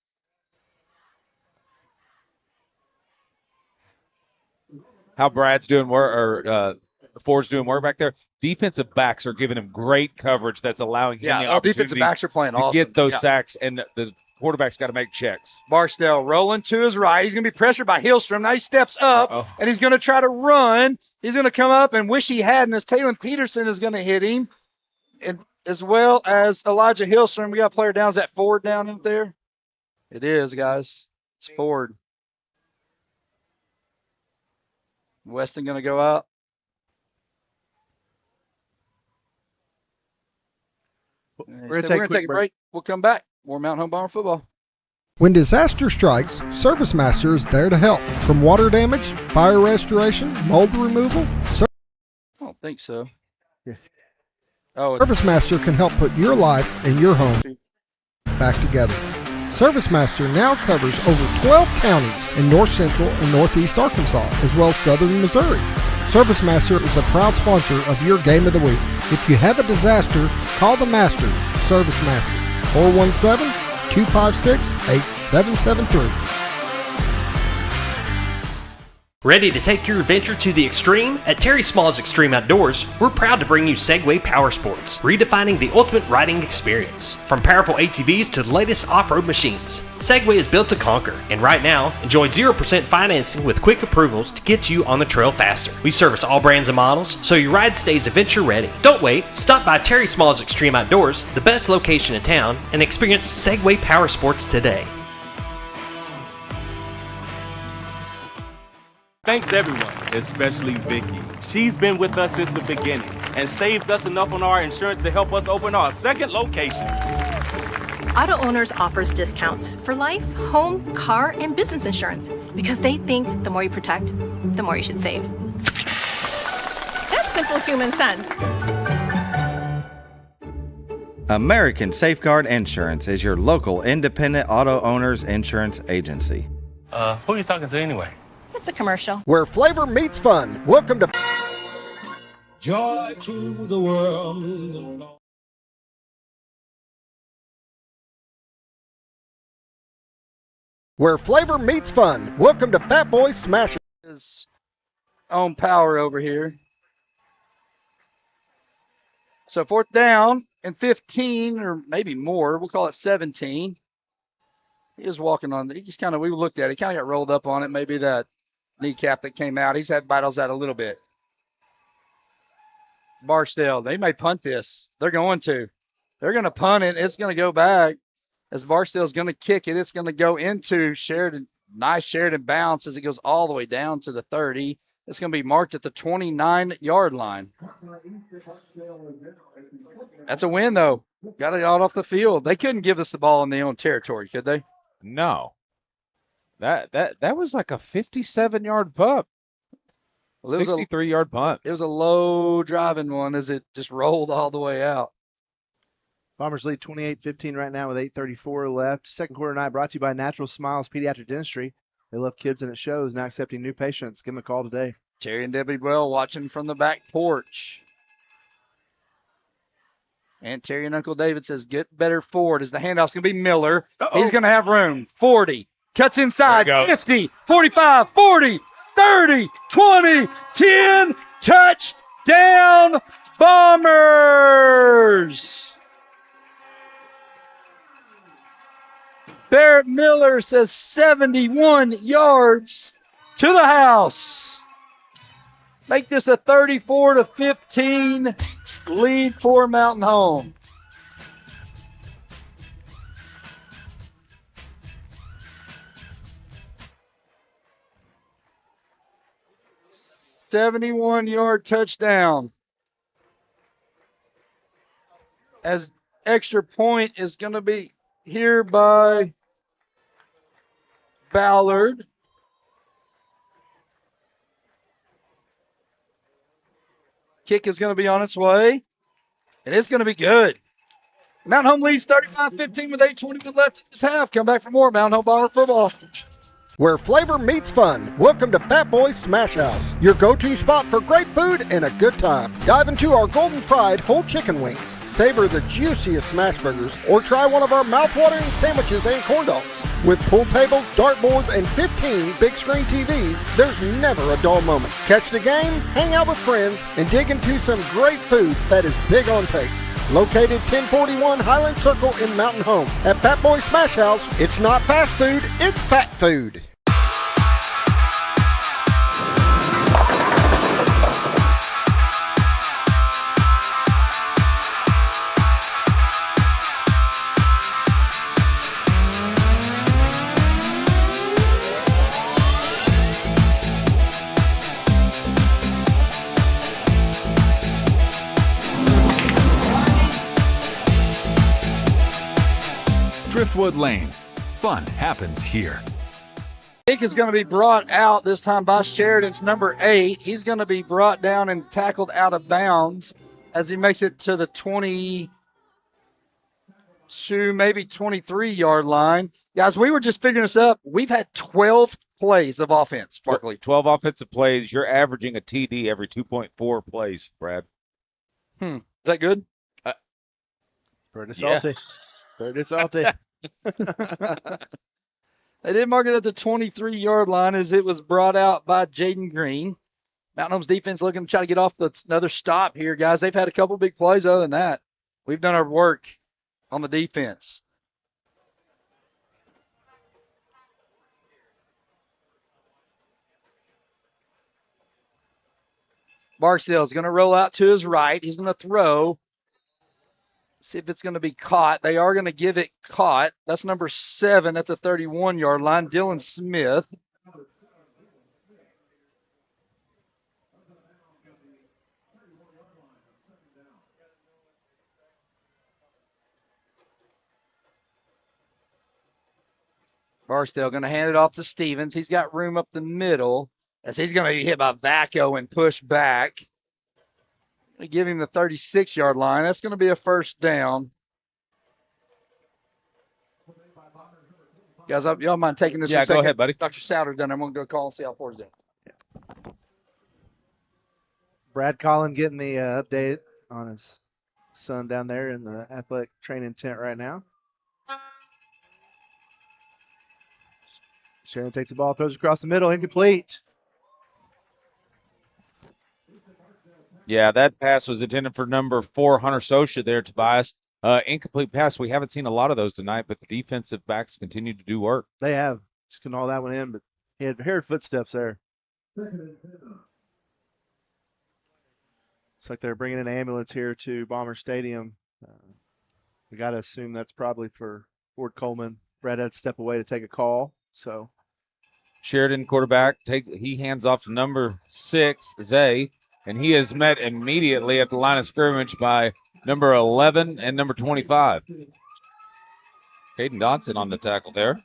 Brad's doing work or Ford's doing work back there, defensive backs are giving him great coverage that's allowing him the opportunity defensive backs are playing to awesome. get those sacks, and the quarterback's got to make checks. Barksdale rolling to his right. He's going to be pressured by Hillstrom. Now he steps up, and he's going to try to run. He's going to come up and wish he hadn't, as Taylon Peterson is going to hit him, and as well as Elijah Hillstrom. We got a player down. Is that Ford down in there? It is, guys. It's Ford. Weston going to go out. We're going to take a break. We'll come back. More Mountain Home Bomber football. When disaster strikes, Servicemaster is there to help. From water damage, fire restoration, mold removal. I don't think so. Yeah. Oh, Servicemaster can help put your life and your home back together. Servicemaster now covers over 12 counties in north central and northeast Arkansas, as well as southern Missouri. Servicemaster is a proud sponsor of your Game of the Week. If you have a disaster, call the Master, Servicemaster, 417-256-8773. Ready to take your adventure to the extreme? At Terry Small's Extreme Outdoors, we're proud to bring you Segway Power Sports, redefining the ultimate riding experience. From powerful ATVs to the latest off-road machines, Segway is built to conquer, and right now, enjoy 0% financing with quick approvals to get you on the trail faster. We service all brands and models, so your ride stays adventure ready. Don't wait, stop by Terry Small's Extreme Outdoors, the best location in town, and experience Segway Power Sports today. Thanks everyone, especially Vicky. She's been with us since the beginning and saved us enough on our insurance to help us open our second location. Auto Owners offers discounts for life, home, car, and business insurance because they think the more you protect, the more you should save. That's simple human sense. American Safeguard Insurance is your local independent auto owners insurance agency. Who are you talking to anyway? It's a commercial. Where flavor meets fun. Welcome to Joy to the world. Where flavor meets fun. Welcome to Fat Boy Smash. His own power over here. So 4th down and 15 or maybe more. We'll call it 17. He was walking on. He just kind of, we looked at it. He kind of got rolled up on it. Maybe that kneecap that came out. He's had battles that a little bit. Barksdale, they may punt this. They're going to. They're going to punt it. It's going to go back. As Barksdale's going to kick it, it's going to go into Sheridan. Nice Sheridan bounce as it goes all the way down to the 30. It's going to be marked at the 29-yard line. That's a win, though. Got it out off the field. They couldn't give us the ball in their own territory, could they? No. That was like a 57-yard punt. Well, 63-yard punt. It was a low driving one as it just rolled all the way out. Bombers lead 28-15 right now with 8:34 left. Second quarter night brought to you by Natural Smiles Pediatric Dentistry. They love kids and it shows. Now accepting new patients. Give them a call today. Terry and Debbie Bell watching from the back porch. And Terry and Uncle David says, get better forward as the handoff's going to be Miller. He's going to have room. 40. Cuts inside. 50. 45. 40. 30. 20. 10. Touchdown Bombers. Barrett Miller says 71 yards to the house. Make this a 34-15 lead for Mountain Home. $71-yard touchdown. As extra point is going to be here by Ballard. Kick is going to be on its way. And it's going to be good. Mountain Home leads 35-15 with 8:20 left in this half. Come back for more Mountain Home Bomber football. Where flavor meets fun. Welcome to Fat Boy Smash House, your go-to spot for great food and a good time. Dive into our golden fried whole chicken wings, savor the juiciest smash burgers, or try one of our mouth-watering sandwiches and corn dogs. With pool tables, dartboards, and 15 big screen TVs, there's never a dull moment. Catch the game, hang out with friends, and dig into some great food that is big on taste. Located 1041 Highland Circle in Mountain Home. At Fat Boy Smash House, it's not fast food, it's fat food. Driftwood Lanes. Fun happens here. Kick is going to be brought out this time by Sheridan's number 8. He's going to be brought down and tackled out of bounds as he makes it to the 22 to maybe 23-yard line. Guys, we were just figuring this up. We've had 12 plays of offense, Barkley. 12 offensive plays. You're averaging a TD every 2.4 plays, Brad. Is that good? Pretty salty. Pretty salty. They did mark it at the 23-yard line as it was brought out by Jaden Green. Mountain Home's defense looking to try to get off another stop here, guys. They've had a couple big plays other than that. We've done our work on the defense. Barksdale's going to roll out to his right. He's going to throw. See if it's going to be caught. They are going to give it caught. That's number 7 at the 31-yard line, Dylan Smith. Barksdale going to hand it off to Stevens. He's got room up the middle as he's going to be hit by Vacco and push back. They give him the 36-yard line. That's going to be a first down. Guys, y'all mind taking this? Yeah, for a second? go ahead, buddy. Dr. Souter done. I'm going to go call and see how far he's doing. Brad Collin getting the update on his son down there in the athletic training tent right now. Sheridan takes the ball, throws across the middle, incomplete. Yeah, that pass was intended for number 4, Hunter Sosha there, Tobias. Incomplete pass. We haven't seen a lot of those tonight, but the defensive backs continue to do work. They have. Just couldn't haul that one in, but he had heard footsteps there. Looks like they're bringing an ambulance here to Bomber Stadium. We got to assume that's probably for Ford Coleman. Brad had to step away to take a call, so. Sheridan, quarterback, he hands off to number 6, Zay, and he is met immediately at the line of scrimmage by number 11 and number 25. Caden Dotson on the tackle there.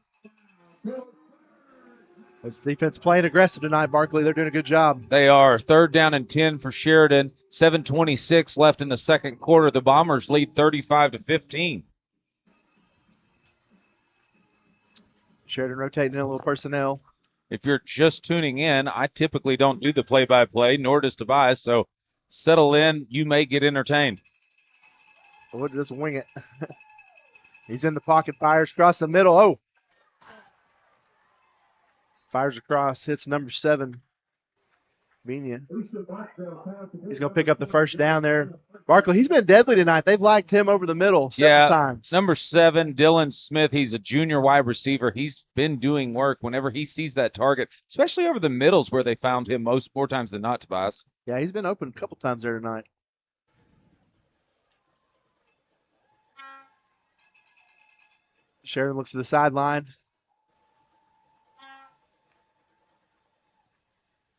This defense playing aggressive tonight, Barkley. They're doing a good job. They are. 3rd down and 10 for Sheridan. 7:26 left in the second quarter. The Bombers lead 35-15. Sheridan rotating in a little personnel. If you're just tuning in, I typically don't do the play-by-play, nor does Tobias, so settle in. You may get entertained. We'll just wing it. He's in the pocket, fires across the middle. Oh! Fires across, hits number 7. He's going to pick up the first down there. Barkley, he's been deadly tonight. They've liked him over the middle several times. Number 7, Dylan Smith. He's a junior wide receiver. He's been doing work whenever he sees that target, especially over the middles where they found him more times than not, Tobias. Yeah, he's been open a couple times there tonight. Sheridan looks to the sideline.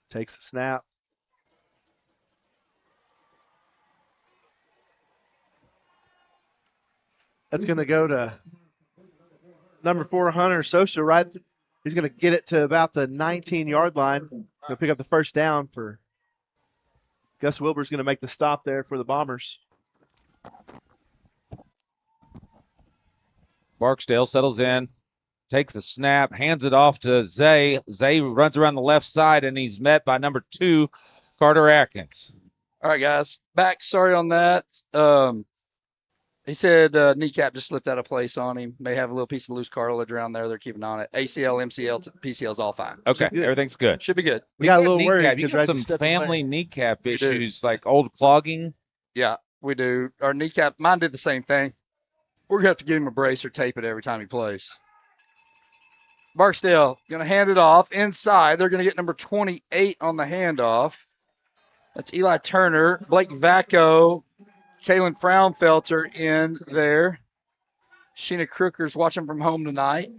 Takes the snap. That's going to go to number 4, Hunter Sosha, right? He's going to get it to about the 19-yard line. He'll pick up the first down for Gus Wilbur's going to make the stop there for the Bombers. Barksdale settles in, takes the snap, hands it off to Zay. Zay runs around the left side, and he's met by number 2, Carter Atkins. All right, guys. Back. Sorry on that. He said kneecap just slipped out of place on him. May have a little piece of loose cartilage around there. They're keeping on it. ACL, MCL, PCL is all fine. Okay, everything's good. Should be good. We got a little worried. You got some family kneecap issues, like old clogging. Yeah, we do. Our kneecap, mine did the same thing. We're going to have to give him a brace or tape it every time he plays. Barksdale going to hand it off inside. They're going to get number 28 on the handoff. That's Eli Turner, Blake Vacco, Kalen Fraunfelter in there. Sheena Crooker's watching from home tonight.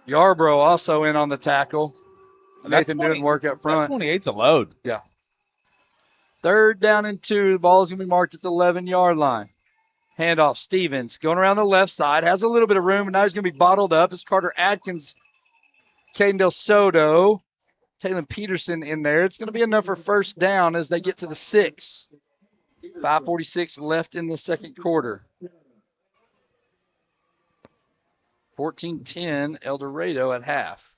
Yarbrough also in on the tackle. Nathan doing work up front. 28's a load. Yeah. 3rd down and 2. The ball is going to be marked at the 11-yard line. Handoff, Stevens going around the left side. Has a little bit of room, and now he's going to be bottled up. It's Carter Atkins, Caden Del Soto, Taylor Peterson in there. It's going to be enough for first down as they get to the 6. 5:46 left in the second quarter. 14-10 El Dorado at half.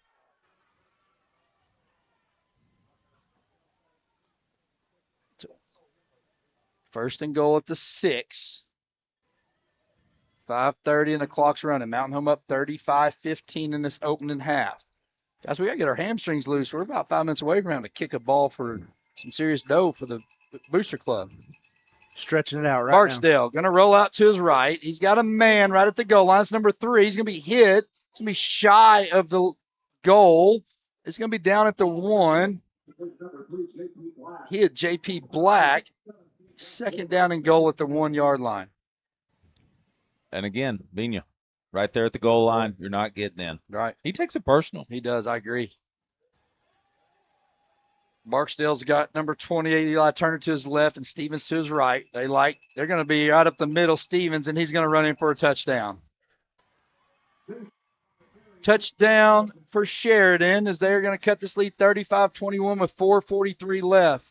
First and goal at the 6. 5:30 and the clock's running. Mountain Home up 35-15 in this opening half. Guys, we got to get our hamstrings loose. We're about 5 minutes away from having to kick a ball for some serious dough for the Booster Club. Stretching it out right Barksdale going to roll out to his right. He's got a man right at the goal line. It's number 3. He's going to be hit. It's going to be shy of the goal. It's going to be down at the 1. He hit J.P. Black. Second down and goal at the 1-yard line. And again, Vina, right there at the goal line, you're not getting in. Right. He takes it personal. He does. I agree. Barksdale's got number 28, Eli Turner to his left and Stevens to his right. They're going to be right up the middle, Stevens, and he's going to run in for a touchdown. Touchdown for Sheridan as they're going to cut this lead 35-21 with 4:43 left.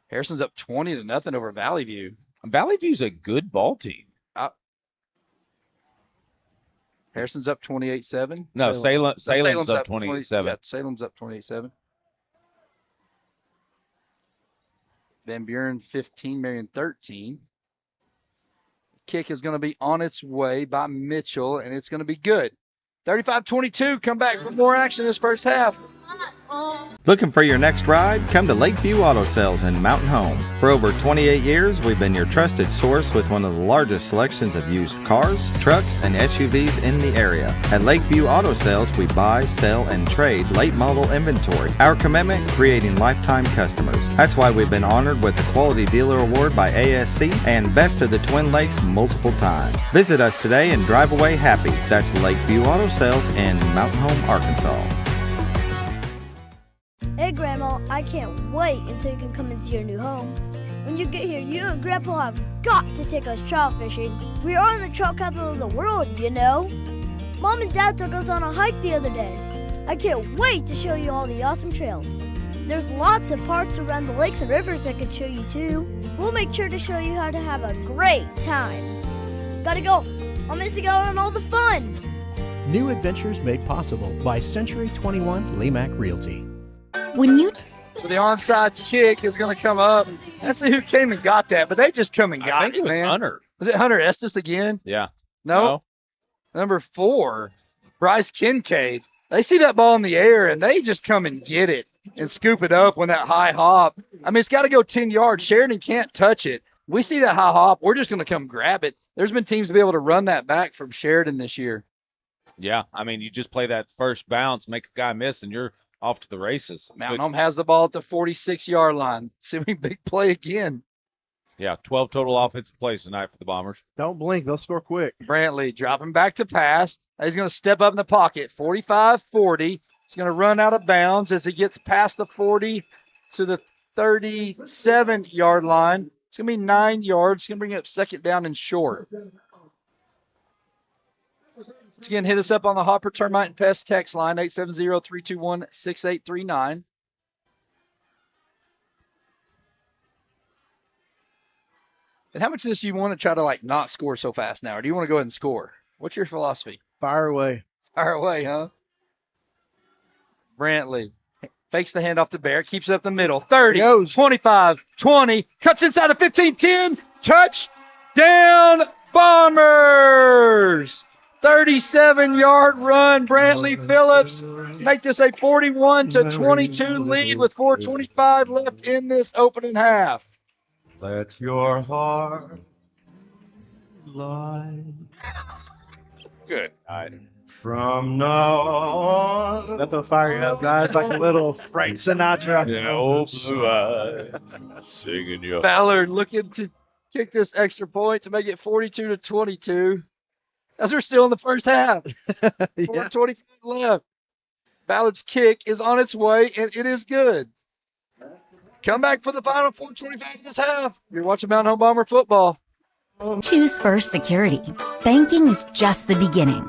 Harrison's up 20-0 over Valley View. Valley View's a good ball team. Harrison's up 28-7. No, Salem's up 27. Yeah, Salem's up 28-7. Van Buren 15, Marion 13. Kick is going to be on its way by Mitchell, and it's going to be good. 35-22. Come back for more action this first half. Looking for your next ride? Come to Lakeview Auto Sales in Mountain Home. For over 28 years, we've been your trusted source with one of the largest selections of used cars, trucks, and SUVs in the area. At Lakeview Auto Sales, we buy, sell, and trade late model inventory. Our commitment, creating lifetime customers. That's why we've been honored with the Quality Dealer Award by ASC and Best of the Twin Lakes multiple times. Visit us today and drive away happy. That's Lakeview Auto Sales in Mountain Home, Arkansas. Hey, Grandma, I can't wait until you can come and see your new home. When you get here, you and Grandpa have got to take us trout fishing. We are in the trout capital of the world, you know. Mom and Dad took us on a hike the other day. I can't wait to show you all the awesome trails. There's lots of parks around the lakes and rivers I could show you too. We'll make sure to show you how to have a great time. Gotta go. I'm missing out on all the fun. New adventures made possible by Century 21 Lemac Realty. When you the onside kick is going to come up. Let's see who came and got that, but they just come and got I think it was man. Hunter. Was it Hunter Estes again? Yeah. No. Number 4, Bryce Kincaid. They see that ball in the air, and they just come and get it and scoop it up when that high hop. I mean, it's got to go 10 yards. Sheridan can't touch it. We see that high hop. We're just going to come grab it. There's been teams to be able to run that back from Sheridan this year. Yeah, I mean, you just play that first bounce, make a guy miss, and you're off to the races. Mountain Home has the ball at the 46-yard line. Assuming big play again. Yeah, 12 total offensive plays tonight for the Bombers. Don't blink. They'll score quick. Brantley dropping back to pass. He's going to step up in the pocket. 45-40. He's going to run out of bounds as he gets past the 40 to the 37-yard line. It's going to be 9 yards. It's going to bring it up second down and short. Once again, hit us up on the Hopper Termite and Pest text line, 870-321-6839. And how much of this do you want to try to, not score so fast now, or do you want to go ahead and score? What's your philosophy? Fire away. Fire away, huh? Brantley fakes the handoff to Bear, keeps it up the middle. 30, goes. 25, 20, cuts inside of 15, 10, touchdown Bombers! 37-yard run, Brantley Phillips. Make this a 41-22 lead with 4:25 left in this opening half. Let your heart lie. Good night. From now on. Nothing will fire you up, guys. Like a little Frank Sinatra. Yeah, old blue eyes singing you. Ballard looking to kick this extra point to make it 42-22. As we're still in the first half. 4:25 left. Ballard's kick is on its way, and it is good. Come back for the final 4:25 of this half. You're watching Mountain Home Bomber football. Choose First Security. Banking is just the beginning.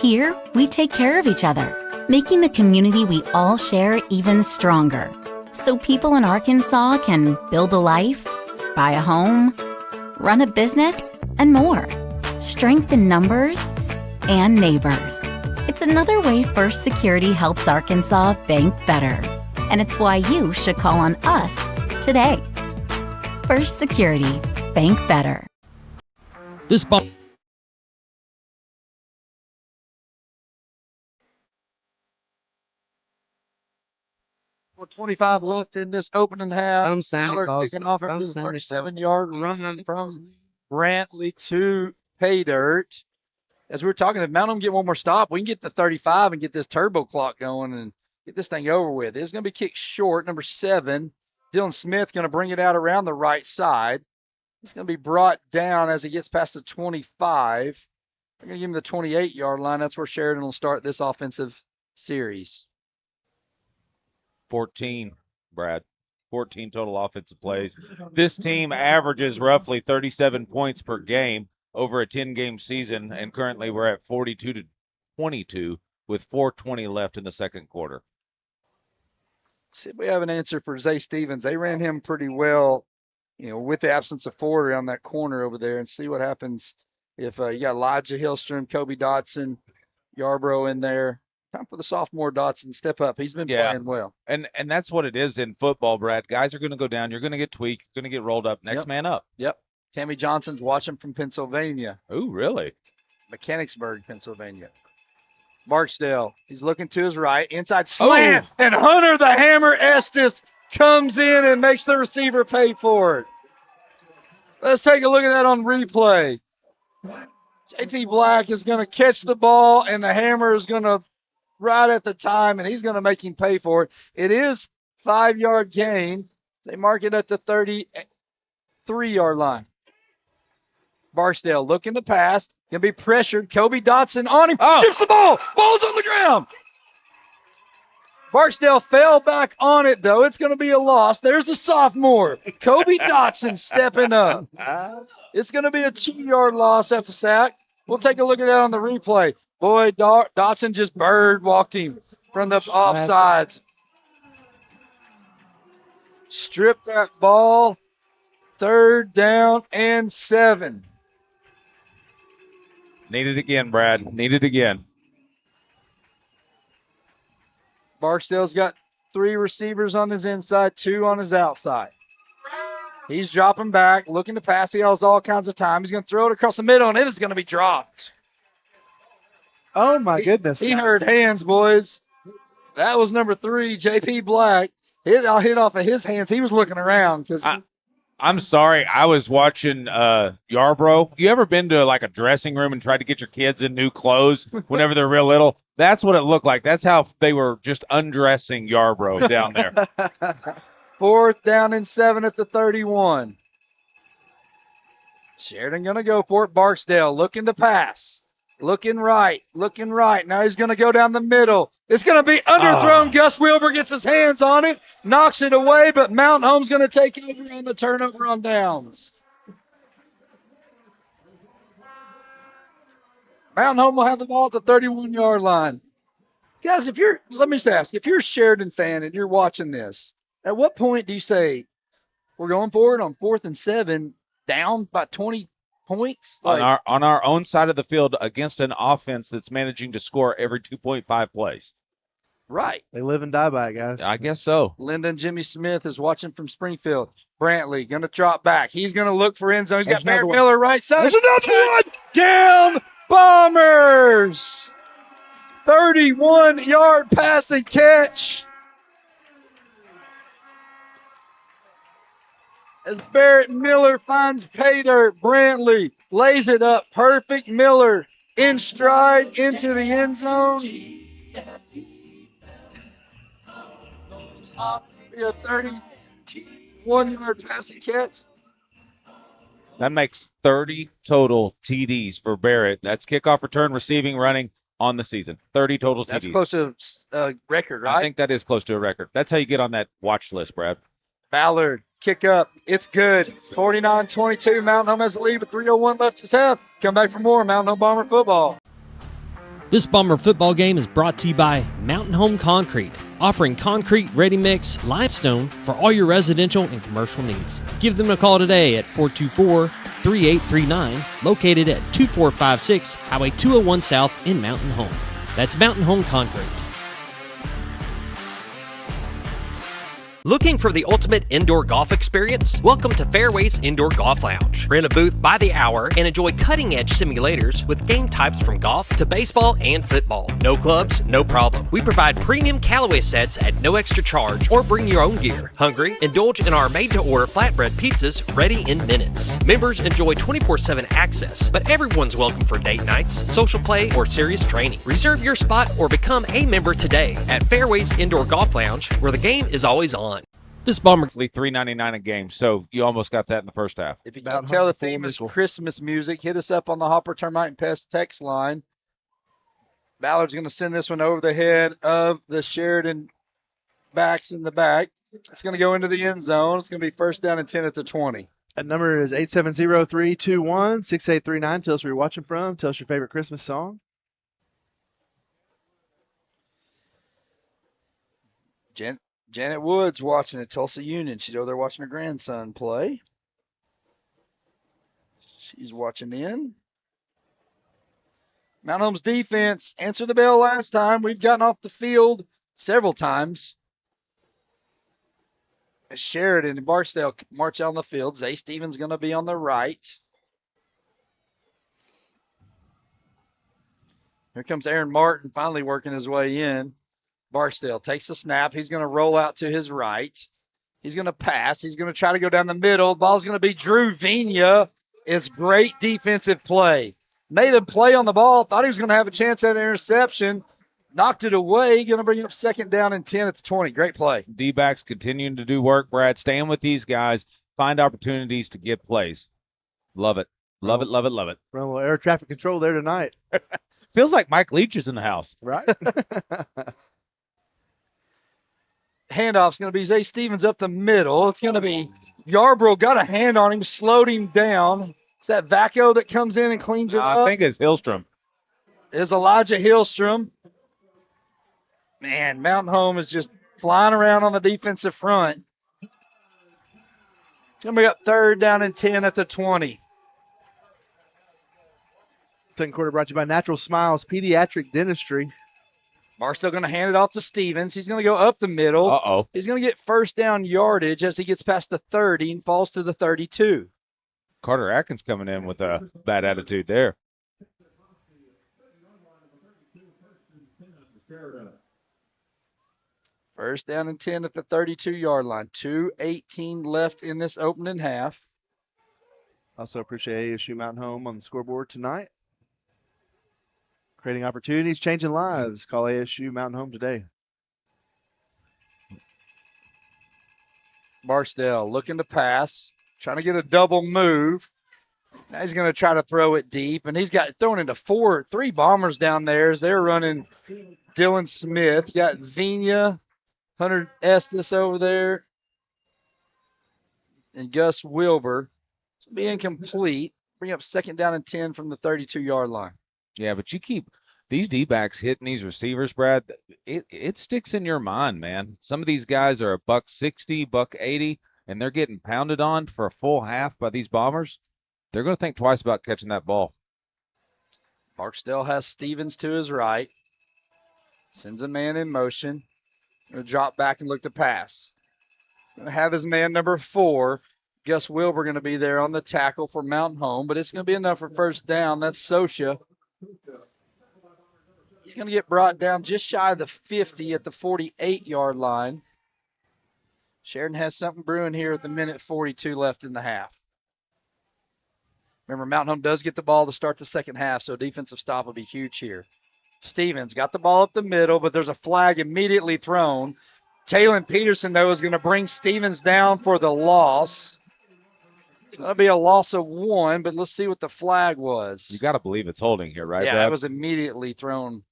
Here, we take care of each other. making the community we all share even stronger. So people in Arkansas can build a life, buy a home, run a business, and more. Strength in numbers and neighbors. It's another way First Security helps Arkansas bank better. And it's why you should call on us today. First Security. Bank better. This ball. 25 left in this opening half. From Santa Miller Claus. kicking off From a Santa 37-yard run from Brantley to pay dirt. As we were talking, if Mountain get one more stop, we can get to 35 and get this turbo clock going and get this thing over with. It's going to be kicked short, number 7. Dylan Smith going to bring it out around the right side. It's going to be brought down as he gets past the 25. They're going to give him the 28-yard line. That's where Sheridan will start this offensive series. 14, Brad. 14 total offensive plays. This team averages roughly 37 points per game over a 10-game season, and currently we're at 42-22 with 4:20 left in the second quarter. See if we have an answer for Zay Stevens. They ran him pretty well, with the absence of Ford around that corner over there, and see what happens if you got Elijah Hillstrom, Kobe Dotson, Yarbrough in there. Time for the sophomore Dotson step up. He's been playing well. And that's what it is in football, Brad. Guys are going to go down. You're going to get tweaked. You're going to get rolled up. Next man up. Yep. Tammy Johnson's watching from Pennsylvania. Oh, really? Mechanicsburg, Pennsylvania. Barksdale, he's looking to his right. Inside slant. Oh. And Hunter the Hammer Estes comes in and makes the receiver pay for it. Let's take a look at that on replay. JT Black is going to catch the ball, and the Hammer is going to right at the time, and he's going to make him pay for it. It is 5-yard gain. They mark it at the 33-yard line. Barksdale looking to pass. Going to be pressured. Kobe Dotson on him. Shoots the ball. Ball's on the ground. Barksdale fell back on it, though. It's going to be a loss. There's the sophomore. Kobe Dotson stepping up. It's going to be a 2-yard loss. That's a sack. We'll take a look at that on the replay. Boy, Dotson just bird walked him from the offsides. Strip that ball. 3rd down and 7. Need it again, Brad. Need it again. Barksdale's got 3 receivers on his inside, 2 on his outside. He's dropping back, looking to pass. He has all kinds of time. He's going to throw it across the middle, and it is going to be dropped. Oh, my goodness. He heard hands, boys. That was number 3, J.P. Black. Hit off of his hands. He was looking around because I'm sorry. I was watching Yarbrough. You ever been to like a dressing room and tried to get your kids in new clothes whenever they're real little? That's what it looked like. That's how they were just undressing Yarbrough down there. 4th down and 7 at the 31. Sheridan going to go for it. Barksdale looking to pass. Looking right. Now he's going to go down the middle. It's going to be underthrown. Gus Wilbur gets his hands on it, knocks it away, but Mountain Home's going to take over on the turnover on downs. Mountain Home will have the ball at the 31-yard line. Guys, let me just ask, if you're a Sheridan fan and you're watching this, at what point do you say, we're going for it on 4th and 7, down by 20 points? On our own side of the field against an offense that's managing to score every 2.5 plays. Right. They live and die by it, guys. I guess so. Lyndon Jimmy Smith is watching from Springfield. Brantley going to drop back. He's going to look for end zone. He's got Barrett Miller right side. There's another one. Down Bombers. 31-yard pass and catch. As Barrett Miller finds pay dirt, Brantley lays it up. Perfect. Miller in stride into the end zone. A 31-yard pass and catch. That makes 30 total TDs for Barrett. That's kickoff, return, receiving, running on the season. 30 total TDs. That's close to a record, right? I think that is close to a record. That's how you get on that watch list, Brad. Ballard, kick up. It's good. 49-22. Mountain Home has the lead with 3:01 left to half. Come back for more Mountain Home Bomber football. This Bomber football game is brought to you by Mountain Home Concrete, offering concrete, ready mix, limestone for all your residential and commercial needs. Give them a call today at 424-3839, located at 2456 Highway 201 South in Mountain Home. That's Mountain Home Concrete. Looking for the ultimate indoor golf experience? Welcome to Fairways Indoor Golf Lounge. Rent a booth by the hour and enjoy cutting-edge simulators with game types from golf to baseball and football. No clubs, no problem. We provide premium Callaway sets at no extra charge or bring your own gear. Hungry? Indulge in our made-to-order flatbread pizzas ready in minutes. Members enjoy 24/7 access, but everyone's welcome for date nights, social play, or serious training. Reserve your spot or become a member today at Fairways Indoor Golf Lounge, where the game is always on. This Bomber $3.99 a game, so you almost got that in the first half. If you can't tell the theme is Christmas music, hit us up on the Hopper Termite and Pest text line. Ballard's going to send this one over the head of the Sheridan backs in the back. It's going to go into the end zone. It's going to be first down and 10 at the 20. That number is 870-321-6839. Tell us where you're watching from. Tell us your favorite Christmas song. Janet Woods watching at Tulsa Union. She's over there watching her grandson play. She's watching in. Mount Home's defense answered the bell last time. We've gotten off the field several times. As Sheridan and Barksdale march on the field, Zay Stevens going to be on the right. Here comes Aaron Martin finally working his way in. Barksdale takes a snap. He's going to roll out to his right. He's going to pass. He's going to try to go down the middle. Ball's going to be Drew Vigna. Is great defensive play. Made a play on the ball. Thought he was going to have a chance at an interception. Knocked it away. Going to bring up second down and 10 at the 20. Great play. D-backs continuing to do work, Brad. Staying with these guys. Find opportunities to get plays. Love it. Love it, love it, love it. Run a little air traffic control there tonight. Feels like Mike Leach is in the house. Right? Handoff's going to be Zay Stevens up the middle. It's going to be Yarbrough got a hand on him, slowed him down. Is that Vacco that comes in and cleans it up? I think it's Hillstrom. It's Elijah Hillstrom. Man, Mountain Home is just flying around on the defensive front. It's going to be up third down and 10 at the 20. Second quarter brought to you by Natural Smiles Pediatric Dentistry. Barstow going to hand it off to Stevens. He's going to go up the middle. Uh-oh. He's going to get first down yardage as he gets past the 30 and falls to the 32. Carter Atkins coming in with a bad attitude there. First down and 10 at the 32-yard line. 2:18 left in this opening half. Also appreciate ASU Mountain Home on the scoreboard tonight. Creating opportunities, changing lives. Call ASU Mountain Home today. Barksdale looking to pass, trying to get a double move. Now he's going to try to throw it deep, and he's got thrown into three bombers down there as they're running Dylan Smith. You got Vigna, Hunter Estes over there, and Gus Wilbur. It's going to be incomplete. Bring up second down and 10 from the 32-yard line. Yeah, but you keep these D-backs hitting these receivers, Brad. It sticks in your mind, man. Some of these guys are $160, $180, and they're getting pounded on for a full half by these bombers. They're going to think twice about catching that ball. Barksdale has Stevens to his right. Sends a man in motion. Going to drop back and look to pass. Going to have his man number 4. Gus Wilbur going to be there on the tackle for Mountain Home, but it's going to be enough for first down. That's Sosha. He's going to get brought down just shy of the 50 at the 48-yard line. Sheridan has something brewing here with a minute 42 left in the half. Remember, Mountain Home does get the ball to start the second half, so defensive stop will be huge here. Stevens got the ball up the middle, but there's a flag immediately thrown. Taylon Peterson, though, is going to bring Stevens down for the loss. It's going to be a loss of 1, but let's see what the flag was. You got to believe it's holding here, right, Yeah, Brad? it was immediately thrown.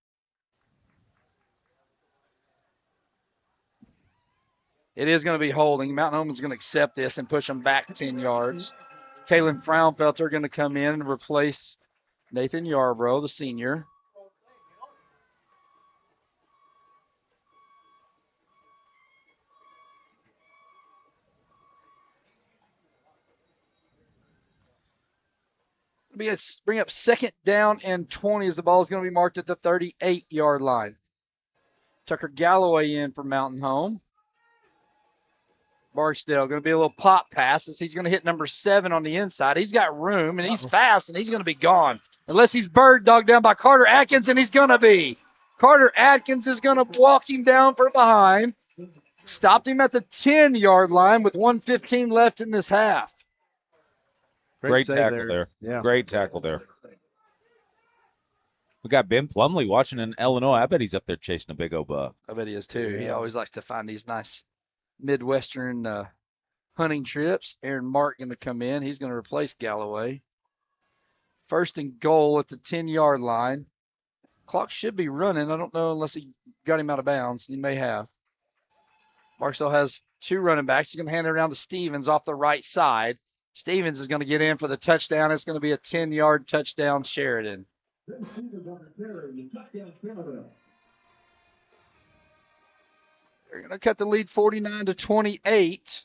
It is going to be holding. Mountain Home is going to accept this and push them back 10 yards. Kalen Fraunfelter going to come in and replace Nathan Yarbrough, the senior. bring up second down and 20 as the ball is going to be marked at the 38-yard line. Tucker Galloway in for Mountain Home. Barksdale going to be a little pop pass as he's going to hit number 7 on the inside. He's got room, and he's fast, and he's going to be gone. Unless he's bird dogged down by Carter Atkins, and he's going to be. Carter Atkins is going to walk him down from behind. Stopped him at the 10-yard line with 1:15 left in this half. Great tackle there. Yeah. Great tackle there. We got Ben Plumley watching in Illinois. I bet he's up there chasing a big old buck. I bet he is too. He always likes to find these nice Midwestern hunting trips. Aaron Mark going to come in. He's going to replace Galloway. First and goal at the 10-yard line. Clock should be running. I don't know unless he got him out of bounds. He may have. Barksdale has 2 running backs. He's going to hand it around to Stevens off the right side. Stevens is going to get in for the touchdown. It's going to be a 10-yard touchdown, Sheridan. They're going to cut the lead 49-28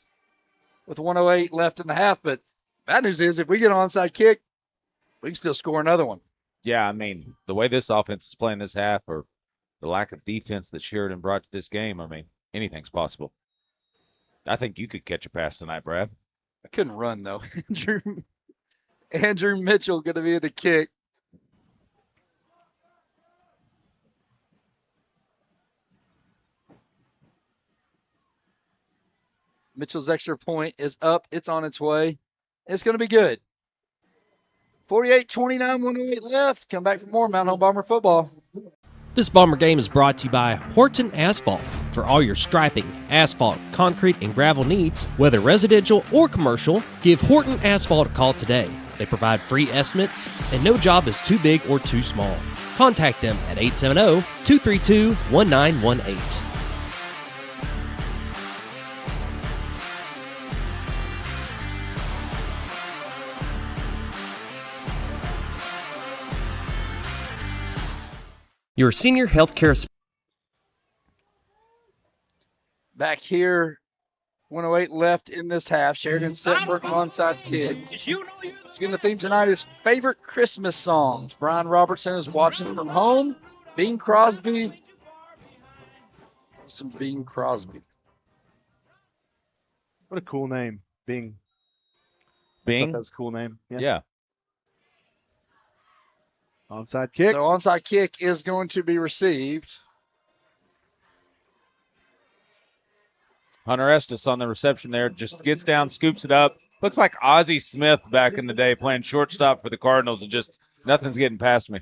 with 1:08 left in the half. But bad news is if we get an onside kick, we can still score another one. Yeah, I mean, the way this offense is playing this half, or the lack of defense that Sheridan brought to this game, I mean, anything's possible. I think you could catch a pass tonight, Brad. I couldn't run, though. Andrew Mitchell going to be the kick. Mitchell's extra point is up. It's on its way. It's going to be good. 48-29, 1:08 left. Come back for more Mountain Home Bomber football. This Bomber game is brought to you by Horton Asphalt. For all your striping, asphalt, concrete, and gravel needs, whether residential or commercial, give Horton Asphalt a call today. They provide free estimates, and no job is too big or too small. Contact them at 870-232-1918. Your senior healthcare. Back here, 1:08 left in this half. Sheridan set for an onside kick. It's going to theme tonight is favorite Christmas songs. Brian Robertson is watching from home. Bing Crosby. Some Bing Crosby. What a cool name, Bing. Bing? That was a cool name. Yeah. Onside kick. So onside kick is going to be received. Hunter Estes on the reception there, just gets down, scoops it up. Looks like Ozzie Smith back in the day playing shortstop for the Cardinals, and just nothing's getting past me.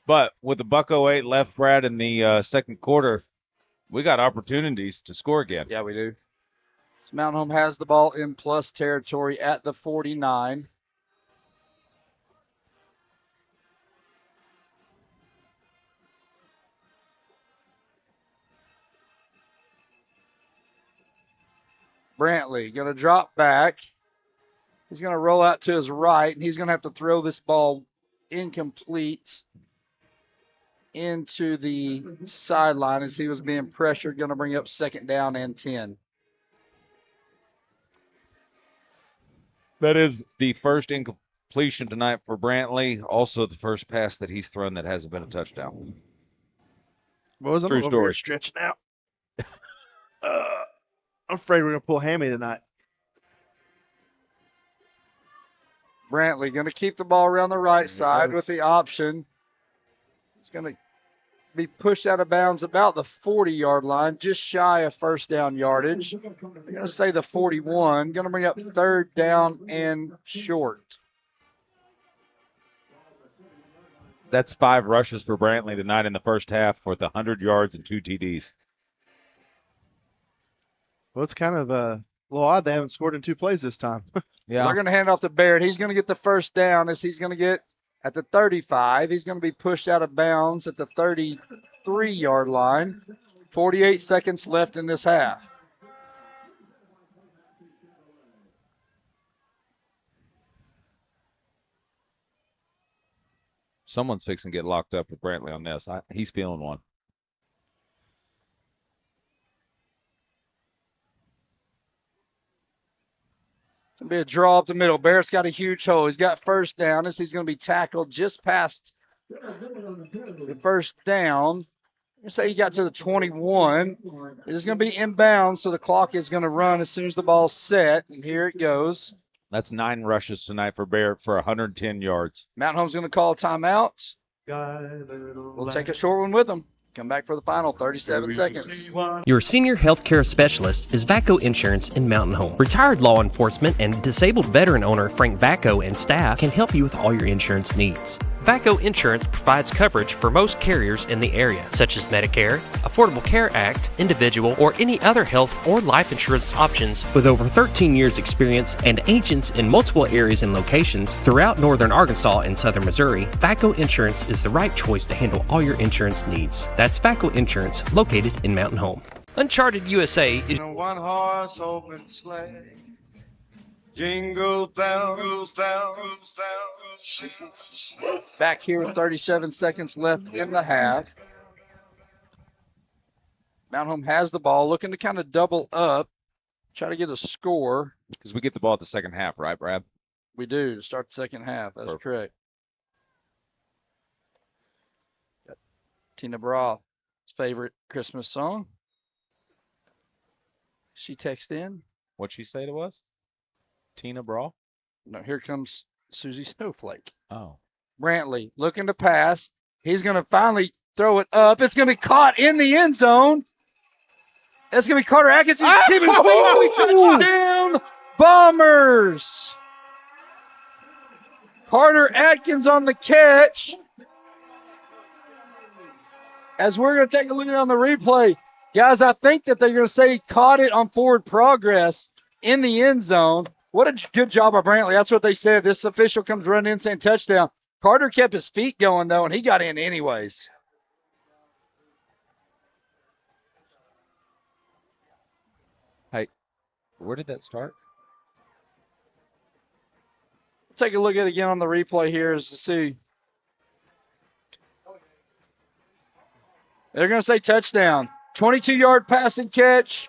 But with the $1:08 left, Brad, in the second quarter, we got opportunities to score again. Yeah, we do. So Mountain Home has the ball in plus territory at the 49. Brantley going to drop back. He's going to roll out to his right, and he's going to have to throw this ball incomplete into the sideline as he was being pressured. Going to bring up second down and 10. That is the first incompletion tonight for Brantley. Also the first pass that he's thrown that hasn't been a touchdown. Boys, I'm True over story. here stretching out. I'm afraid we're going to pull hammy tonight. Brantley going to keep the ball around the right side with the option. He's going to be pushed out of bounds about the 40-yard line, just shy of first down yardage. I'm going to say the 41. Going to bring up third down and short. That's 5 rushes for Brantley tonight in the first half with 100 yards and 2 TDs. Well, it's kind of a little odd they haven't scored in 2 plays this time. Yeah. They're going to hand off to Barrett. He's going to get the first down as he's going to get at the 35. He's going to be pushed out of bounds at the 33-yard line. 48 seconds left in this half. Someone's fixing to get locked up with Brantley on this. He's feeling one. It'll be a draw up the middle. Barrett's got a huge hole. He's got first down. He's going to be tackled just past the first down. Let's say he got to the 21. It is going to be inbounds, so the clock is going to run as soon as the ball's set. And here it goes. That's 9 rushes tonight for Barrett for 110 yards. Mountain Home's going to call a timeout. We'll take a short one with them. Come back for the final 37 seconds. Your senior health care specialist is VACO Insurance in Mountain Home. Retired law enforcement and disabled veteran owner Frank VACO and staff can help you with all your insurance needs. VACO Insurance provides coverage for most carriers in the area, such as Medicare, Affordable Care Act, individual, or any other health or life insurance options. With over 13 years experience and agents in multiple areas and locations throughout northern Arkansas and southern Missouri, VACO Insurance is the right choice to handle all your insurance needs. That's VACO Insurance, located in Mountain Home. Uncharted USA is a one-horse open sleigh. Jingle bells, bells, bells. Back here with 37 seconds left in the half. Mountain Home has the ball, looking to kind of double up, try to get a score. Because we get the ball at the second half, right, Brad? We do, to start the second half. That's correct. Got Tina Broth's favorite Christmas song. She texted in. What'd she say to us? Tina Brawl? No, here comes Susie Snowflake. Oh. Brantley looking to pass. He's going to finally throw it up. It's going to be caught in the end zone. It's going to be Carter Atkins. He's keeping touchdown, Bombers. Carter Atkins on the catch. As we're going to take a look at it on the replay, guys, I think that they're going to say he caught it on forward progress in the end zone. What a good job by Brantley. That's what they said. This official comes running in saying touchdown. Carter kept his feet going, though, and he got in anyways. Hey, where did that start? Take a look at it again on the replay here as to see. They're going to say touchdown. 22-yard passing catch.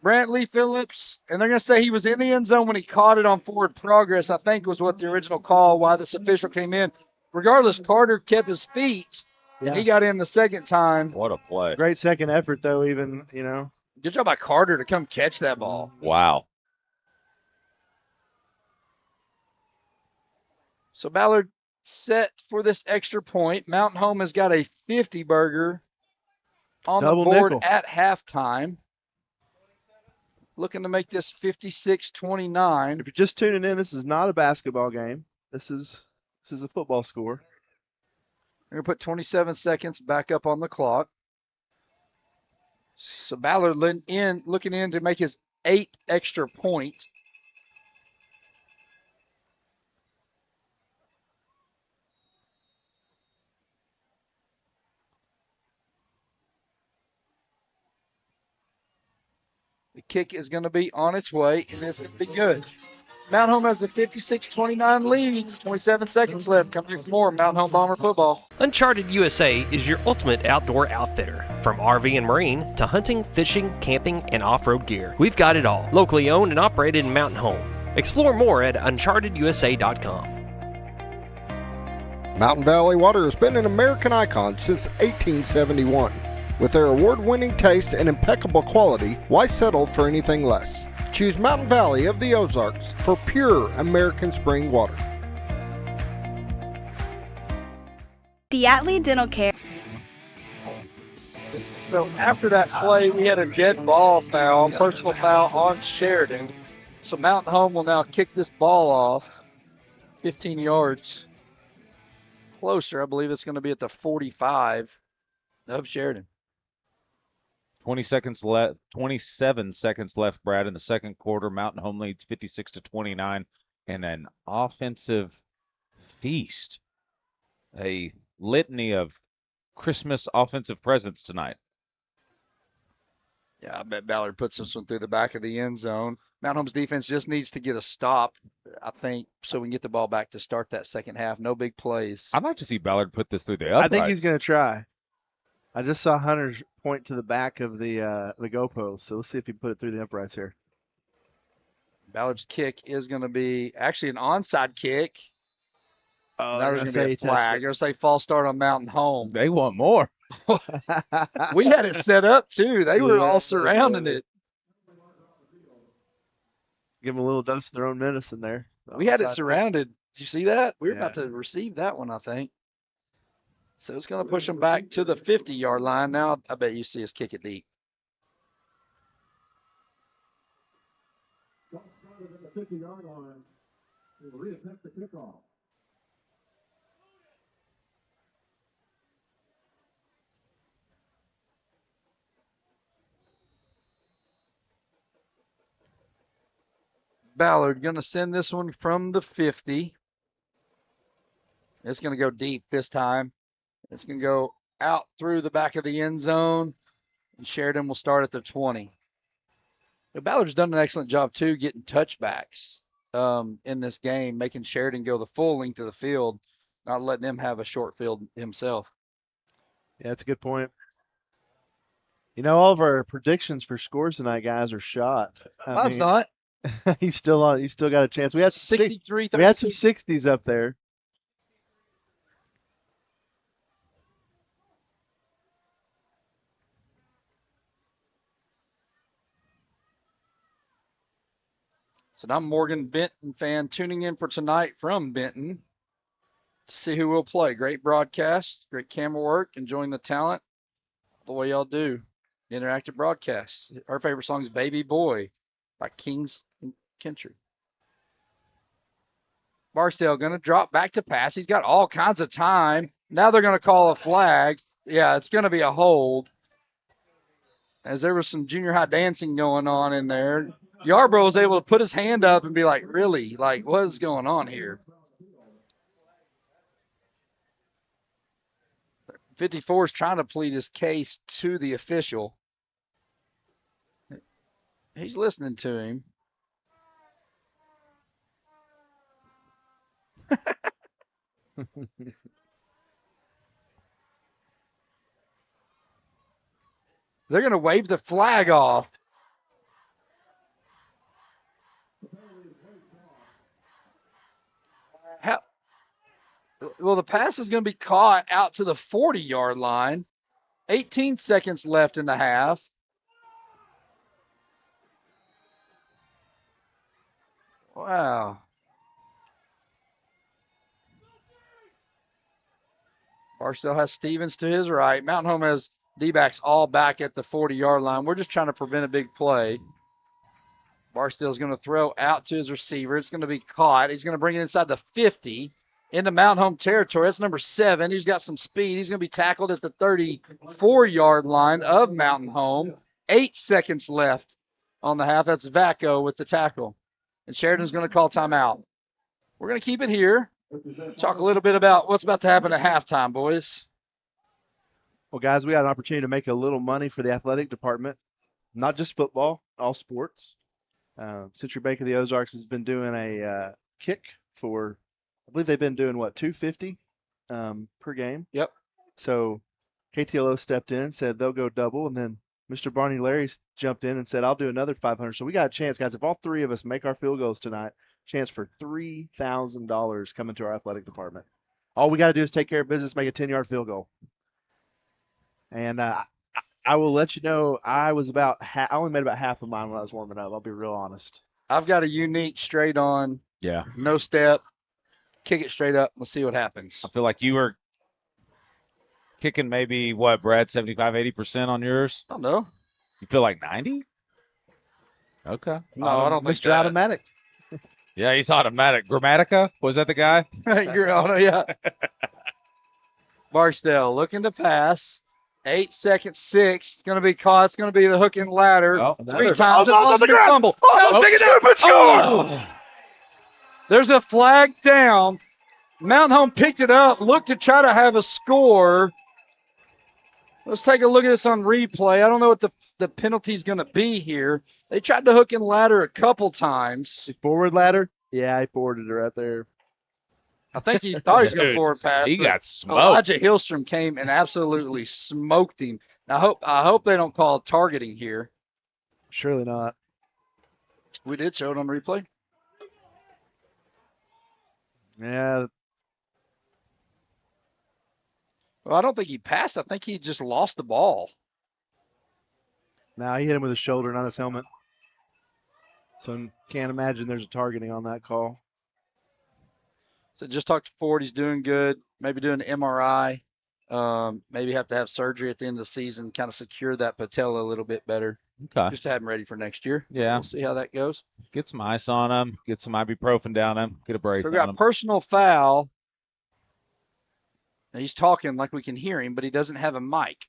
Brantley Phillips, and they're going to say he was in the end zone when he caught it on forward progress, I think was what the original call, why this official came in. Regardless, Carter kept his feet, and he got in the second time. What a play. Great second effort, though, even, you know. Good job by Carter to come catch that ball. Wow. So Ballard set for this extra point. Mountain Home has got a 50-burger on Double the board nickel at halftime. Looking to make this 56-29. If you're just tuning in, this is not a basketball game. This is a football score. We're going to put 27 seconds back up on the clock. So Ballard looking in to make his 8th extra point. The kick is going to be on its way, and it's going to be good. Mountain Home has a 56-29 lead. 27 seconds left. Coming for more Mountain Home Bomber football. Uncharted USA is your ultimate outdoor outfitter. From RV and marine to hunting, fishing, camping, and off-road gear, we've got it all. Locally owned and operated in Mountain Home. Explore more at unchartedusa.com. Mountain Valley Water has been an American icon since 1871. With their award-winning taste and impeccable quality, why settle for anything less? Choose Mountain Valley of the Ozarks for pure American spring water. Diatley Dental Care. So after that play, we had a dead ball foul, personal foul on Sheridan. So Mountain Home will now kick this ball off 15 yards closer. I believe it's going to be at the 45 of Sheridan. 27 seconds left, Brad, in the second quarter. Mountain Home leads 56-29, and an offensive feast. A litany of Christmas offensive presents tonight. Yeah, I bet Ballard puts this one through the back of the end zone. Mountain Home's defense just needs to get a stop, I think, so we can get the ball back to start that second half. No big plays. I'd like to see Ballard put this through the uprights. I think he's going to try. I just saw Hunter point to the back of the goalpost, so let's see if he put it through the uprights here. Ballard's kick is going to be actually an onside kick. Oh, Now there's going to be a flag. They're going to say false start on Mountain Home. They want more. We had it set up, too. They were all surrounding it. Give them a little dose of their own medicine there. We had it surrounded. Did you see that? We were about to receive that one, I think. So it's going to push them back to the 50-yard line. Now I bet you see us kick it deep. The 50-yard line. We'll reattempt the kickoff. Ballard going to send this one from the 50. It's going to go deep this time. It's going to go out through the back of the end zone. And Sheridan will start at the 20. But Ballard's done an excellent job, too, getting touchbacks in this game, making Sheridan go the full length of the field, not letting him have a short field himself. Yeah, that's a good point. You know, all of our predictions for scores tonight, guys, are shot. Mine's not. He's still on. He's still got a chance. We had 63. We had some 60s up there. So now Morgan Benton fan tuning in for tonight from Benton to see who will play. Great broadcast, great camera work, enjoying the talent the way y'all do. Interactive broadcasts. Our favorite song is Baby Boy by Kings and Country. Barstow going to drop back to pass. He's got all kinds of time. Now they're going to call a flag. Yeah, it's going to be a hold. As there was some junior high dancing going on in there. Yarbrough was able to put his hand up and be like, really? Like, what is going on here? 54 is trying to plead his case to the official. He's listening to him. They're going to wave the flag off. Well, the pass is going to be caught out to the 40-yard line. 18 seconds left in the half. Wow. Barstow has Stevens to his right. Mountain Home has D-backs all back at the 40-yard line. We're just trying to prevent a big play. Barstow's going to throw out to his receiver. It's going to be caught. He's going to bring it inside the 50 into Mountain Home territory. That's number 7. He's got some speed. He's going to be tackled at the 34-yard line of Mountain Home. 8 seconds left on the half. That's Vacco with the tackle. And Sheridan's going to call timeout. We're going to keep it here. Talk a little bit about what's about to happen at halftime, boys. Well, guys, we had an opportunity to make a little money for the athletic department. Not just football, all sports. Century Bank of the Ozarks has been doing a kick for, I believe they've been doing, what, $250 per game? Yep. So KTLO stepped in, said they'll go double, and then Mr. Barney Larry jumped in and said, I'll do another $500. So we got a chance, guys. If all three of us make our field goals tonight, chance for $3,000 coming to our athletic department. All we got to do is take care of business, make a 10-yard field goal. And I will let you know, I only made about half of mine when I was warming up. I'll be real honest. I've got a unique straight on, no step, kick it straight up. Let's see what happens. I feel like you were kicking maybe, what, Brad, 75, 80% on yours? I don't know. You feel like 90? Okay. No, I don't think Mr. Automatic. Yeah, he's automatic. Grammatica? Was that the guy? You're on, yeah. Barstow looking to pass. 8 seconds, 6. It's going to be caught. It's going to be the hook and ladder. 3 times. On the ground. Fumble. There's a flag down. Mountain Home picked it up, looked to try to have a score. Let's take a look at this on replay. I don't know what the penalty is going to be here. They tried to hook and ladder a couple times. Forward ladder? Yeah, I forwarded it right there. I think he thought he was going to forward pass. He got smoked. Elijah Hillstrom came and absolutely smoked him. I hope they don't call targeting here. Surely not. We did show it on replay. Yeah. Well, I don't think he passed. I think he just lost the ball. Now he hit him with his shoulder, not his helmet. So can't imagine there's a targeting on that call. So just talked to Ford. He's doing good. Maybe doing an MRI. Maybe have to have surgery at the end of the season, kind of secure that patella a little bit better. Okay. Just to have him ready for next year. Yeah. We'll see how that goes. Get some ice on him. Get some ibuprofen down him. Get a brace So we on got him. personal foul. Now he's talking like we can hear him, but he doesn't have a mic.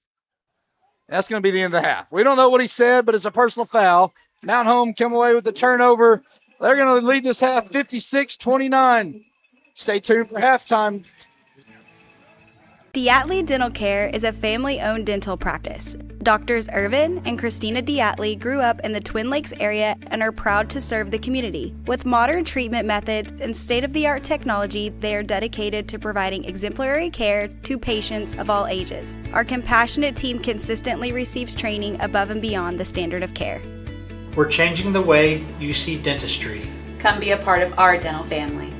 That's going to be the end of the half. We don't know what he said, but it's a personal foul. Mountain Home come away with the turnover. They're going to lead this half 56-29. Stay tuned for halftime. Diatley Dental Care is a family-owned dental practice. Doctors Irvin and Christina Diatley grew up in the Twin Lakes area and are proud to serve the community. With modern treatment methods and state-of-the-art technology, they are dedicated to providing exemplary care to patients of all ages. Our compassionate team consistently receives training above and beyond the standard of care. We're changing the way you see dentistry. Come be a part of our dental family.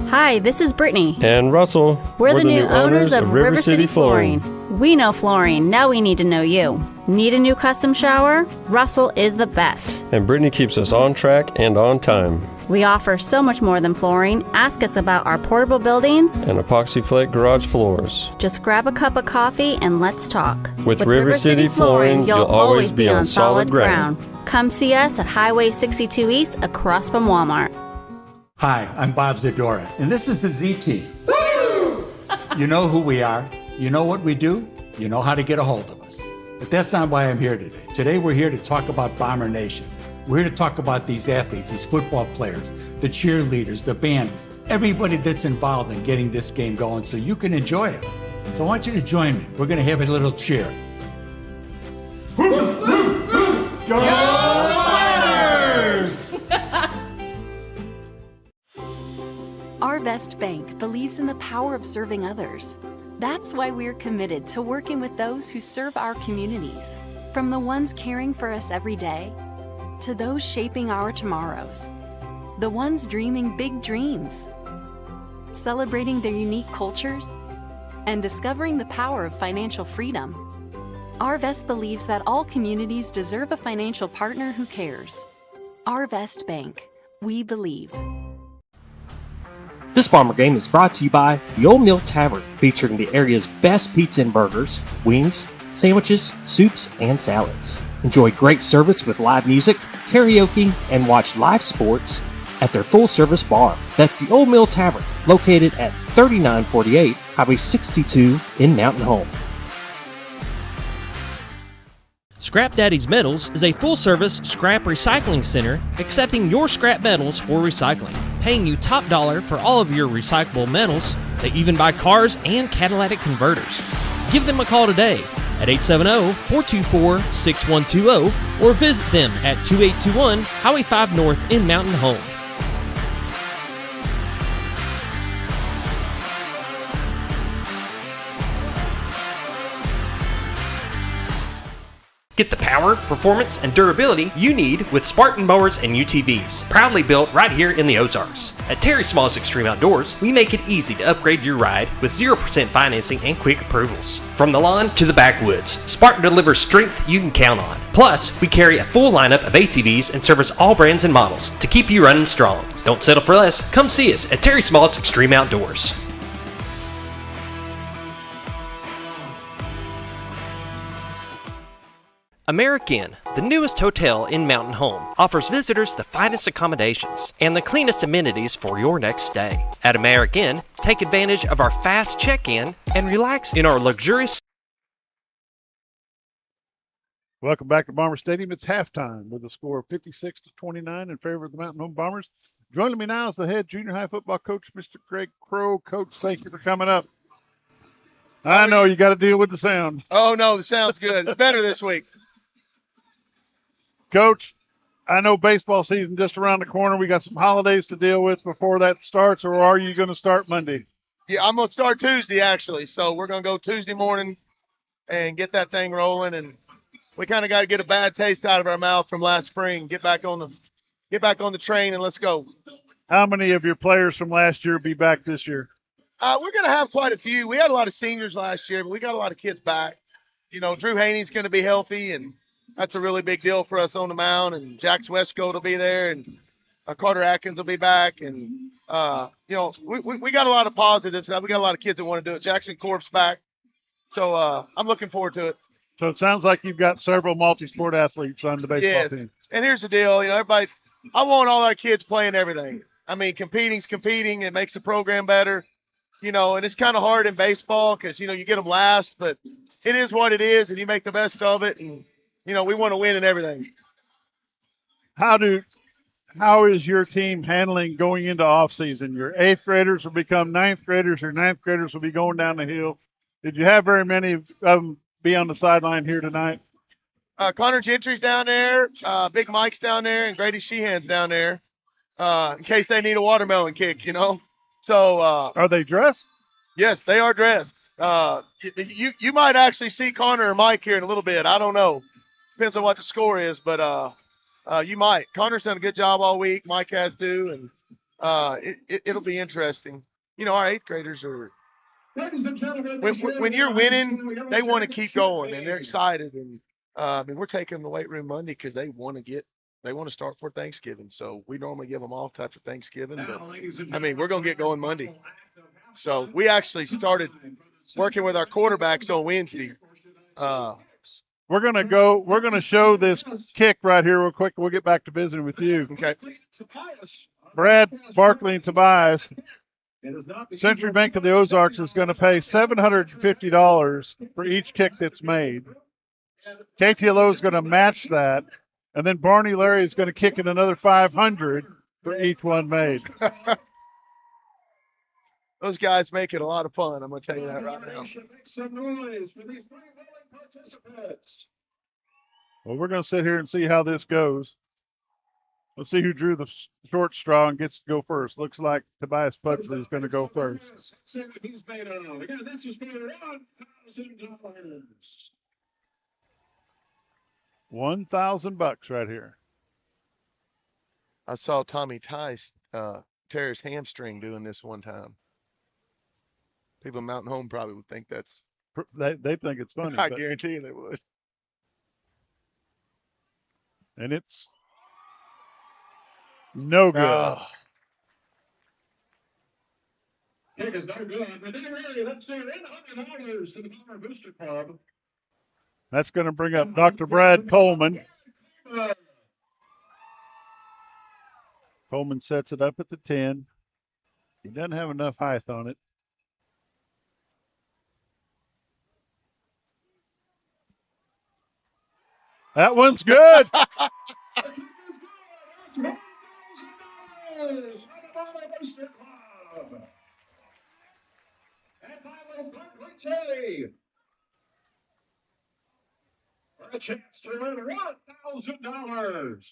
Hi, this is Brittany. And Russell. We're the new owners of River City Flooring. We know flooring. Now we need to know you. Need a new custom shower? Russell is the best. And Brittany keeps us on track and on time. We offer so much more than flooring. Ask us about our portable buildings and epoxy flake garage floors. Just grab a cup of coffee and let's talk. With River City Flooring, you'll always be on solid ground. Come see us at Highway 62 East across from Walmart. Hi, I'm Bob Zadora, and this is the ZT. Woo! You know who we are. You know what we do. You know how to get a hold of us. But that's not why I'm here today. Today we're here to talk about Bomber Nation. We're here to talk about these athletes, these football players, the cheerleaders, the band, everybody that's involved in getting this game going so you can enjoy it. So I want you to join me. We're going to have a little cheer. Go Miners! Arvest Bank believes in the power of serving others. That's why we're committed to working with those who serve our communities, from the ones caring for us every day to those shaping our tomorrows, the ones dreaming big dreams, celebrating their unique cultures, and discovering the power of financial freedom. Arvest believes that all communities deserve a financial partner who cares. Arvest Bank. We believe. This Bomber Game is brought to you by the Old Mill Tavern, featuring the area's best pizza and burgers, wings, sandwiches, soups, and salads. Enjoy great service with live music, karaoke, and watch live sports at their full-service bar. That's the Old Mill Tavern, located at 3948 Highway 62 in Mountain Home. Scrap Daddy's Metals is a full-service scrap recycling center accepting your scrap metals for recycling, paying you top dollar for all of your recyclable metals. They even buy cars and catalytic converters. Give them a call today at 870-424-6120 or visit them at 2821 Highway 5 North in Mountain Home. Get the power, performance, and durability you need with Spartan mowers and UTVs, proudly built right here in the Ozarks. At Terry Small's Extreme Outdoors, we make it easy to upgrade your ride with 0% financing and quick approvals. From the lawn to the backwoods, Spartan delivers strength you can count on. Plus, we carry a full lineup of ATVs and service all brands and models to keep you running strong. Don't settle for less. Come see us at Terry Small's Extreme Outdoors. American, the newest hotel in Mountain Home, offers visitors the finest accommodations and the cleanest amenities for your next stay. At American, take advantage of our fast check-in and relax in our luxurious... Welcome back to Bomber Stadium. It's halftime with a score of 56-29 in favor of the Mountain Home Bombers. Joining me now is the head junior high football coach, Mr. Greg Crow. Coach, thank you for coming up. I know you got to deal with the sound. Oh, no, the sound's good. It's better this week. Coach, I know baseball season just around the corner. We got some holidays to deal with before that starts, or are you going to start Monday? Yeah, I'm going to start Tuesday, actually. So we're going to go Tuesday morning, and get that thing rolling. And we kind of got to get a bad taste out of our mouth from last spring. Get back on the train and let's go. How many of your players from last year will be back this year? We're going to have quite a few. We had a lot of seniors last year, but we got a lot of kids back. You know, Drew Haney's going to be healthy, and that's a really big deal for us on the mound. And Jax Westcoat will be there, and Carter Atkins will be back. And, you know, we got a lot of positives. We got a lot of kids that want to do it. Jackson Corp's back. So I'm looking forward to it. So it sounds like you've got several multi-sport athletes on the baseball team. And here's the deal. You know, everybody, I want all our kids playing everything. I mean, competing's competing. It makes the program better. You know, and it's kind of hard in baseball because, you know, you get them last, but it is what it is, and you make the best of it. And, you know, we want to win in everything. How is your team handling going into off season? Your 8th graders will become 9th graders. Your 9th graders will be going down the hill. Did you have very many of them be on the sideline here tonight? Connor Gentry's down there, Big Mike's down there, and Grady Sheehan's down there in case they need a watermelon kick, you know. So are they dressed? Yes, they are dressed. You might actually see Connor or Mike here in a little bit. I don't know. Depends on what the score is, but you might. Connor's done a good job all week. Mike has too, and it'll be interesting. You know, our 8th graders are. When you're winning, they want to keep going and they're excited. And I mean, we're taking them to the weight room Monday because they want to start for Thanksgiving. So we normally give them off after Thanksgiving, but I mean, we're going to get going Monday. So we actually started working with our quarterbacks on Wednesday. We're going to show this kick right here real quick. We'll get back to visiting with you. Okay. Brad, Barkley, and Tobias. Century Bank of the Ozarks is going to pay $750 for each kick that's made. KTLO is going to match that, and then Barney Larry is going to kick in another $500 for each one made. Those guys make it a lot of fun. I'm going to tell you that right now. Well, we're going to sit here and see how this goes. Let's see who drew the short straw and gets to go first. Looks like Tobias Pudgley is going to go first. He's made on. Again, that's just made $1,000. $1,000 right here. I saw Tommy Tice tear his hamstring doing this one time. People in Mountain Home probably would think that's. They think it's funny. I guarantee you they would. And it's no good. Kick is no good. But anyway, let's do $100 to the Bomber Booster Club. That's going to bring up Dr. Brad Coleman. Coleman sets it up at the 10. He doesn't have enough height on it. That one's good. For a chance to win $1,000.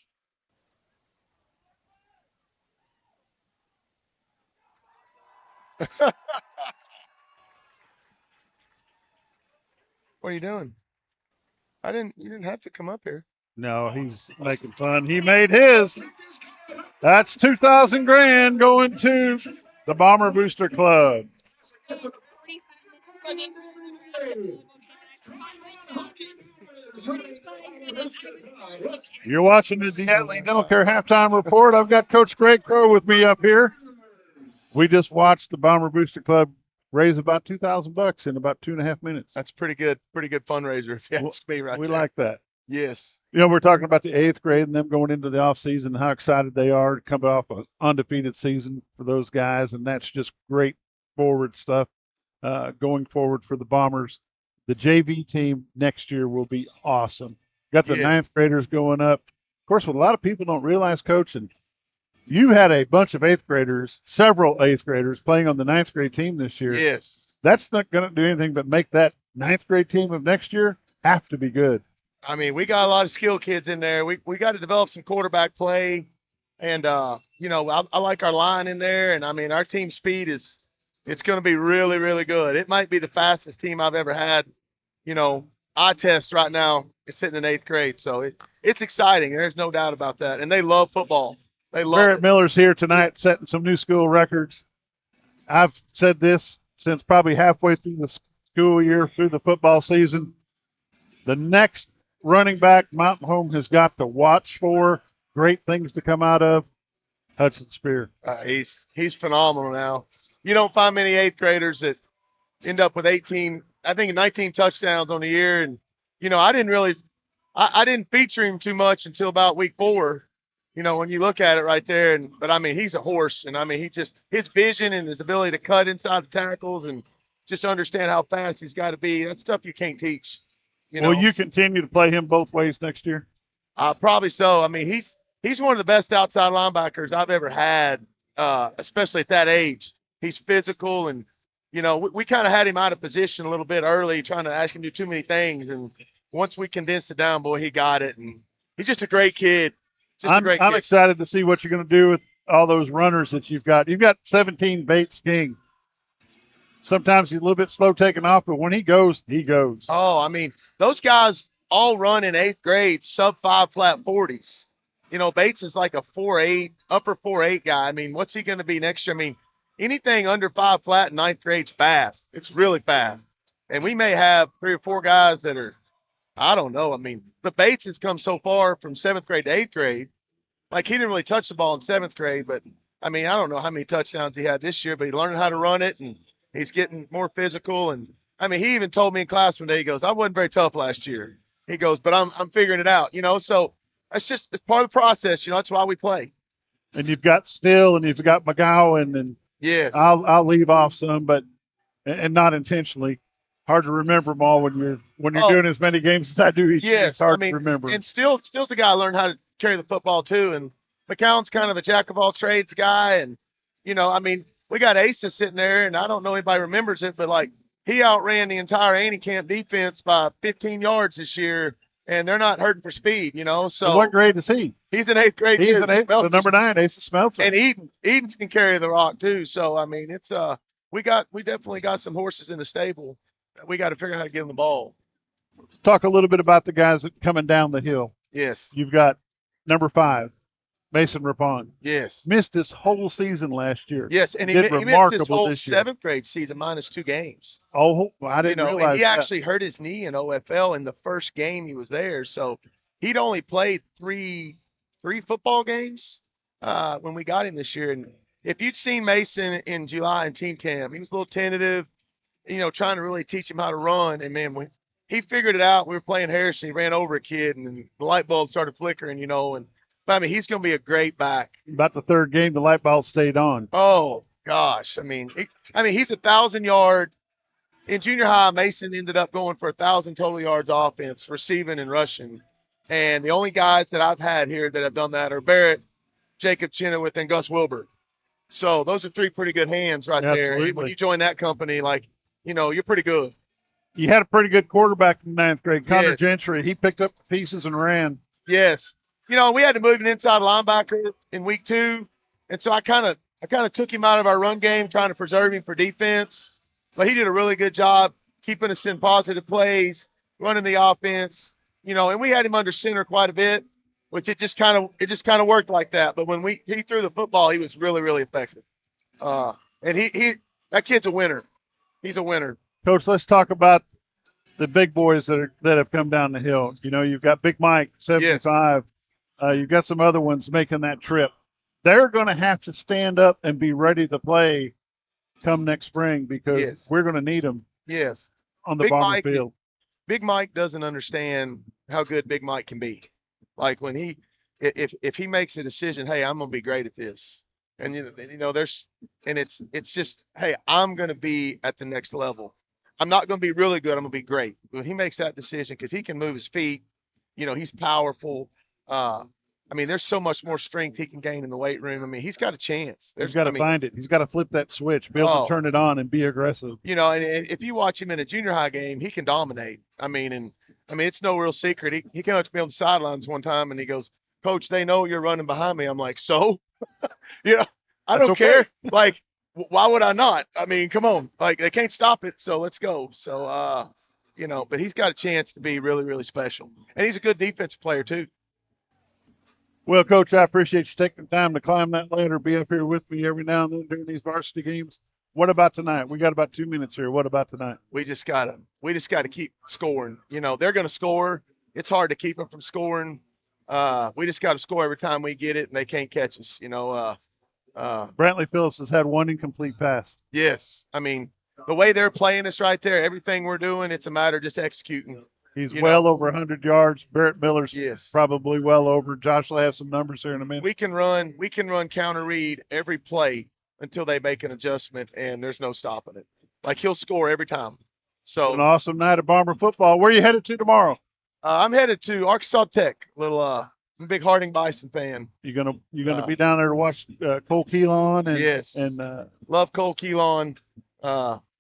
What are you doing? You didn't have to come up here. No, he's making fun. He made his. That's $2,000 going to the Bomber Booster Club. You're watching the Diatley Dental Care Halftime Report. I've got Coach Greg Crow with me up here. We just watched the Bomber Booster Club raise about $2,000 in about 2.5 minutes. That's pretty good fundraiser, if you ask me right We there. like that. Yes. You know, we're talking about the 8th grade and them going into the off season, how excited they are to come off an undefeated season for those guys, and that's just great forward stuff going forward for the Bombers. The JV team next year will be awesome. Got the 9th graders going up. Of course, what a lot of people don't realize, Coach, and you had a bunch of 8th graders, several 8th graders playing on the 9th grade team this year. Yes. That's not going to do anything but make that 9th grade team of next year have to be good. I mean, we got a lot of skilled kids in there. We got to develop some quarterback play. And, you know, I like our line in there. And, I mean, our team speed it's going to be really, really good. It might be the fastest team I've ever had eye test right now is sitting in 8th grade. So it's exciting. There's no doubt about that. And they love football. They love Barrett it. Miller's here tonight setting some new school records. I've said this since probably halfway through the school year, through the football season. The next running back Mountain Home has got to watch for, great things to come out of, Hudson Spear. He's phenomenal now. You don't find many 8th graders that end up with 19 touchdowns on the year. And, I didn't feature him too much until about week 4, when you look at it right there. But he's a horse. And his vision and his ability to cut inside the tackles and just understand how fast he's got to be, that's stuff you can't teach. Will you continue to play him both ways next year? Probably so. He's one of the best outside linebackers I've ever had, especially at that age. He's physical, and, we kind of had him out of position a little bit early, trying to ask him to do too many things. And once we condensed it down, boy, he got it. And he's just a great kid. I'm excited to see what you're going to do with all those runners that you've got. You've got 17 Bates King. Sometimes he's a little bit slow taking off, but when he goes, he goes. Oh, those guys all run in 8th grade, sub-5 flat 40s. Bates is like a 4.8, upper 4.8 guy. What's he going to be next year? Anything under 5 flat in 9th grade's fast. It's really fast. And we may have 3 or 4 guys that are, I don't know. The Bates has come so far from 7th grade to 8th grade. Like, he didn't really touch the ball in 7th grade, but, I don't know how many touchdowns he had this year, but he learned how to run it, and he's getting more physical. And, he even told me in class one day, he goes, I wasn't very tough last year. He goes, but I'm figuring it out, so it's part of the process. That's why we play. And you've got Still, and you've got McGowan, and yeah, I'll leave off some, but and not intentionally. Hard to remember them all when you're doing as many games as I do each year. It's hard to remember. And Still's a guy who learned how to carry the football too. And McCown's kind of a jack of all trades guy. And we got Asa sitting there, and I don't know if anybody remembers it, but he outran the entire Anticamp defense by 15 yards this year. And they're not hurting for speed, So what grade is he? He's in 8th grade. He's in 8th. So number 9, Asa Smeltzer. And Edens can carry the rock too. So it's we definitely got some horses in the stable. We got to figure out how to give them the ball. Let's talk a little bit about the guys that coming down the hill. Yes. You've got number 5, Mason Rapon. Yes. Missed his whole season last year. Yes, and he did missed his whole 7th grade season minus 2 games. Oh, I didn't realize and he that. actually hurt his knee in OFL in the first game he was there. So he'd only played three football games when we got him this year. And if you'd seen Mason in July in team camp, he was a little tentative, trying to really teach him how to run. And, man, when he figured it out, we were playing Harrison. He ran over a kid, and the light bulb started flickering, and he's going to be a great back. About the 3rd game, the light bulb stayed on. Oh, gosh. he's 1,000-yard. In junior high, Mason ended up going for 1,000 total yards offense, receiving and rushing. And the only guys that I've had here that have done that are Barrett, Jacob Chenoweth, and Gus Wilbur. So those are 3 pretty good hands right there. And when you join that company, you're pretty good. You had a pretty good quarterback in 9th grade, Connor Yes. Gentry. He picked up the pieces and ran. Yes. We had to move an inside linebacker in week 2. And so I kind of took him out of our run game, trying to preserve him for defense. But he did a really good job keeping us in positive plays, running the offense, and we had him under center quite a bit, which it just kind of worked like that. But when he threw the football, he was really, really effective. And that kid's a winner. He's a winner. Coach, let's talk about the big boys that have come down the hill. You've got Big Mike, 75. Yes. You've got some other ones making that trip. They're going to have to stand up and be ready to play come next spring because we're going to need them. Yes. On the Bomber field. Big Mike doesn't understand how good Big Mike can be. Like when if he makes a decision, hey, I'm going to be great at this. And it's just, hey, I'm going to be at the next level. I'm not going to be really good. I'm going to be great. When he makes that decision, because he can move his feet, he's powerful. There's so much more strength he can gain in the weight room. He's got a chance. He's got to find it. He's got to flip that switch, be able to turn it on and be aggressive. And if you watch him in a junior high game, he can dominate. It's no real secret. He came up to me on the sidelines one time and he goes, Coach, they know you're running behind me. I'm like, so? I don't care. Why would I not? Come on. They can't stop it, so let's go. So, but he's got a chance to be really, really special. And he's a good defensive player too. Well, Coach, I appreciate you taking the time to climb that ladder, be up here with me every now and then during these varsity games. What about tonight? We got about 2 minutes here. What about tonight? We just gotta keep scoring. They're gonna score. It's hard to keep them from scoring. We just got to score every time we get it, and they can't catch us. Brantley Phillips has had one incomplete pass. Yes, I mean the way they're playing us right there, everything we're doing, it's a matter of just executing. He's well over 100 yards. Barrett Miller's probably well over. Josh will have some numbers here in a minute. We can run counter read every play until they make an adjustment, and there's no stopping it. Like, he'll score every time. So an awesome night of Bomber football. Where are you headed to tomorrow? I'm headed to Arkansas Tech. I'm a big Harding Bison fan. You're gonna be down there to watch Cole Keelan and yes, and love Cole Keelan.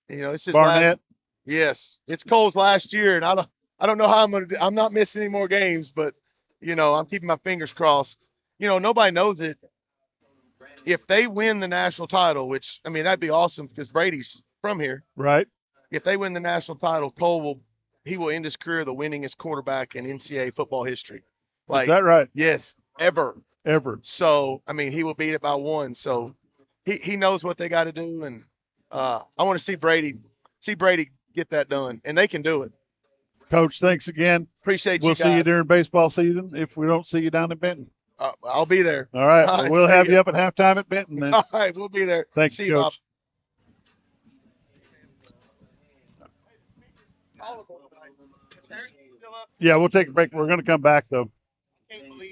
It's his Barnett. Yes, it's Cole's last year, and I don't know how I'm not missing any more games, but I'm keeping my fingers crossed. Nobody knows it. If they win the national title, which, I mean, that'd be awesome because Brady's from here. Right. If they win the national title, Cole will end his career the winningest quarterback in NCAA football history. Is that right? Yes, ever. So, I mean, he will beat it by one. So he knows what they got to do, and I want to see Brady get that done, and they can do it. Coach, thanks again. Appreciate you We'll guys. see you during baseball season if we don't see you down in Benton. I'll be there. All right. We'll have you up at halftime at Benton then. All right, we'll be there. Thanks, see you, Bob. Coach. Yeah, we'll take a break. We're going to come back, though.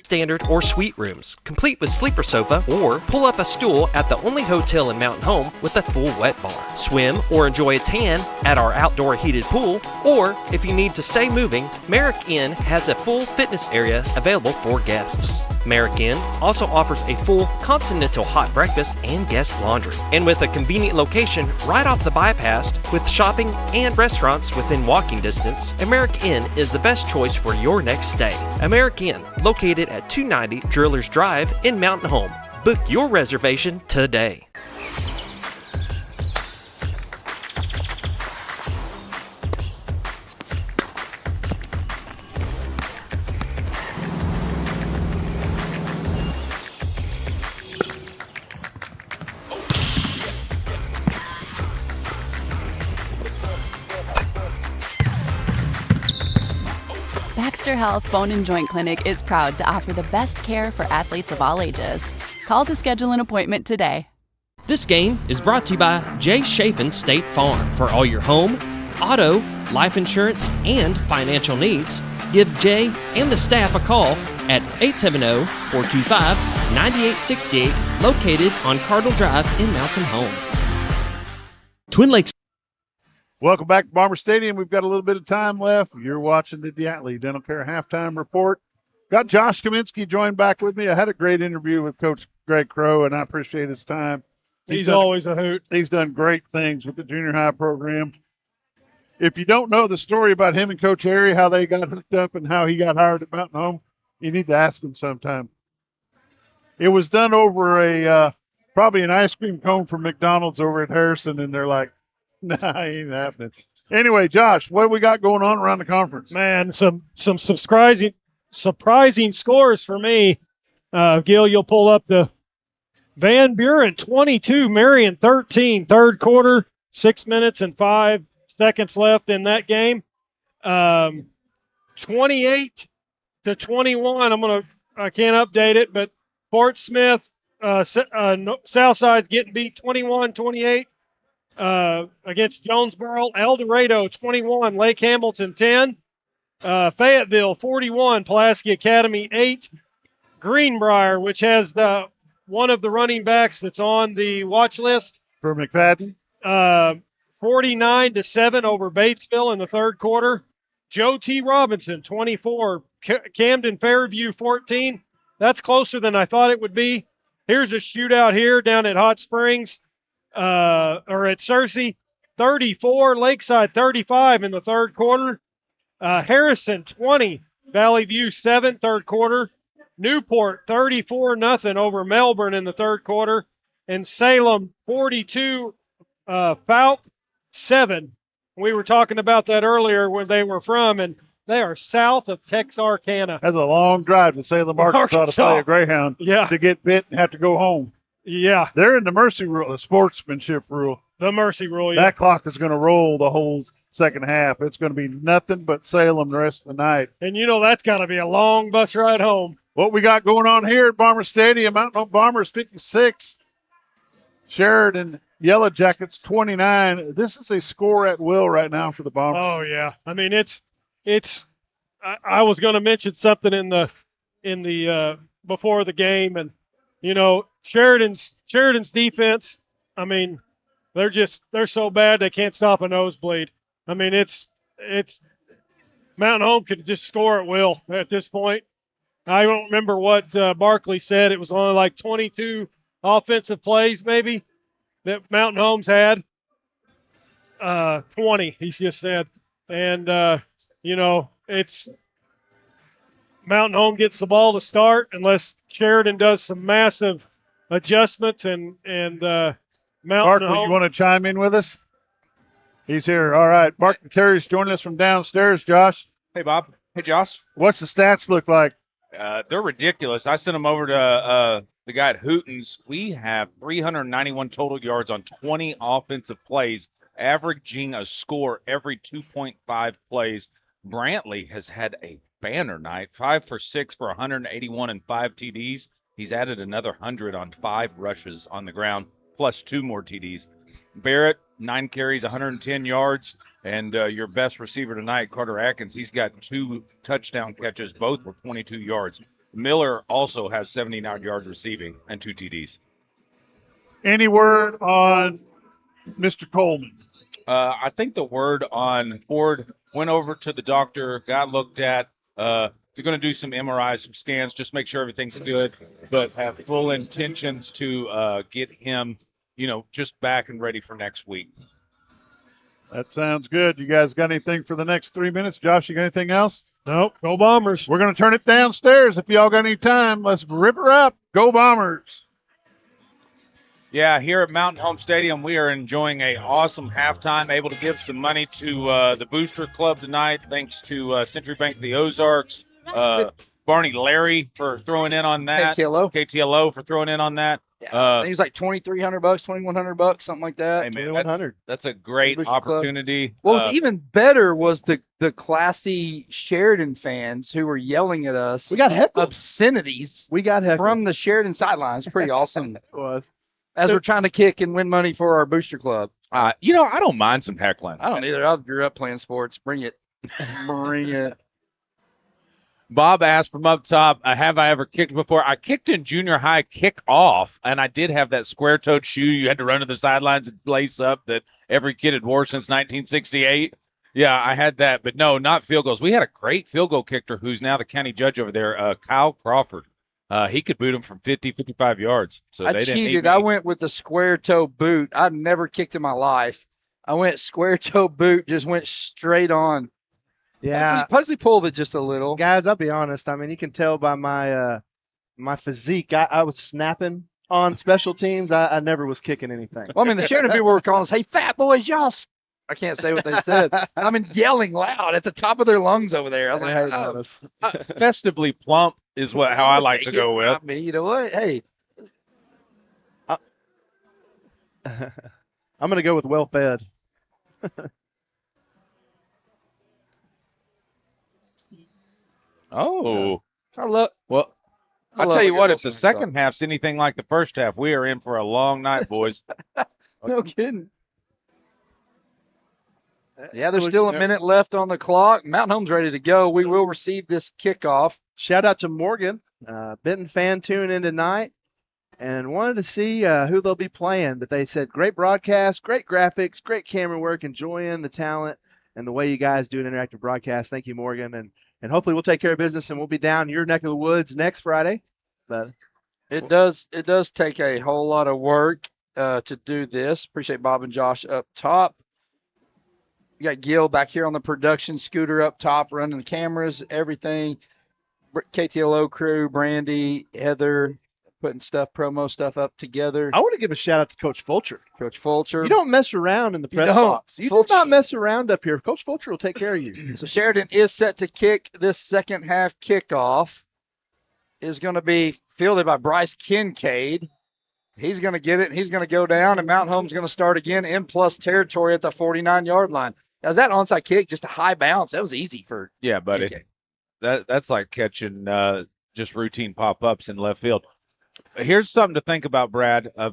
Standard or suite rooms, complete with sleeper sofa, or pull up a stool at the only hotel in Mountain Home with a full wet bar. Swim or enjoy a tan at our outdoor heated pool, or if you need to stay moving, Merrick Inn has a full fitness area available for guests. Merrick Inn also offers a full continental hot breakfast and guest laundry. And with a convenient location right off the bypass with shopping and restaurants within walking distance, Merrick Inn is the best choice for your next stay. Merrick Inn, located at 290 Drillers Drive in Mountain Home. Book your reservation today. Baxter Health Bone and Joint Clinic is proud to offer the best care for athletes of all ages. Call to schedule an appointment today. This game is brought to you by Jay Chafin State Farm. For all your home, auto, life insurance, and financial needs, give Jay and the staff a call at 870-425-9868, located on Cardinal Drive in Mountain Home. Twin Lakes. Welcome back to Bomber Stadium. We've got a little bit of time left. You're watching the Diatley Dental Care Halftime Report. Got Josh Kaminsky joined back with me. I had a great interview with Coach Greg Crow, and I appreciate his time. He's always a hoot. He's done great things with the junior high program. If you don't know the story about him and Coach Harry, how they got hooked up and how he got hired at Mountain Home, you need to ask him sometime. It was done over probably an ice cream cone from McDonald's over at Harrison, and they're like, nah, ain't happening. Anyway, Josh, what do we got going on around the conference? Man, some surprising scores for me. Gil, you'll pull up the Van Buren 22, Marion 13, third quarter, 6 minutes and 5 seconds left in that game. 28-21. I can't update it, but Fort Smith, Southside's getting beat 21-28. Against Jonesboro. El Dorado 21, Lake Hamilton 10, Fayetteville 41, Pulaski Academy 8, Greenbrier, which has one of the running backs that's on the watch list for McFadden, 49-7 over Batesville in the third quarter. Joe T. Robinson 24, Camden Fairview 14. That's closer than I thought it would be. Here's a shootout here down at Hot Springs. Or at Searcy, 34, Lakeside 35 in the third quarter. Harrison 20, Valley View 7, third quarter. Newport 34-0 over Melbourne in the third quarter. And Salem 42, Falk 7 We were talking about that earlier where they were from, and they are south of Texarkana. That's a long drive to Salem, Arkansas to play a Greyhound to get fit and have to go home. Yeah. They're in the mercy rule, the sportsmanship rule. The mercy rule, yeah. That clock is going to roll the whole second half. It's going to be nothing but Salem the rest of the night. And that's got to be a long bus ride home. What we got going on here at Bomber Stadium, Mountain Home Bombers 56, Sheridan Yellowjackets 29. This is a score at will right now for the Bombers. Oh, yeah. I mean, I was going to mention something in the before the game, and Sheridan's defense. I mean, they're so bad they can't stop a nosebleed. I mean, it's Mountain Home could just score at will at this point. I don't remember what Barkley said. It was only like 22 offensive plays maybe that Mountain Home's had. 20, he just said, and it's Mountain Home gets the ball to start unless Sheridan does some massive adjustments and Mountain Barkley, Home. you want to chime in with us? He's here. All right. Mark Terry's joining us from downstairs, Josh. Hey, Bob. Hey, Josh. What's the stats look like? They're ridiculous. I sent them over to the guy at Hooten's. We have 391 total yards on 20 offensive plays, averaging a score every 2.5 plays. Brantley has had a banner night, 5 for 6 for 181 and 5 TDs. He's added another 100 on 5 rushes on the ground, plus 2 more TDs. Barrett, 9 carries, 110 yards. And your best receiver tonight, Carter Atkins, he's got 2 touchdown catches, both were 22 yards. Miller also has 79 yards receiving and 2 TDs. Any word on Mr. Coleman? I think the word on Ford went over to the doctor, got looked at. They're going to do some MRIs, some scans, just make sure everything's good, but have full intentions to get him, just back and ready for next week. That sounds good. You guys got anything for the next 3 minutes? Josh, you got anything else? Nope. Go Bombers. We're going to turn it downstairs. If y'all got any time, let's rip her up. Go Bombers. Yeah, here at Mountain Home Stadium, we are enjoying an awesome halftime, able to give some money to the Booster Club tonight, thanks to Century Bank of the Ozarks, Barney Larry for throwing in on that. KTLO for throwing in on that. Yeah, I think it was like $2,300, $2,100, something like that. Hey, man, that's a great opportunity. What was even better was the classy Sheridan fans who were yelling at us. We got heckled. Obscenities. We got heckled from the Sheridan sidelines. Pretty awesome. It was. As we're trying to kick and win money for our booster club. I don't mind some heckling. I don't either. I grew up playing sports. Bring it. Bring it. Bob asked from up top, have I ever kicked before? I kicked in junior high kickoff, and I did have that square-toed shoe you had to run to the sidelines and lace up that every kid had wore since 1968. Yeah, I had that, but no, not field goals. We had a great field goal kicker who's now the county judge over there, Kyle Crawford. He could boot him from 50, 55 yards. So I cheated. I went with the square-toe boot. I've never kicked in my life. I went square-toe boot, just went straight on. Yeah, Pugsley pulled it just a little. Guys, I'll be honest. I mean, you can tell by my my physique. I was snapping on special teams. I never was kicking anything. Well, I mean, the Sheridan people were calling us, "Hey, fat boys, y'all!" I can't say what they said. I mean, yelling loud at the top of their lungs over there. I was like, festively plump is how I like to go with. I mean, you know what? Hey, I'm gonna go with well fed. Oh, I'll tell you what, if the second half's anything like the first half, we are in for a long night, boys. No kidding. Yeah, there's still a minute left on the clock. Mountain Home's ready to go. We will receive this kickoff. Shout out to Morgan, Benton fan tuning in tonight, and wanted to see who they'll be playing. But they said great broadcast, great graphics, great camera work, enjoying the talent and the way you guys do an interactive broadcast. Thank you, Morgan, and hopefully we'll take care of business and we'll be down your neck of the woods next Friday. But it does take a whole lot of work to do this. Appreciate Bob and Josh up top. You got Gil back here on the production scooter up top, running the cameras, everything. KTLO crew, Brandy, Heather, putting promo stuff up together. I want to give a shout out to Coach Fulcher. Coach Fulcher. You don't mess around in the press box. You do not mess around up here. Coach Fulcher will take care of you. So Sheridan is set to kick this second half kickoff. Is going to be fielded by Bryce Kincaid. He's going to get it, and he's going to go down, and Mount Home's going to start again in plus territory at the 49-yard line. Now, is that onside kick just a high bounce? That was easy for Yeah, buddy. Kincaid. That's like catching just routine pop-ups in left field. Here's something to think about, Brad. A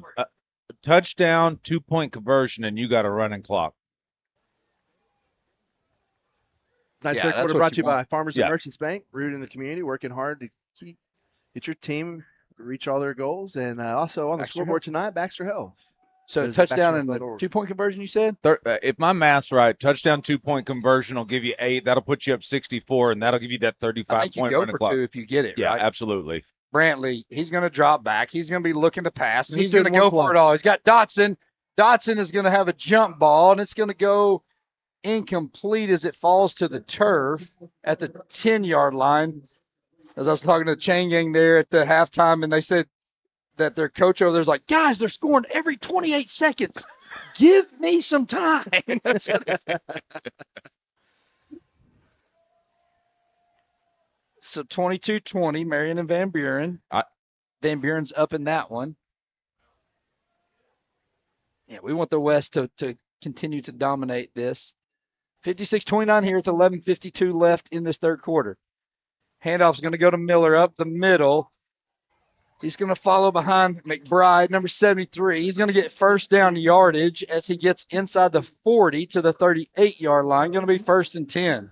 touchdown, 2-point conversion, and you got a running clock. Nice third quarter brought to you by Farmers and Merchants Bank, rooted in the community, working hard to get your team reach all their goals, and also on the scoreboard tonight, Baxter Hill. So touchdown and the 2-point conversion, you said? If my math's right, touchdown 2-point conversion will give you 8. That'll put you up 64, and that'll give you that 35-point running clock. 2 if you get it, yeah, right? Absolutely. Brantley, he's going to drop back. He's going to be looking to pass, and he's going to go for it all. He's got Dotson. Dotson is going to have a jump ball, and it's going to go incomplete as it falls to the turf at the 10-yard line. As I was talking to the chain gang there at the halftime, and they said that their coach over there's like, guys, they're scoring every 28 seconds. Give me some time. So 22-20, Marion and Van Buren. Van Buren's up in that one. Yeah, we want the West to continue to dominate this. 56-29 here with 11:52 left in this third quarter. Handoff's going to go to Miller up the middle. He's going to follow behind McBride, number 73. He's going to get first down yardage as he gets inside the 40 to the 38-yard line. Going to be 1st and 10.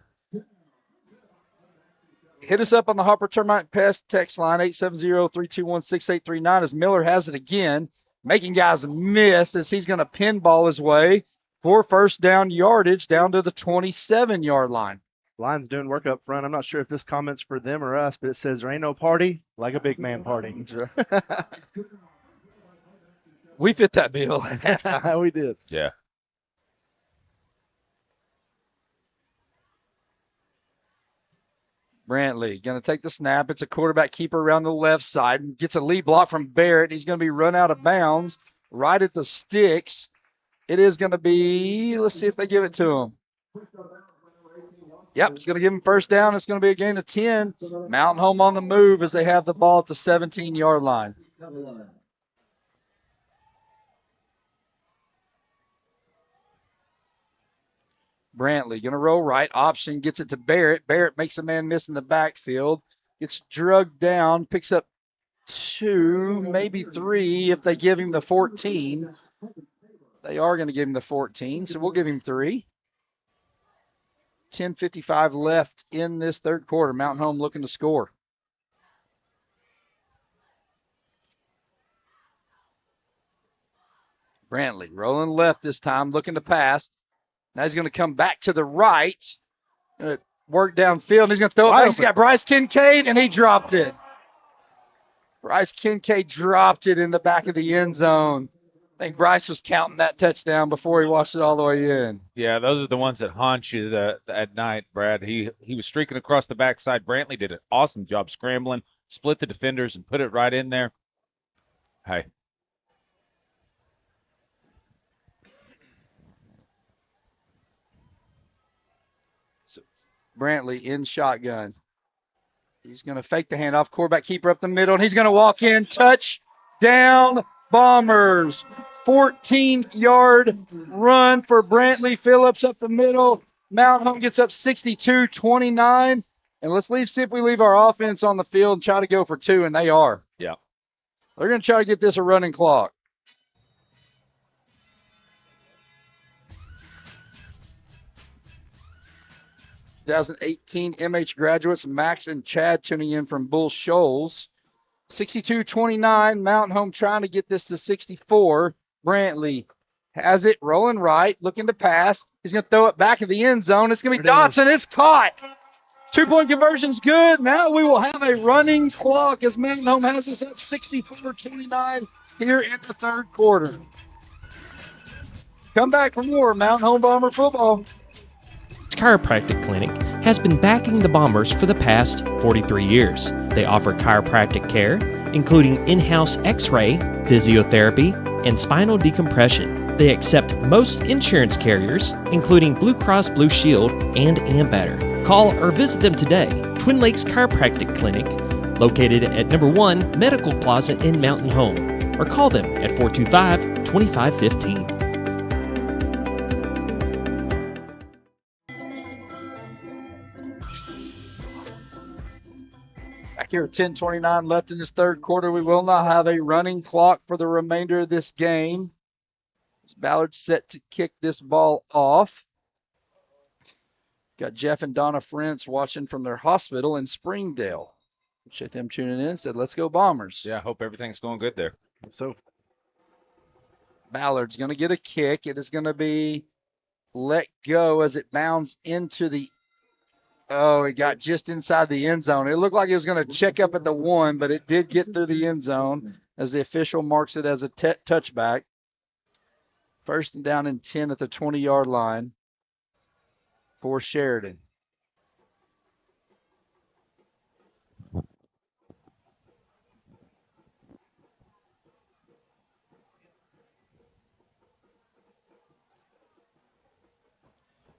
Hit us up on the Hopper Termite Pest text line, 870-321-6839, as Miller has it again, making guys miss as he's going to pinball his way for first down yardage down to the 27-yard line. Lions doing work up front. I'm not sure if this comment's for them or us, but it says there ain't no party like a big man party. We fit that bill. We did. Yeah. Brantley going to take the snap. It's a quarterback keeper around the left side. Gets a lead block from Barrett. He's going to be run out of bounds right at the sticks. It is going to be, let's see if they give it to him. Yep, it's going to give him first down. It's going to be a gain of 10. Mountain Home on the move as they have the ball at the 17-yard line. Brantley going to roll right. Option gets it to Barrett. Barrett makes a man miss in the backfield. Gets drugged down. Picks up 2, maybe 3 if they give him the 14. They are going to give him the 14, so we'll give him 3. 10:55 left in this third quarter. Mountain Home looking to score. Brantley rolling left this time, looking to pass. Now he's going to come back to the right. Work downfield, and he's going to throw it back. He's got Bryce Kincaid, and he dropped it. Bryce Kincaid dropped it in the back of the end zone. I think Bryce was counting that touchdown before he watched it all the way in. Yeah, those are the ones that haunt you at night, Brad. He was streaking across the backside. Brantley did an awesome job scrambling, split the defenders, and put it right in there. Hey. So Brantley in shotgun. He's going to fake the handoff. Quarterback keeper up the middle, and he's going to walk in. Touchdown, Bombers. 14-yard run for Brantley Phillips up the middle. Mountain Home gets up 62-29. And let's see if we leave our offense on the field and try to go for 2, and they are. Yeah. They're going to try to get this a running clock. (2018) MH graduates Max and Chad tuning in from Bull Shoals. 62-29, Mountain Home trying to get this to 64. Brantley has it, rolling right, looking to pass. He's going to throw it back in the end zone. It's going to be Dotson. It's caught. 2-point conversion's good. Now we will have a running clock as Mountain Home has us up 64-29 here in the third quarter. Come back for more Mountain Home Bomber football. Chiropractic Clinic has been backing the Bombers for the past 43 years. They offer chiropractic care, including in-house x-ray, physiotherapy, and spinal decompression. They accept most insurance carriers, including Blue Cross Blue Shield and Ambetter. Call or visit them today. Twin Lakes Chiropractic Clinic, located at number 1 Medical Plaza in Mountain Home, or call them at 425-2515. Back here at 10:29 left in this third quarter. We will not have a running clock for the remainder of this game. Ballard's set to kick this ball off. Got Jeff and Donna Frentz watching from their hospital in Springdale. Appreciate them tuning in. Said, let's go Bombers. Yeah, I hope everything's going good there. So Ballard's going to get a kick. It is going to be let go as it bounds into the it got just inside the end zone. It looked like it was going to check up at the 1, but it did get through the end zone as the official marks it as a touchback. First and down and 10 at the 20-yard line for Sheridan.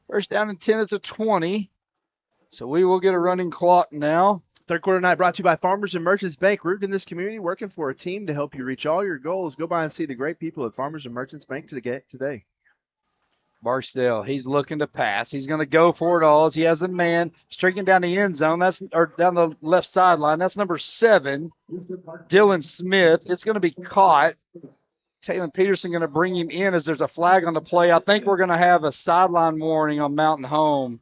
First down and 10 at the 20. So we will get a running clock now. Third quarter night brought to you by Farmers and Merchants Bank. Rooted in this community, working for a team to help you reach all your goals. Go by and see the great people at Farmers and Merchants Bank today. Barksdale, he's looking to pass. He's going to go for it all as he has a man streaking down the end zone. Or down the left sideline. That's number 7, Dylan Smith. It's going to be caught. Taylor Peterson going to bring him in as there's a flag on the play. I think we're going to have a sideline warning on Mountain Home.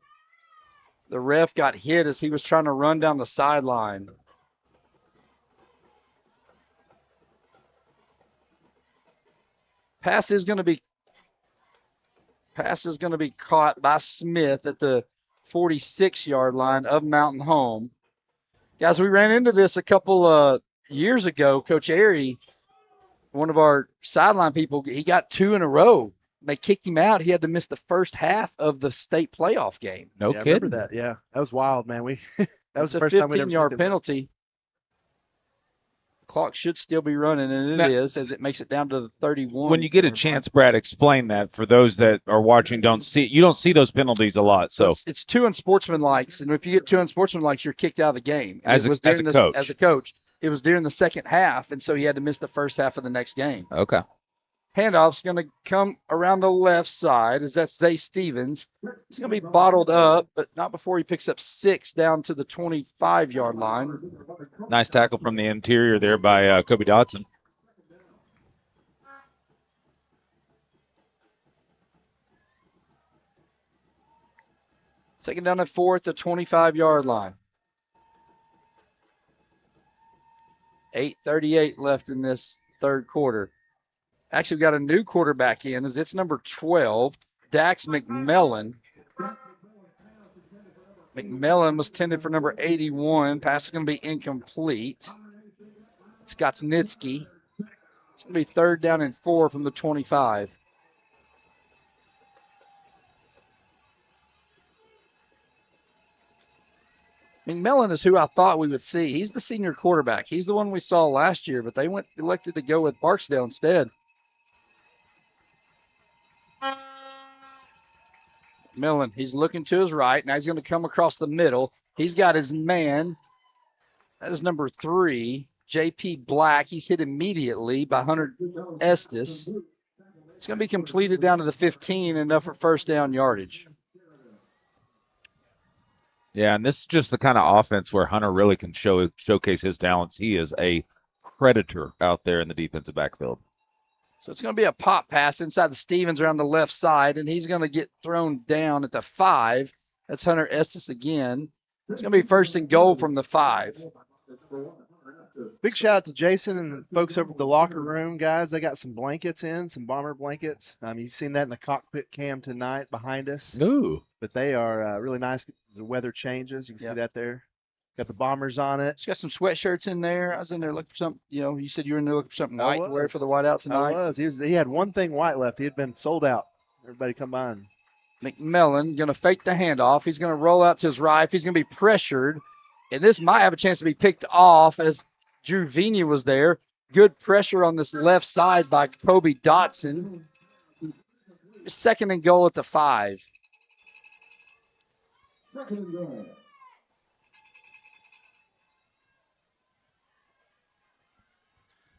The ref got hit as he was trying to run down the sideline. Pass is going to be caught by Smith at the 46-yard line of Mountain Home. Guys, we ran into this a couple years ago. Coach Airy, one of our sideline people, he got 2 in a row. They kicked him out. He had to miss the first half of the state playoff game. No kidding. I remember that. Yeah, that was wild, man. That was the first time we ever seen 15-yard penalty. Clock should still be running, and it is as it makes it down to the 31. When you get a chance, Brad, explain that for those that are watching. You don't see those penalties a lot. So it's 2 unsportsmanlikes, and if you get 2 unsportsmanlikes, you're kicked out of the game. As a coach, it was during the second half, and so he had to miss the first half of the next game. Okay. Handoff's going to come around the left side as that's Zay Stevens. He's going to be bottled up, but not before he picks up 6 down to the 25-yard line. Nice tackle from the interior there by Kobe Dodson. Second down and 4 at the 25-yard line. 8:38 left in this third quarter. Actually, we've got a new quarterback in as it's number 12, Dax McMillan. McMillan was tended for number 81. Pass is going to be incomplete. Scott Snitsky. It's going to be 3rd down and 4 from the 25. McMillan is who I thought we would see. He's the senior quarterback. He's the one we saw last year, but they elected to go with Barksdale instead. Millen, he's looking to his right. Now he's going to come across the middle. He's got his man. That is number 3, J.P. Black. He's hit immediately by Hunter Estes. It's going to be completed down to the 15, enough for first down yardage. Yeah, and this is just the kind of offense where Hunter really can showcase his talents. He is a predator out there in the defensive backfield. So it's going to be a pop pass inside the Stevens around the left side, and he's going to get thrown down at the 5. That's Hunter Estes again. It's going to be 1st and goal from the 5. Big shout out to Jason and the folks over at the locker room, guys. They got some blankets in, some bomber blankets. You've seen that in the cockpit cam tonight behind us. Ooh. But they are really nice as the weather changes. You can see that there. Got the bombers on it. It's got some sweatshirts in there. I was in there looking for something. You said you were in there looking for something white to wear for the whiteout tonight. I was. He had one thing white left. He had been sold out. Everybody come by. McMillan going to fake the handoff. He's going to roll out to his right. He's going to be pressured. And this might have a chance to be picked off as Drew Vina was there. Good pressure on this left side by Kobe Dotson. Second and goal at the 5.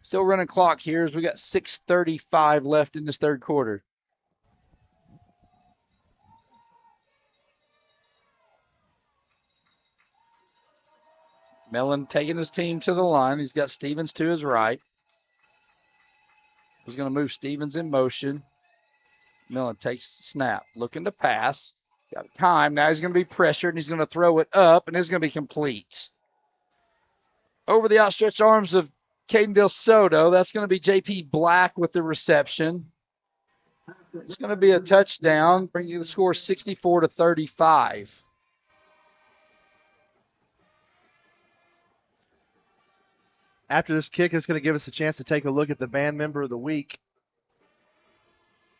Still running clock here as we got 6:35 left in this third quarter. Mellon taking his team to the line. He's got Stevens to his right. He's going to move Stevens in motion. Mellon takes the snap, looking to pass. Got time. Now he's going to be pressured, and he's going to throw it up, and it's going to be complete. Over the outstretched arms of Caden Del Soto. That's going to be J.P. Black with the reception. It's going to be a touchdown, bringing the score 64-35. After this kick, it's going to give us a chance to take a look at the band member of the week.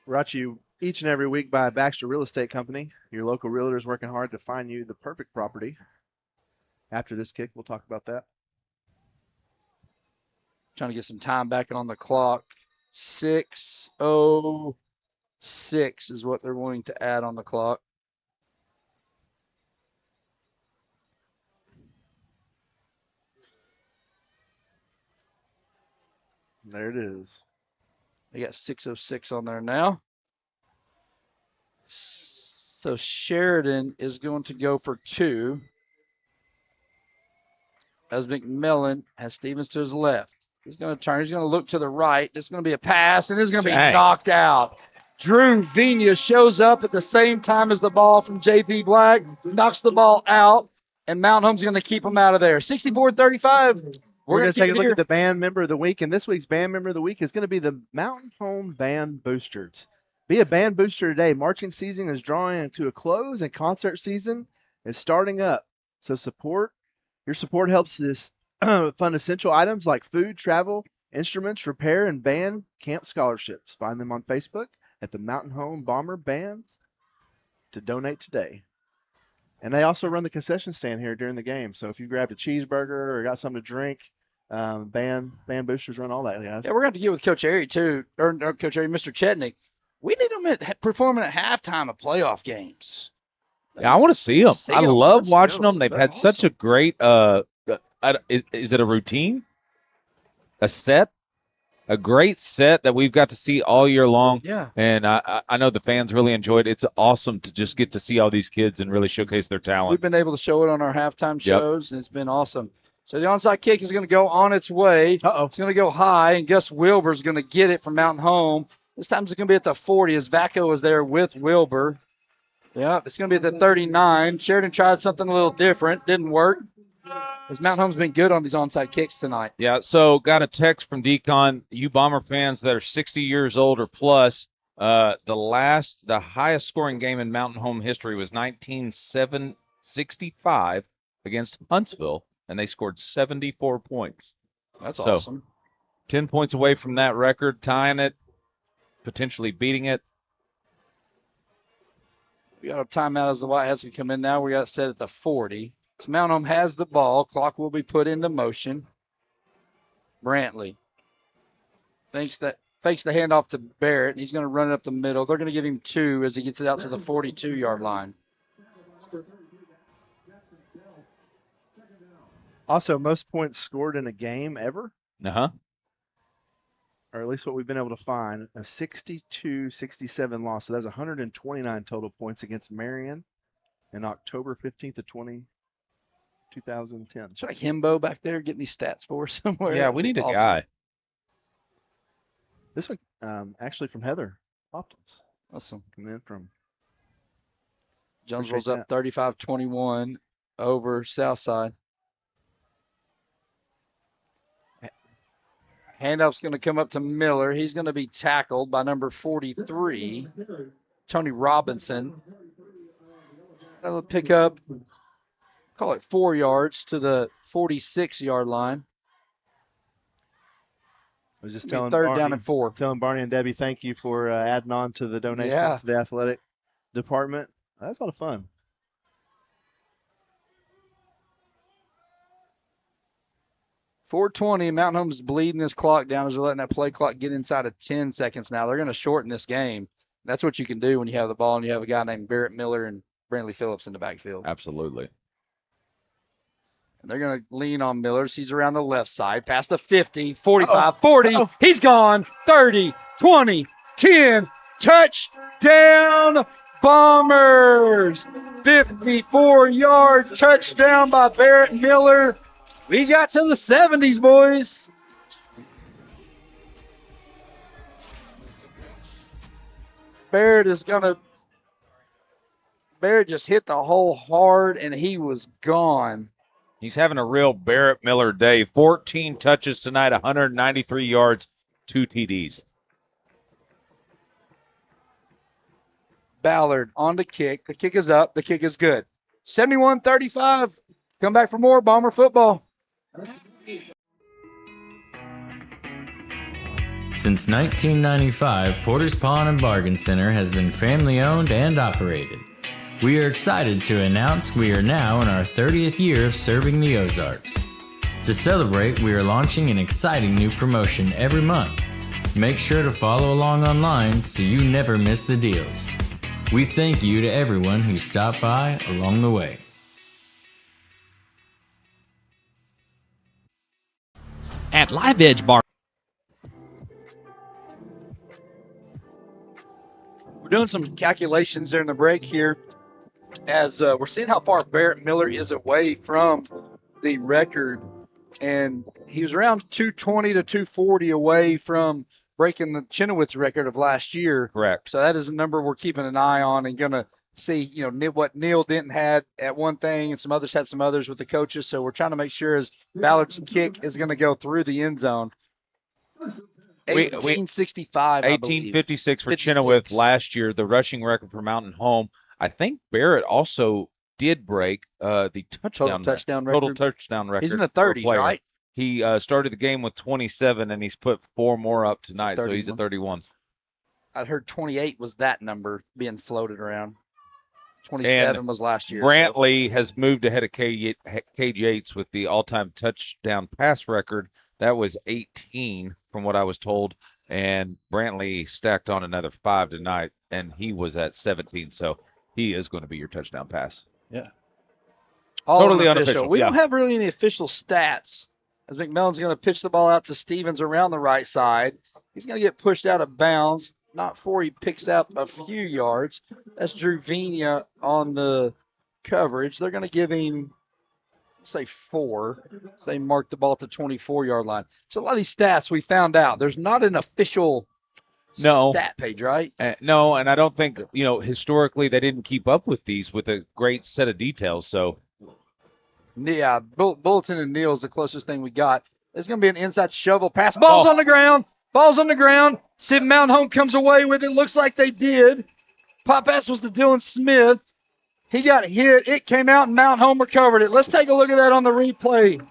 Brought to you each and every week by Baxter Real Estate Company. Your local realtor is working hard to find you the perfect property. After this kick, we'll talk about that. Trying to get some time back on the clock. 6:06 is what they're wanting to add on the clock. There it is. They got 6:06 on there now. So Sheridan is going to go for 2. As McMillan has Stevens to his left. He's going to turn. He's going to look to the right. It's going to be a pass, and it's going to be knocked out. Drew Vina shows up at the same time as the ball from J.P. Black, knocks the ball out, and Mount Home's going to keep him out of there. 64-35. We're going to take a look at the band member of the week, and this week's band member of the week is going to be the Mountain Home Band Boosters. Be a band booster today. Marching season is drawing to a close, and concert season is starting up. So your support helps this fund essential items like food, travel, instruments, repair, and band camp scholarships. Find them on Facebook at the Mountain Home Bomber Bands to donate today. And they also run the concession stand here during the game. So if you grabbed a cheeseburger or got something to drink, band boosters run all that, guys. Yeah, we're going to get with Coach Airy, too, or Coach Airy, Mr. Chetnick. We need them performing at halftime of playoff games. Yeah, I want to see them. I love watching them. They've had such a great is it a routine? A set? A great set that we've got to see all year long. Yeah. And I know the fans really enjoyed it. It's awesome to just get to see all these kids and really showcase their talent. We've been able to show it on our halftime shows, and it's been awesome. So the onside kick is going to go on its way. Uh-oh. It's going to go high, and Gus Wilbur's going to get it from Mountain Home. This time it's going to be at the 40 as Vaco is there with Wilbur. Yeah, it's going to be at the 39. Sheridan tried something a little different. Didn't work. Because Mountain Home's been good on these onside kicks tonight. Yeah, so got a text from Deacon. You Bomber fans that are 60 years old or plus, the highest scoring game in Mountain Home history was 1965 against Huntsville, and they scored 74 points. That's awesome. 10 points away from that record, tying it, potentially beating it. We got a timeout as the Whiteheads can come in now. We got it set at the 40. So Mountain Home has the ball. Clock will be put into motion. Brantley fakes the handoff to Barrett, and he's going to run it up the middle. They're going to give him 2 as he gets it out to the 42-yard line. Also, most points scored in a game ever. Uh-huh. Or at least what we've been able to find, a 62-67 loss. So that's 129 total points against Marion in October 15th of 2010. It's like Himbo back there getting these stats for us somewhere. Yeah, we need a guy. This one actually from Heather Optimus. Awesome. Coming in from Jonesboro's up 35-21 over Southside. Handoff's going to come up to Miller. He's going to be tackled by number 43, Tony Robinson. That'll pick up, call it 4 yards to the 46-yard line. I was just telling third Barney, down and 4. Telling Barney and Debbie, thank you for adding on to the donation to the athletic department. That's a lot of fun. 4:20. Mountain Home's bleeding this clock down as they're letting that play clock get inside of 10 seconds now. They're going to shorten this game. That's what you can do when you have the ball and you have a guy named Barrett Miller and Brantley Phillips in the backfield. Absolutely. And they're going to lean on Millers. He's around the left side, past the 50, 45, 40. He's gone. 30, 20, 10. Touchdown, Bombers. 54-yard touchdown by Barrett Miller. We got to the 70s, boys. Barrett just hit the hole hard, and he was gone. He's having a real Barrett Miller day. 14 touches tonight, 193 yards, 2 TDs. Ballard on the kick. The kick is up. The kick is good. 71-35. Come back for more Bomber football. Since 1995, Porter's Pawn and Bargain Center has been family owned and operated. We are excited to announce we are now in our 30th year of serving the Ozarks. To celebrate, we are launching an exciting new promotion every month. Make sure to follow along online so you never miss the deals. We thank you to everyone who stopped by along the way. At Live Edge Bar. We're doing some calculations during the break here as we're seeing how far Barrett Miller is away from the record. And he was around 220 to 240 away from breaking the Chenoweth's record of last year. Correct. So that is a number we're keeping an eye on and going to see, what Neil Denton had at one thing and some others had some others with the coaches. So we're trying to make sure his Ballard's kick is going to go through the end zone. 1865, 1856 for Chenoweth last year, the rushing record for Mountain Home. I think Barrett also did break the total touchdown record. He's in the 30s, right? He started the game with 27, and he's put 4 more up tonight, 31. So he's at 31. I'd heard 28 was that number being floated around. 27 and was last year. Brantley has moved ahead of Cage Yates with the all-time touchdown pass record. That was 18 from what I was told, and Brantley stacked on another 5 tonight, and he was at 17, so he is going to be your touchdown pass. Yeah. Totally unofficial. We don't have really any official stats, as McMillan's going to pitch the ball out to Stevens around the right side. He's going to get pushed out of bounds. Not 4, he picks up a few yards. That's Drew Vina on the coverage. They're going to give him, say, 4. So they mark the ball at the 24-yard line. So a lot of these stats we found out, there's not an official stat page, right? No, and I don't think, historically they didn't keep up with these with a great set of details. So, yeah, Bulletin and Neal's the closest thing we got. There's going to be an inside shovel pass. Ball's on the ground. Ball's on the ground. Sid Mountain Home comes away with it. Looks like they did. Pop pass was to Dylan Smith. He got hit. It came out, and Mountain Home recovered it. Let's take a look at that on the replay.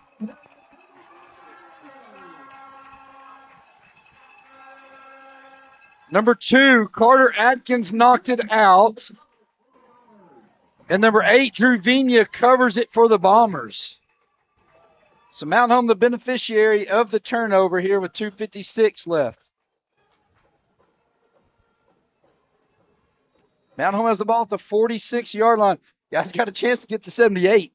Number 2, Carter Atkins knocked it out. And number 8, Drew Vina covers it for the Bombers. So Mountain Home, the beneficiary of the turnover here with 2:56 left. Mountain Home has the ball at the 46-yard line. Guys got a chance to get to 78.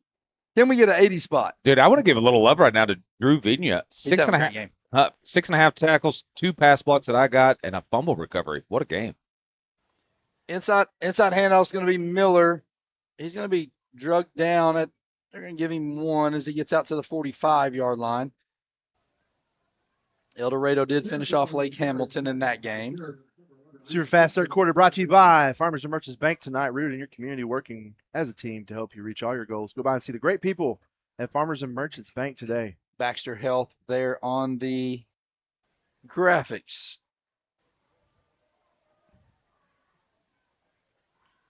Then we get an 80 spot. Dude, I want to give a little love right now to Drew Vina. 6.5 tackles, 2 pass blocks that I got, and a fumble recovery. What a game. Inside handoff is going to be Miller. He's going to be drugged down at. They're going to give him 1 as he gets out to the 45-yard line. El Dorado did finish off Lake Hamilton in that game. Super Fast third quarter brought to you by Farmers and Merchants Bank tonight, rooted in your community, working as a team to help you reach all your goals. Go by and see the great people at Farmers and Merchants Bank today. Baxter Health there on the graphics.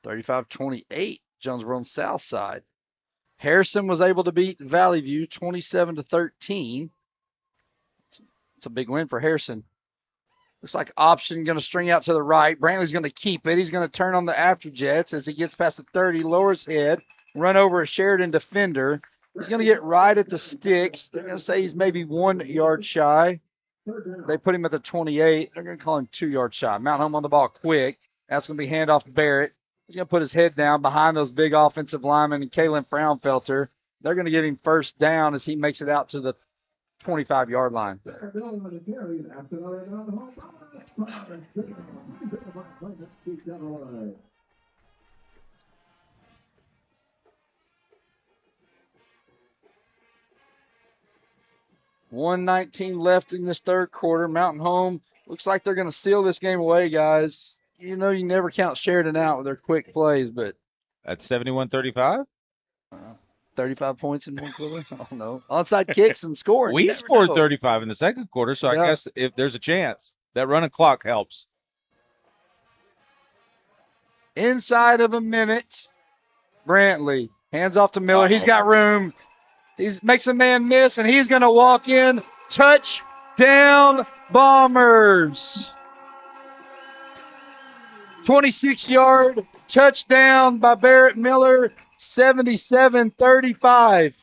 35-28, Jonesboro on South Side. Harrison was able to beat Valley View 27-13. It's a big win for Harrison. Looks like option going to string out to the right. Brantley's going to keep it. He's going to turn on the afterjets as he gets past the 30, lowers head, run over a Sheridan defender. He's going to get right at the sticks. They're going to say he's maybe 1 yard shy. They put him at the 28. They're going to call him 2 yards shy. Mountain Home on the ball quick. That's going to be handoff to Barrett. He's going to put his head down behind those big offensive linemen and Kalen Fraunfelter. They're going to give him first down as he makes it out to the 25-yard line. 1:19 left in this third quarter. Mountain Home looks like they're going to seal this game away, guys. You know you never count Sheridan out with their quick plays, but That's 71-35? 35 points in one quarter? I don't know. Onside kicks and scoring. We scored 35 in the second quarter, so I guess if there's a chance, that running clock helps. Inside of a minute, Brantley hands off to Miller. He's got room. He makes a man miss, and he's going to walk in. Touchdown, Bombers. 26-yard touchdown by Barrett Miller, 77-35.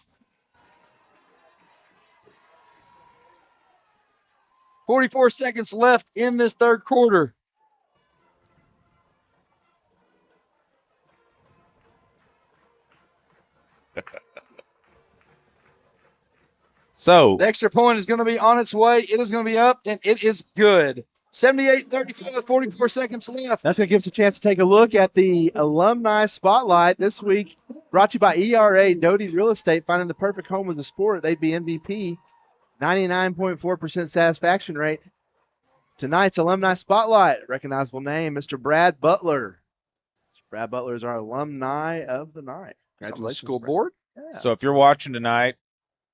44 seconds left in this third quarter. So the extra point is going to be on its way. It is going to be up, and it is good. 78-35, 44 seconds left. That's going to give us a chance to take a look at the Alumni Spotlight this week, brought to you by ERA Doty Real Estate. Finding the perfect home was a sport. They'd be MVP. 99.4% satisfaction rate. Tonight's Alumni Spotlight, recognizable name, Mr. Brad Butler. Brad Butler is our alumni of the night. Congratulations. School board. Yeah. So if you're watching tonight,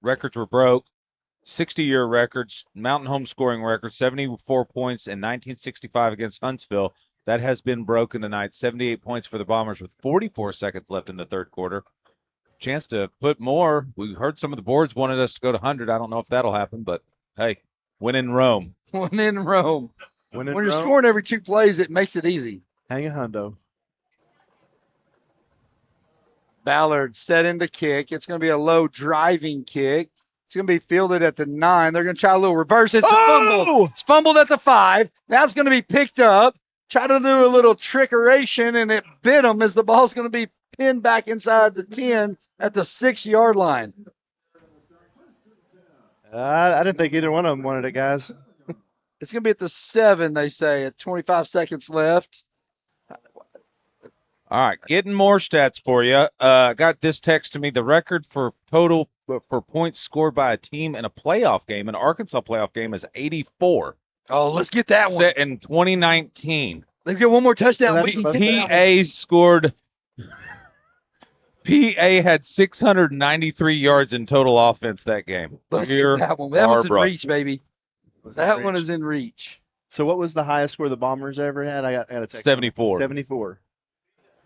records were broke. 60-year records, Mountain Home scoring record, 74 points in 1965 against Huntsville. That has been broken tonight. 78 points for the Bombers with 44 seconds left in the third quarter. Chance to put more. We heard some of the boards wanted us to go to 100. I don't know if that'll happen, but hey, win in Rome. Win in Rome. When you're scoring every 2 plays, it makes it easy. Hang a hundo. Ballard set in the kick. It's going to be a low driving kick. It's going to be fielded at the 9. They're going to try a little reverse. It's a fumble. It's fumbled at the 5. That's going to be picked up. Try to do a little trickeration, and it bit him as the ball's going to be pinned back inside the 10 at the 6-yard line. I didn't think either one of them wanted it, guys. It's going to be at the 7, they say, at 25 seconds left. All right, getting more stats for you. Got this text to me. The record for total for points scored by a team in a playoff game, an Arkansas playoff game, is 84. Oh, let's get that one. Set in 2019. Let's get one more touchdown. PA scored. PA had 693 yards in total offense that game. Let's get that one. That one's in reach, baby. That one is in reach. So what was the highest score the Bombers ever had? I got a text. 74. 74.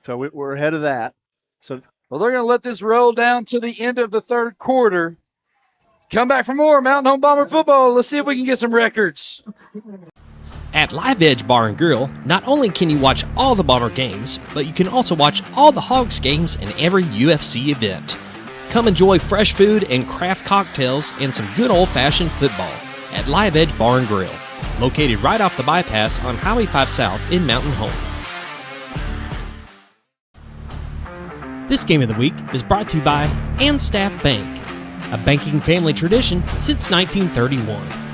So we're ahead of that. So well, they're going to let this roll down to the end of the third quarter. Come back for more Mountain Home Bomber football. Let's see if we can get some records. At Live Edge Bar and Grill, not only can you watch all the Bomber games, but you can also watch all the Hogs games and every UFC event. Come enjoy fresh food and craft cocktails and some good old-fashioned football at Live Edge Bar and Grill, located right off the bypass on Highway 5 South in Mountain Home. This game of the week is brought to you by Staff Bank, a banking family tradition since 1931.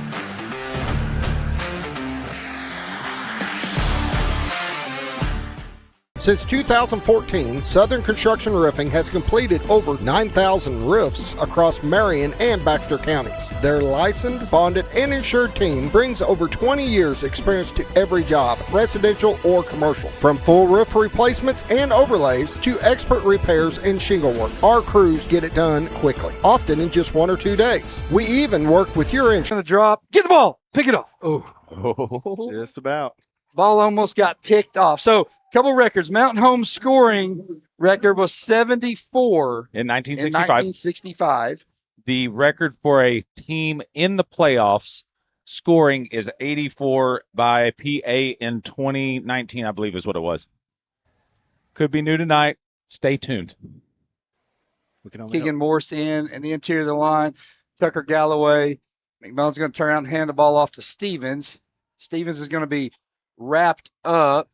Since 2014, Southern Construction Roofing has completed over 9,000 roofs across Marion and Baxter counties. Their licensed, bonded, and insured team brings over 20 years experience to every job, residential or commercial. From full roof replacements and overlays to expert repairs and shingle work, our crews get it done quickly, often in just 1 or 2 days. We even work with your insurance. Going to drop. Get the ball. Pick it up. Just about. Ball almost got picked off. So, couple records. Mountain Home scoring record was 74 in 1965. The record for a team in the playoffs scoring is 84 by PA in 2019, I believe is what it was. Could be new tonight. Stay tuned. Keegan Morse in the interior of the line. Tucker Galloway. McMillan's going to turn around and hand the ball off to Stevens. Stevens is going to be wrapped up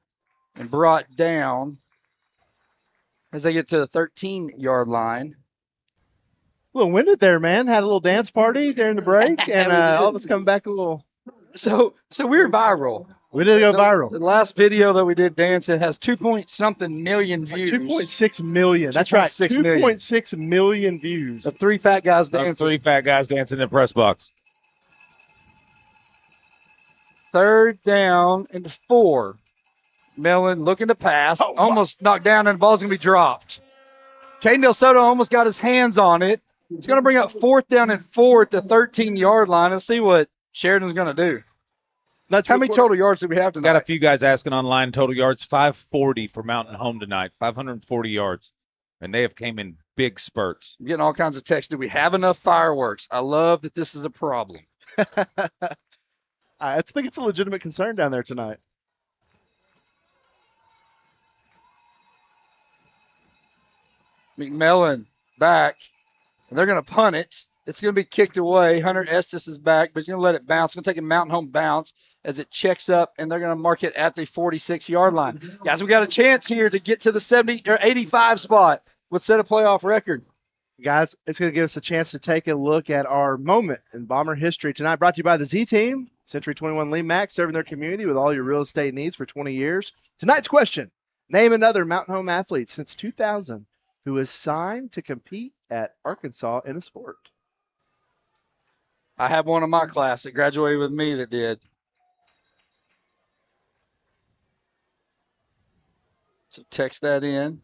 and brought down as they get to the 13-yard line. A little winded there, man. Had a little dance party during the break, and all of us coming back a little. So we're viral. We did go viral. The last video that we did dancing has 2-point-something million views. 2.6 million. That's right. 2.6 million views. The three fat guys dancing. Three fat guys dancing in the press box. 3rd down and 4. Mellon looking to pass. Almost knocked down, and the ball's going to be dropped. Caden Del Soto almost got his hands on it. It's going to bring up 4th down and 4 at the 13-yard line. Let's see what Sheridan's going to do. How many total yards do we have tonight? Got a few guys asking online total yards. 540 for Mountain Home tonight. 540 yards. And they have came in big spurts. I'm getting all kinds of texts. Do we have enough fireworks? I love that this is a problem. I think it's a legitimate concern down there tonight. McMillan back. And they're going to punt it. It's going to be kicked away. Hunter Estes is back, but he's going to let it bounce. It's going to take a Mountain Home bounce as it checks up, and they're going to mark it at the 46-yard line. Guys, we got a chance here to get to the 70 or 85 spot. Let's set a playoff record. Guys, it's going to give us a chance to take a look at our moment in Bomber history tonight. Brought to you by the Z-Team, Century 21 Lee Max, serving their community with all your real estate needs for 20 years. Tonight's question, name another Mountain Home athlete since 2000 who is signed to compete at Arkansas in a sport. I have one in my class that graduated with me that did. So text that in.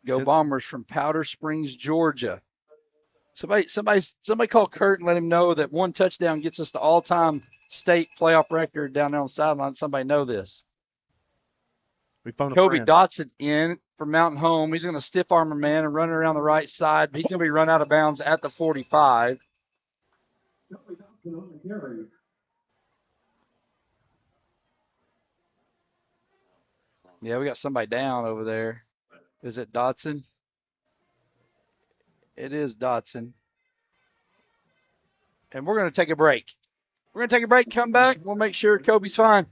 Go Bombers from Powder Springs, Georgia. Somebody call Kurt and let him know that one touchdown gets us the all-time state playoff record down there on the sideline. Somebody know this. Kobe Dotson in for Mountain Home. He's going to stiff arm a man and run around the right side. But he's going to be run out of bounds at the 45. Yeah, we got somebody down over there. Is it Dotson? It is Dotson. And we're going to take a break. Come back. We'll make sure Kobe's fine.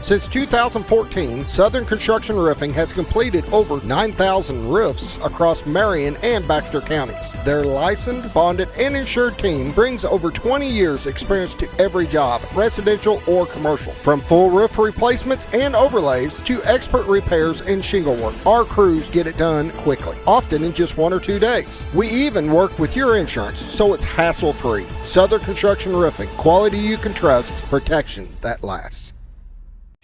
Since 2014, Southern Construction Roofing has completed over 9,000 roofs across Marion and Baxter counties. Their licensed, bonded, and insured team brings over 20 years experience to every job, residential or commercial. From full roof replacements and overlays to expert repairs and shingle work, our crews get it done quickly, often in just 1 or 2 days. We even work with your insurance, so it's hassle-free. Southern Construction Roofing, quality you can trust, protection that lasts.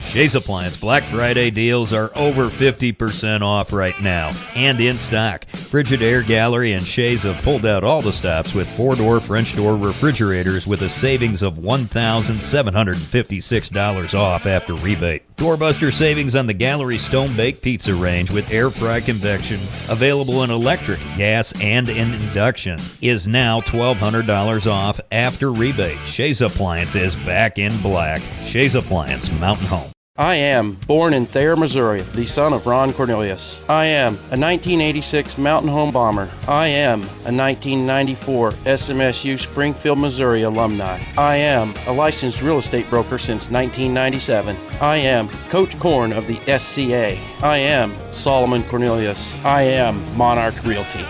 Shays Appliance Black Friday deals are over 50% off right now and in stock. Frigidaire Gallery and Shays have pulled out all the stops with 4-door French door refrigerators with a savings of $1,756 off after rebate. Doorbuster savings on the Gallery Stone Bake Pizza range with air fry convection, available in electric, gas, and in induction, is now $1,200 off after rebate. Shays Appliance is back in black. Shays Appliance, Mountain Home. I am born in Thayer, Missouri, the son of Ron Cornelius. I am a 1986 Mountain Home Bomber. I am a 1994 SMSU Springfield, Missouri alumni. I am a licensed real estate broker since 1997. I am Coach Korn of the SCA. I am Solomon Cornelius. I am Monarch Realty.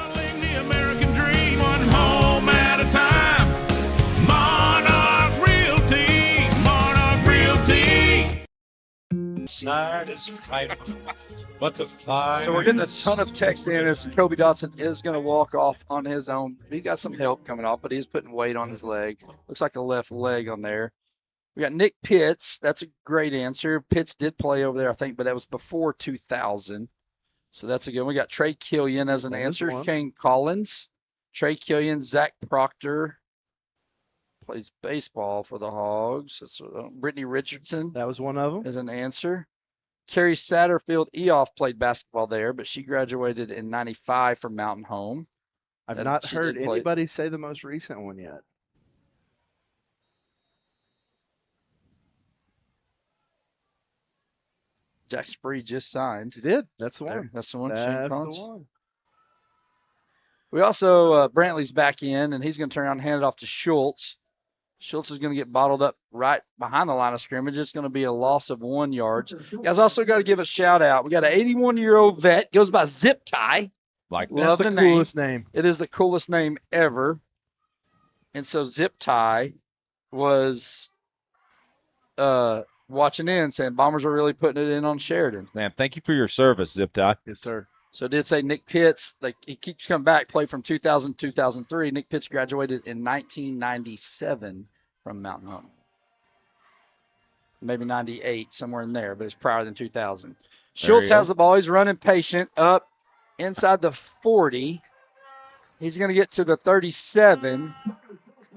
Night is frightful, but the fire. So we're getting a ton of text in as Kobe Dotson is going to walk off on his own. He got some help coming off, but he's putting weight on his leg. Looks like a left leg on there. We got Nick Pitts. That's a great answer. Pitts did play over there, I think, but that was before 2000. So that's a good one. We got Trey Killian as an answer. Shane Collins. Trey Killian, Zach Proctor. Plays baseball for the Hogs. That's Brittany Richardson. That was one of them. As an answer. Carrie Satterfield Eoff played basketball there, but she graduated in 95 from Mountain Home. I've not heard anybody say the most recent one yet. Jack Spree just signed. He did. That's the one. That's the one. That's the Shane one. We also, Brantley's back in, and he's going to turn around and hand it off to Schultz. Schultz is going to get bottled up right behind the line of scrimmage. It's going to be a loss of 1 yard. You guys also got to give a shout out. We got an 81-year-old vet, goes by Zip Tie. Love That's the the coolest name. It is the coolest name ever. And so Zip Tie was watching in, saying Bombers are really putting it in on Sheridan. Man, thank you for your service, Zip Tie. Yes, sir. So it did say Nick Pitts, he keeps coming back, played from 2000 to 2003. Nick Pitts graduated in 1997 from Mountain Home. Maybe 98, somewhere in there, but it's prior than 2000. Schultz has the ball. He's running patient up inside the 40. He's going to get to the 37.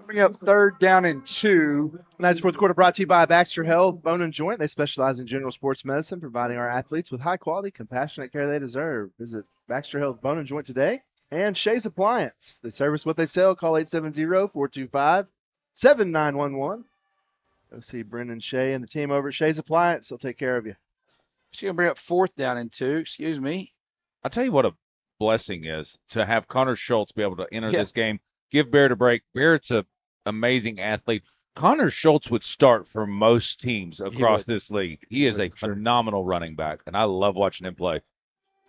Bring up 3rd down and 2. Tonight's fourth quarter brought to you by Baxter Health Bone and Joint. They specialize in general sports medicine, providing our athletes with high quality, compassionate care they deserve. Visit Baxter Health Bone and Joint today. And Shay's Appliance. They service what they sell. Call 870-425-7911. Go see Brendan Shay and the team over at Shay's Appliance. They'll take care of you. She's going to bring up 4th down and 2. Excuse me. I'll tell you what a blessing is to have Connor Schultz be able to enter this game. Give Barrett a break. Barrett's an amazing athlete. Connor Schultz would start for most teams across this league. He is a phenomenal running back, and I love watching him play.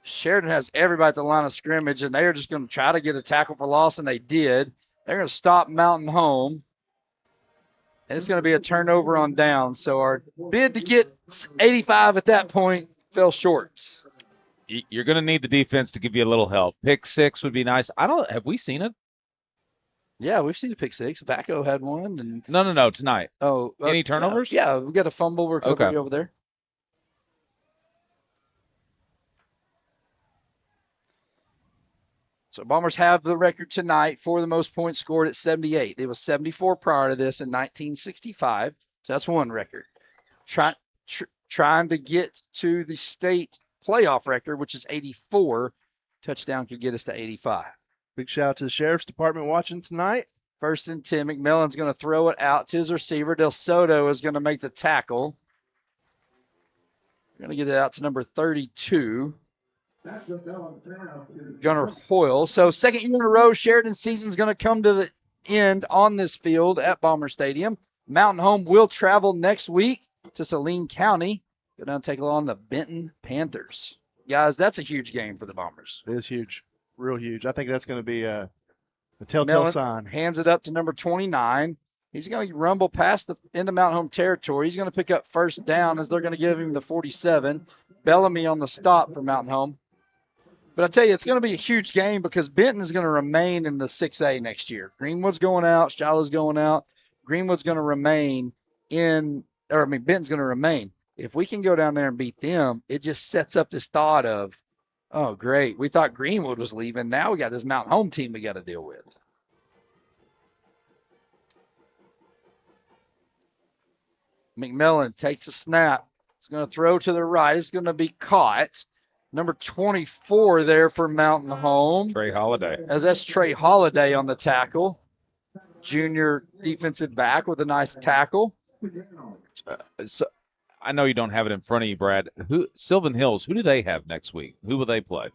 Sheridan has everybody at the line of scrimmage, and they are just going to try to get a tackle for loss, and they did. They're going to stop Mountain Home. And it's going to be a turnover on down. So our bid to get 85 at that point fell short. You're going to need the defense to give you a little help. Pick 6 would be nice. Have we seen it? Yeah, we've seen a pick 6. Vaco had one. And No, tonight. Oh. Any turnovers? Yeah, we got a fumble recovery over there. So Bombers have the record tonight for the most points scored at 78. It was 74 prior to this in 1965. So that's one record. Trying to get to the state playoff record, which is 84. Touchdown could get us to 85. Big shout out to the Sheriff's Department watching tonight. 1st and 10. McMillan's going to throw it out to his receiver. Del Soto is going to make the tackle. We're going to get it out to number 32. Gunnar Hoyle. So 2nd year in a row, Sheridan's season's going to come to the end on this field at Bomber Stadium. Mountain Home will travel next week to Saline County. Go down and take along the Benton Panthers. Guys, that's a huge game for the Bombers. It is huge. Real huge. I think that's going to be a telltale sign. Hands it up to number 29. He's going to rumble past the into Mountain Home territory. He's going to pick up 1st down as they're going to give him the 47. Bellamy on the stop for Mountain Home. But I tell you, it's going to be a huge game because Benton is going to remain in the 6A next year. Greenwood's going out. Shiloh's going out. Greenwood's going to remain Benton's going to remain. If we can go down there and beat them, it just sets up this thought of, oh, great. We thought Greenwood was leaving. Now we got this Mountain Home team we got to deal with. McMillan takes a snap. He's going to throw to the right. It's going to be caught. Number 24 there for Mountain Home. Trey Holiday. As that's Trey Holiday on the tackle. Junior defensive back with a nice tackle. So I know you don't have it in front of you, Brad. Sylvan Hills, who do they have next week? Who will they play?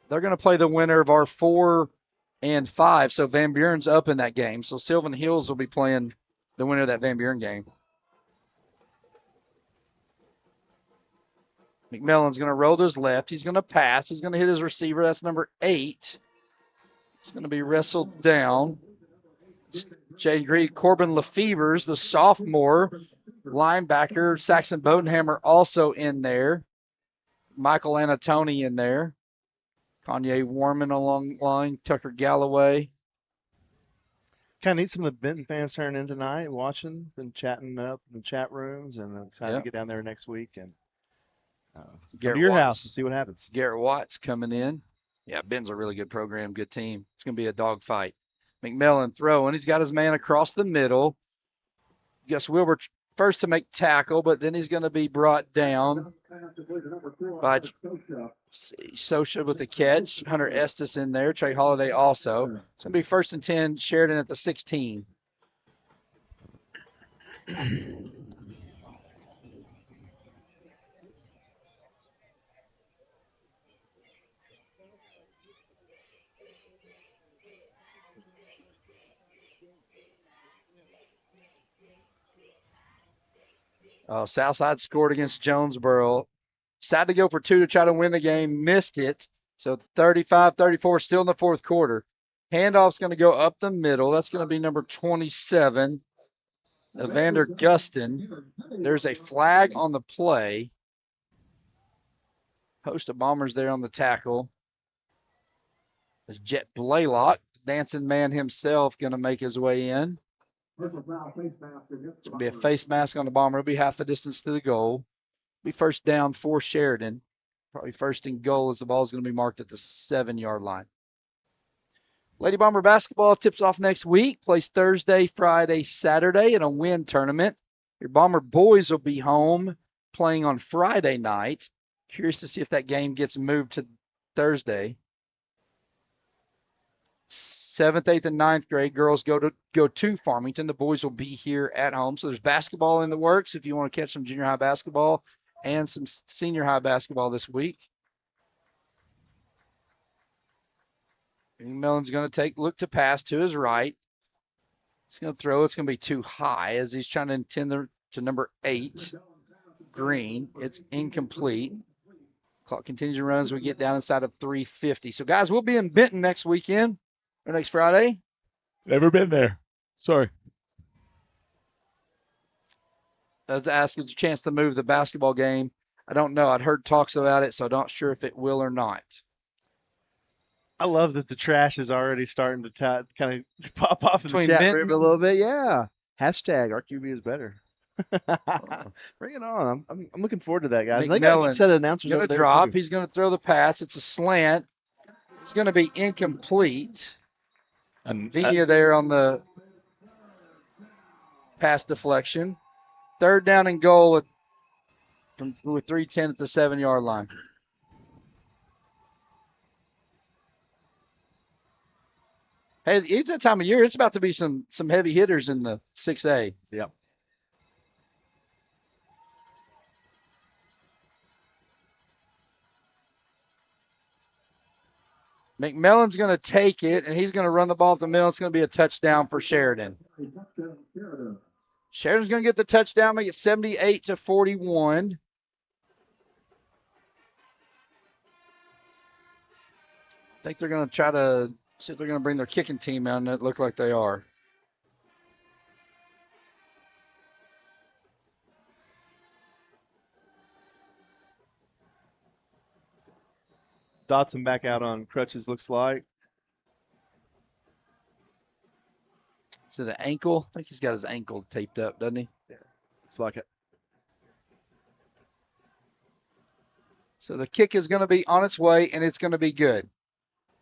They're going to play the winner of our 4 and 5. So Van Buren's up in that game. So Sylvan Hills will be playing the winner of that Van Buren game. McMillan's going to roll to his left. He's going to pass. He's going to hit his receiver. That's number 8. It's going to be wrestled down. Jay Greed, Corbin Lefevers, the sophomore linebacker. Saxon Bodenhammer also in there. Michael Anatoni in there. Kanye Warman along the line. Tucker Galloway. Kind of need some of the Benton fans turning in tonight, watching, been chatting up in the chat rooms, and I'm excited to get down there next week and go to your house and see what happens. Garrett Watts coming in. Yeah, Ben's a really good program, good team. It's going to be a dogfight. McMillan throwing. He's got his man across the middle. Gus Wilbur first to make tackle, but then he's going to be brought down by Sosha with the catch. Hunter Estes in there. Trey Holiday also. It's going to be 1st and 10. Sheridan at the 16. Southside scored against Jonesboro. Sad to go for 2 to try to win the game. Missed it. So 35-34 still in the fourth quarter. Handoff's going to go up the middle. That's going to be number 27, Evander Gustin. There's a flag on the play. Host of Bombers there on the tackle. There's Jet Blaylock, dancing man himself, going to make his way in. It's going to be a face mask on the Bomber. It'll be half the distance to the goal. Be first down for Sheridan. Probably first and goal as the ball is going to be marked at the 7-yard line. Lady Bomber basketball tips off next week. Plays Thursday, Friday, Saturday in a win tournament. Your Bomber boys will be home playing on Friday night. Curious to see if that game gets moved to Thursday. 7th, 8th, and 9th grade girls go to Farmington. The boys will be here at home. So there's basketball in the works if you want to catch some junior high basketball and some senior high basketball this week. Mellon's going to look to pass to his right. He's going to throw. It's going to be too high as he's trying to intend to number 8, Green. It's incomplete. Clock continues to run as we get down inside of 3:50. So, guys, we'll be in Benton next weekend or next Friday. Never been there. Sorry. I was asking a chance to move the basketball game. I don't know. I'd heard talks about it, so I'm not sure if it will or not. I love that the trash is already starting to kind of pop off in the Between chat Benton- room a little bit. Yeah. Hashtag RQB is better. Bring it on. I'm looking forward to that, guys. And they got a good set of announcers going over to there, drop. too. He's going to throw the pass. It's a slant. It's going to be incomplete. And Vina there on the pass deflection. 3rd down and goal with 3:10 at the 7-yard line. Hey, it's that time of year. It's about to be some heavy hitters in the 6A. Yep. McMillan's going to take it, and he's going to run the ball up the middle. It's going to be a touchdown for Sheridan. Sheridan's going to get the touchdown, make it 78-41. I think they're going to try to see if they're going to bring their kicking team out, and it looked like they are. Dotson back out on crutches, looks like. Is it an ankle? I think he's got his ankle taped up, doesn't he? Yeah, looks like it. So the kick is going to be on its way, and it's going to be good.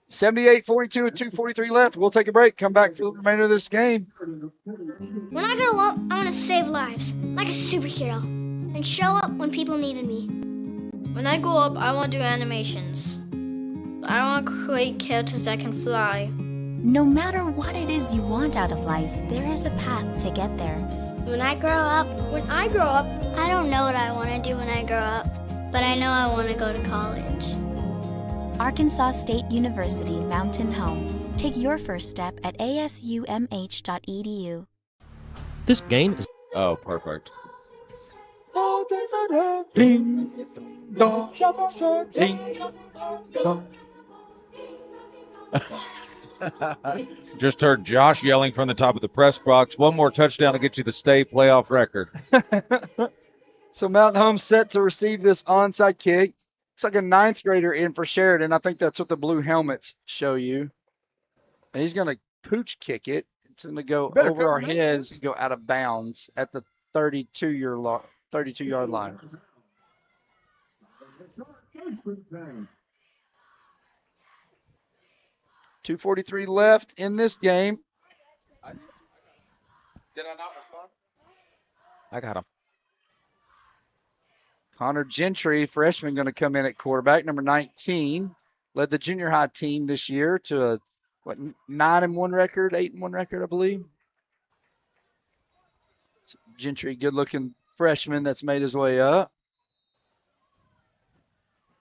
78-42 with 2:43 left. We'll take a break. Come back for the remainder of this game. When I grow up, I want to save lives, like a superhero, and show up when people needed me. When I grow up, I want to do animations. I want to create characters that can fly. No matter what it is you want out of life, there is a path to get there. When I grow up, I don't know what I want to do when I grow up, but I know I want to go to college. Arkansas State University Mountain Home. Take your first step at asumh.edu. This game is... Oh, perfect. Just heard Josh yelling from the top of the press box. One more touchdown to get you the state playoff record. So Mountain Home set to receive this onside kick. Looks like a 9th grader in for Sheridan. I think that's what the blue helmets show you. And he's going to pooch kick it. It's going to go over our heads and go out of bounds at the 32-yard line. .243 left in this game. Did I not respond? I got him. Connor Gentry, freshman, going to come in at quarterback, number 19. Led the junior high team this year to a 9-1 record, 8-1 record, I believe. Gentry, good-looking freshman that's made his way up.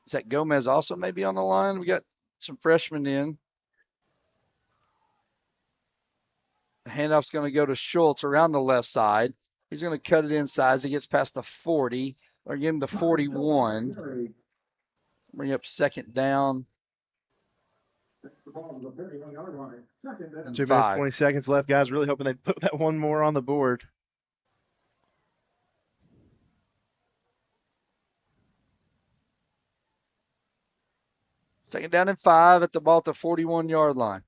Is that Gomez also maybe on the line? We got some freshmen in. The handoff's going to go to Schultz around the left side. He's going to cut it inside as he gets past the 40. Or give him the 41. Bring up second down. 2 minutes, 20 seconds left, guys. Really hoping they put that one more on the board. Second down and 5 at the ball at the 41-yard line.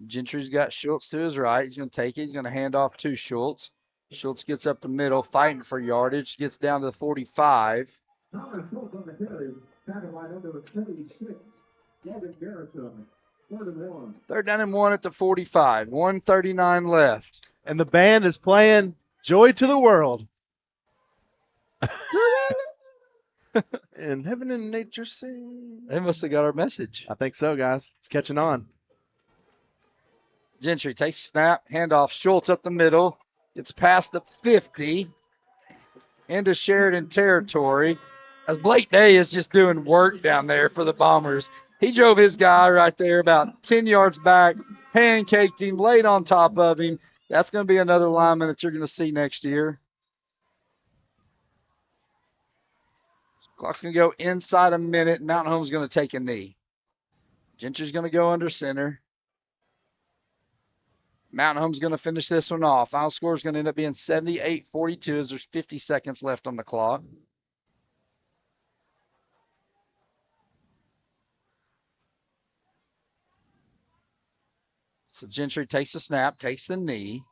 Gentry's got Schultz to his right. He's going to take it. He's going to hand off to Schultz. Schultz gets up the middle, fighting for yardage. Gets down to the 45. Third down and 1 at the 45. 1:39 left. And the band is playing Joy to the World. And heaven and nature sing. They must have got our message. I think so, guys. It's catching on. Gentry takes snap, handoff. Schultz up the middle. Gets past the 50 into Sheridan territory. As Blake Day is just doing work down there for the Bombers. He drove his guy right there about 10 yards back, pancaked him, laid on top of him. That's going to be another lineman that you're going to see next year. Clock's going to go inside a minute. Mountain Home's going to take a knee. Gentry's going to go under center. Mountain Home's going to finish this one off. Final score is going to end up being 78-42 as there's 50 seconds left on the clock. So Gentry takes the snap, takes the knee,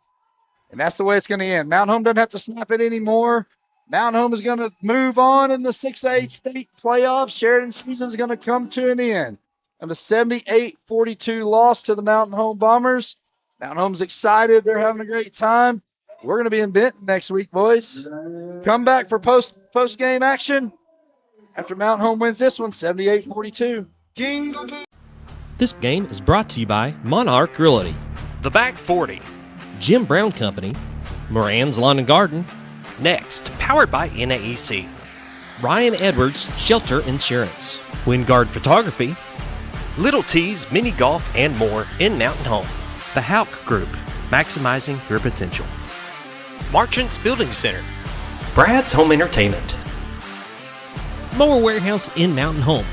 and that's the way it's going to end. Mountain Home doesn't have to snap it anymore. Mountain Home is going to move on in the 6A state playoffs. Sheridan's season is going to come to an end. And a 78-42 loss to the Mountain Home Bombers. Mountain Home's excited. They're having a great time. We're going to be in Benton next week, boys. Come back for post-game action after Mountain Home wins this one, 78-42. This game is brought to you by Monarch Realty, The Back 40. Jim Brown Company, Moran's Lawn and Garden, Next, powered by NAEC. Ryan Edwards Shelter Insurance, Wingard Photography, Little T's Mini Golf, and more in Mountain Home. The Hauk Group, maximizing your potential. Marchant's Building Center, Brad's Home Entertainment, Mower Warehouse in Mountain Home.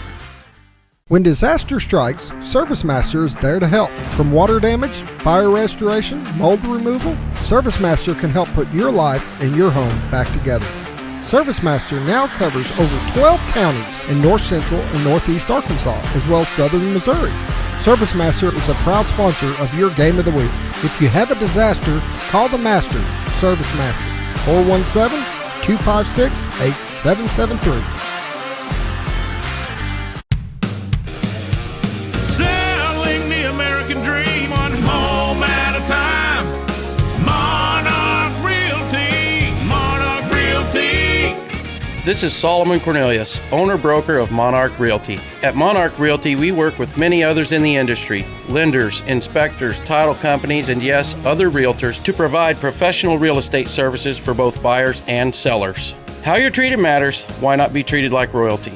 When disaster strikes, Servicemaster is there to help. From water damage, fire restoration, mold removal, Servicemaster can help put your life and your home back together. Servicemaster now covers over 12 counties in north central and northeast Arkansas, as well as southern Missouri. Servicemaster is a proud sponsor of your Game of the Week. If you have a disaster, call the Master, Servicemaster, 417-256-8773. Selling the American dream, one home at a time. Monarch Realty, Monarch Realty. This is Solomon Cornelius, owner-broker of Monarch Realty. At Monarch Realty, we work with many others in the industry, lenders, inspectors, title companies, and yes, other realtors to provide professional real estate services for both buyers and sellers. How you're treated matters. Why not be treated like royalty?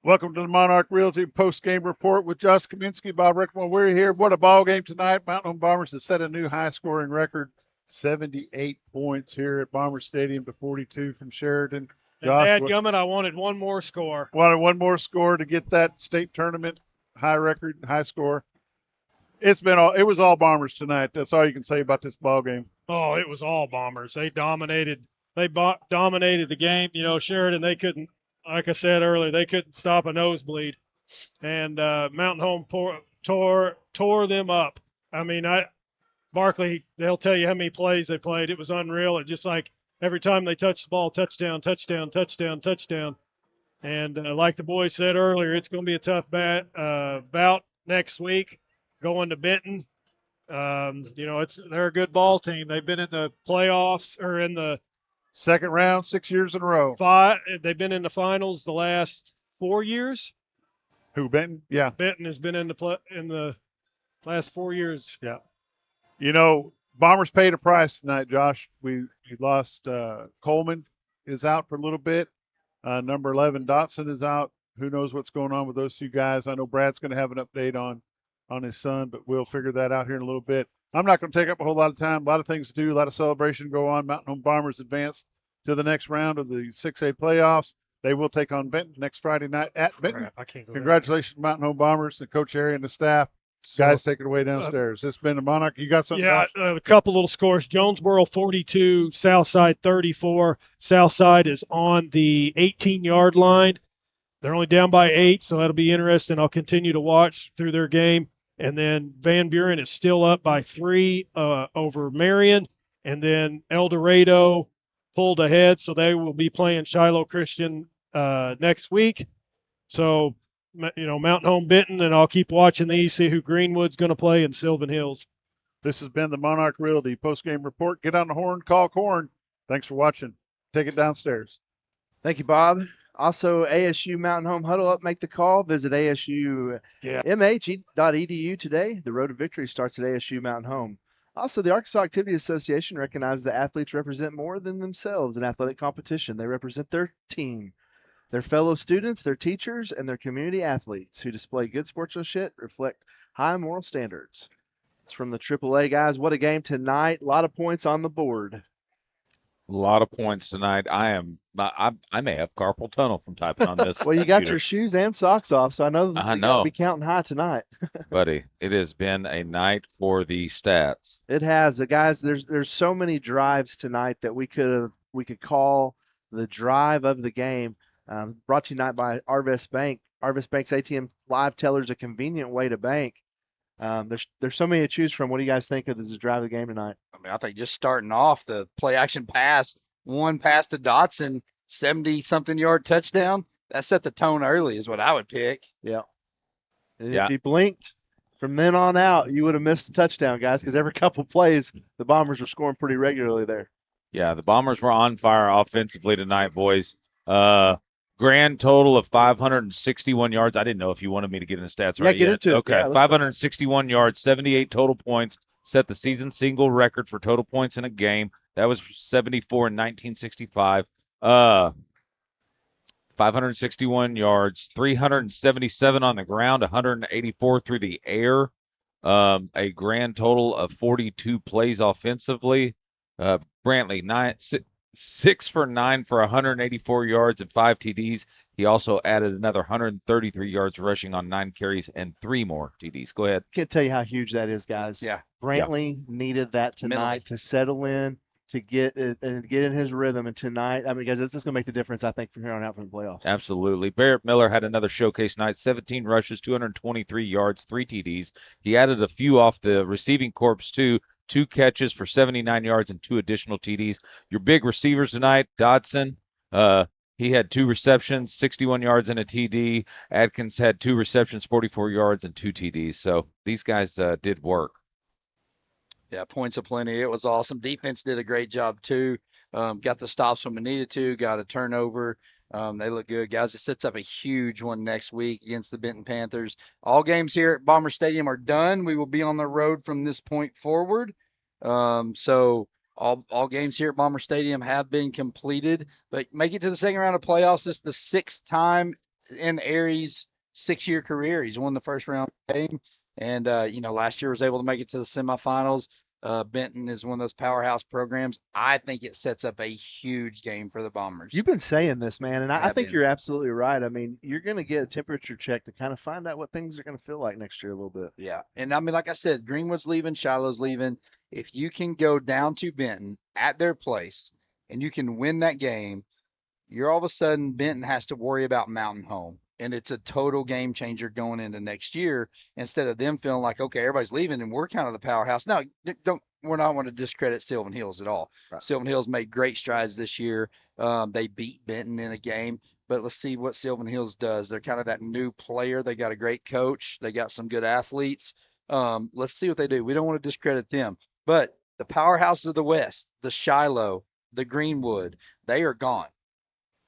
Welcome to the Monarch Realty post-game report with Josh Kaminsky, Bob Rickman. We're here. What a ball game tonight. Mountain Home Bombers have set a new high-scoring record, 78 points here at Bomber Stadium to 42 from Sheridan. Josh, Dadgummit, I wanted one more score. Wanted one more score to get that state tournament high record, high score. It was all Bombers tonight. That's all you can say about this ball game. Oh, it was all Bombers. They dominated. They dominated the game. You know, Sheridan, they couldn't. Like I said earlier, they couldn't stop a nosebleed, and Mountain Home tore them up. I mean, Barkley, they'll tell you how many plays they played. It was unreal. It just like every time they touched the ball, touchdown, touchdown, touchdown, touchdown. And like the boys said earlier, it's going to be a tough bout next week going to Benton. You know, they're a good ball team. They've been in the playoffs or in the second round 6 years in a row. They've been in the finals the last 4 years. Who, Benton? Yeah. Benton has been in the last 4 years. Yeah. You know, Bombers paid a price tonight, Josh. We lost Coleman is out for a little bit. Number 11 Dotson is out. Who knows what's going on with those two guys? I know Brad's going to have an update on his son, but we'll figure that out here in a little bit. I'm not going to take up a whole lot of time. A lot of things to do, a lot of celebration go on. Mountain Home Bombers advance to the next round of the 6A playoffs. They will take on Benton next Friday night at Benton. I can't go Congratulations, Mountain Home Bombers and Coach Harry and the staff. Guys, take it away downstairs. It's been a Monarch. You got something? Yeah, a couple little scores. Jonesboro 42, Southside 34. Southside is on the 18-yard line. They're only down by 8, so that'll be interesting. I'll continue to watch through their game. And then Van Buren is still up by 3 over Marion. And then El Dorado pulled ahead, so they will be playing Shiloh Christian next week. So, Mountain Home Benton, and I'll keep watching these, see who Greenwood's going to play in Sylvan Hills. This has been the Monarch Realty post-game report. Get on the horn, call Corn. Thanks for watching. Take it downstairs. Thank you, Bob. Also, ASU Mountain Home Huddle Up. Make the call. Visit ASUMH.edu today. The road to victory starts at ASU Mountain Home. Also, the Arkansas Activity Association recognizes that athletes represent more than themselves in athletic competition. They represent their team, their fellow students, their teachers, and their community athletes who display good sportsmanship, reflect high moral standards. It's from the AAA guys. What a game tonight. A lot of points on the board. A lot of points tonight. I may have carpal tunnel from typing on this. Well, you got your shoes and socks off, so I know that you'll be counting high tonight. Buddy, it has been a night for the stats. It has. Guys, there's so many drives tonight that we could call the drive of the game. Brought to you tonight by Arvest Bank. Arvest Bank's ATM Live Teller is a convenient way to bank. There's so many to choose from. What do you guys think of this drive of the game tonight? I mean, I think just starting off, the play action pass, one pass to Dotson, 70-something yard touchdown. That set the tone early is what I would pick. Yeah. If you blinked from then on out, you would have missed the touchdown, guys, because every couple plays, the Bombers were scoring pretty regularly there. Yeah, the Bombers were on fire offensively tonight, boys. Grand total of 561 yards. I didn't know if you wanted me to get into stats right get yet. into it. Okay, Yeah, 561 yards, 78 total points. Set the season single record for total points in a game. That was 74 in 1965. 561 yards, 377 on the ground, 184 through the air. A grand total of 42 plays offensively. Brantley, 6 for 9 for 184 yards and 5 TDs. He also added another 133 yards rushing on 9 carries and 3 more TDs. Go ahead. Can't tell you how huge that is, guys. Yeah. Brantley needed that tonight to settle in, to get in his rhythm. And tonight, I mean, guys, this is going to make the difference, I think, from here on out for the playoffs. Absolutely. Barrett Miller had another showcase night, 17 rushes, 223 yards, 3 TDs. He added a few off the receiving corps, too. 2 catches for 79 yards and 2 additional TDs. Your big receivers tonight, Dodson, he had 2 receptions, 61 yards and a TD. Adkins had 2 receptions, 44 yards and 2 TDs. So these guys did work. Yeah, points aplenty. It was awesome. Defense did a great job, too. Got the stops when we needed to, got a turnover. They look good, guys. It sets up a huge one next week against the Benton Panthers. All games here at Bomber Stadium are done. We will be on the road from this point forward. So all games here at Bomber Stadium have been completed. But make it to the second round of playoffs. This is the 6th time in Aries' 6-year career. He's won the first round game. And, last year was able to make it to the semifinals. Benton is one of those powerhouse programs. I think it sets up a huge game for the Bombers. You've been saying this, man, and I think you're absolutely right. I mean, you're going to get a temperature check to kind of find out what things are going to feel like next year a little bit. Yeah, and I mean, like I said, Greenwood's leaving, Shiloh's leaving. If you can go down to Benton at their place and you can win that game, you're all of a sudden Benton has to worry about Mountain Home. And it's a total game changer going into next year instead of them feeling like, okay, everybody's leaving and we're kind of the powerhouse. No, we're not going to discredit Sylvan Hills at all. Right. Sylvan Hills made great strides this year. They beat Benton in a game, but let's see what Sylvan Hills does. They're kind of that new player. They got a great coach. They got some good athletes. Let's see what they do. We don't want to discredit them, but the powerhouses of the West, the Shiloh, the Greenwood, they are gone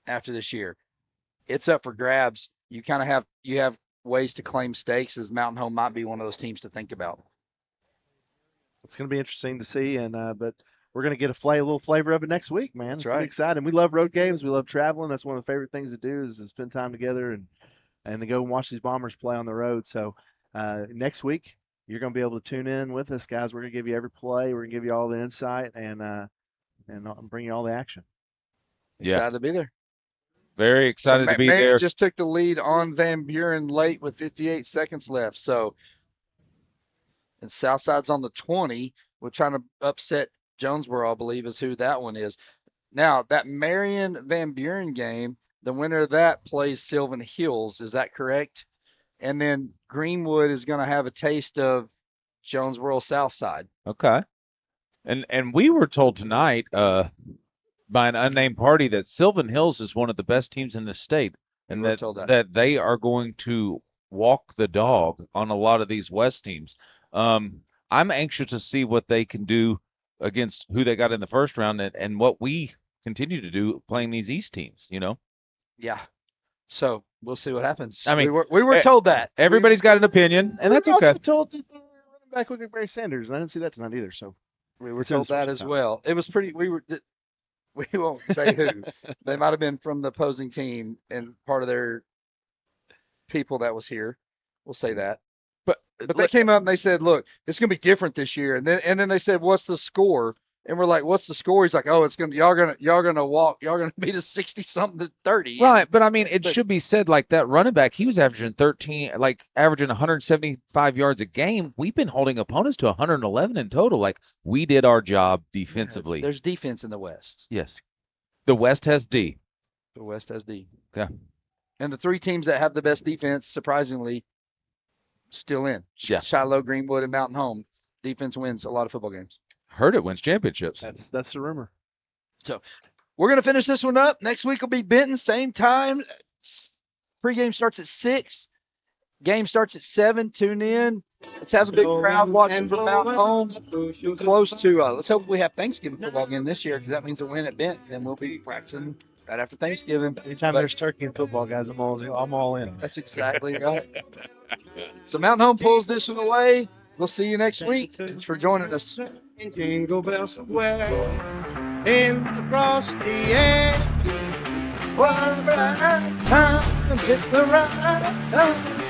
after this year. It's up for grabs. You kind of have ways to claim stakes, as Mountain Home might be one of those teams to think about. It's going to be interesting to see, and but we're going to get a little flavor of it next week, man. It's gonna be exciting. We love road games. We love traveling. That's one of the favorite things to do is to spend time together and to go and watch these Bombers play on the road. So next week, you're going to be able to tune in with us, guys. We're going to give you every play. We're going to give you all the insight and bring you all the action. Excited to be there. Very excited to be there. Just took the lead on Van Buren late with 58 seconds left. So, and Southside's on the 20. We're trying to upset Jonesboro, I believe, is who that one is. Now, that Marion Van Buren game, the winner of that plays Sylvan Hills. Is that correct? And then Greenwood is going to have a taste of Jonesboro Southside. Okay. And we were told tonight by an unnamed party that Sylvan Hills is one of the best teams in the state, and that they are going to walk the dog on a lot of these West teams. I'm anxious to see what they can do against who they got in the first round and what we continue to do playing these East teams, Yeah. So we'll see what happens. I mean, we were told that. Everybody's got an opinion, and that's we were okay. also told that the running back looked like Barry Sanders, and I didn't see that tonight either. So we were told that as well. It was pretty. We won't say who. They might have been from the opposing team and part of their people that was here. We'll say that. But they came up and they said, "Look, it's going to be different this year." And then they said, "What's the score?" And we're like, "What's the score?" He's like, "Oh, it's going to y'all going to beat us 60-something to 30." Right, but I mean, it should be said like that running back, he was averaging 175 yards a game. We've been holding opponents to 111 in total. Like, we did our job defensively. There's defense in the West. Yes. The West has D. The West has D. Okay. And the three teams that have the best defense, surprisingly, still in. Yeah. Shiloh, Greenwood, and Mountain Home. Defense wins a lot of football games. Heard it wins championships. That's the rumor. So we're going to finish this one up. Next week will be Benton, same time. Pregame starts at 6. Game starts at 7. Tune in. Let's have a big crowd watching from Mountain Home. Close to, let's hope we have Thanksgiving football again this year, because that means a win at Benton, and we'll be practicing right after Thanksgiving. Anytime there's turkey and football, guys, I'm all in. That's exactly right. So Mountain Home pulls this one away. We'll see you next week. Thanks for joining us. Jingle bells away in the frosty air. What a bright time, it's the right time.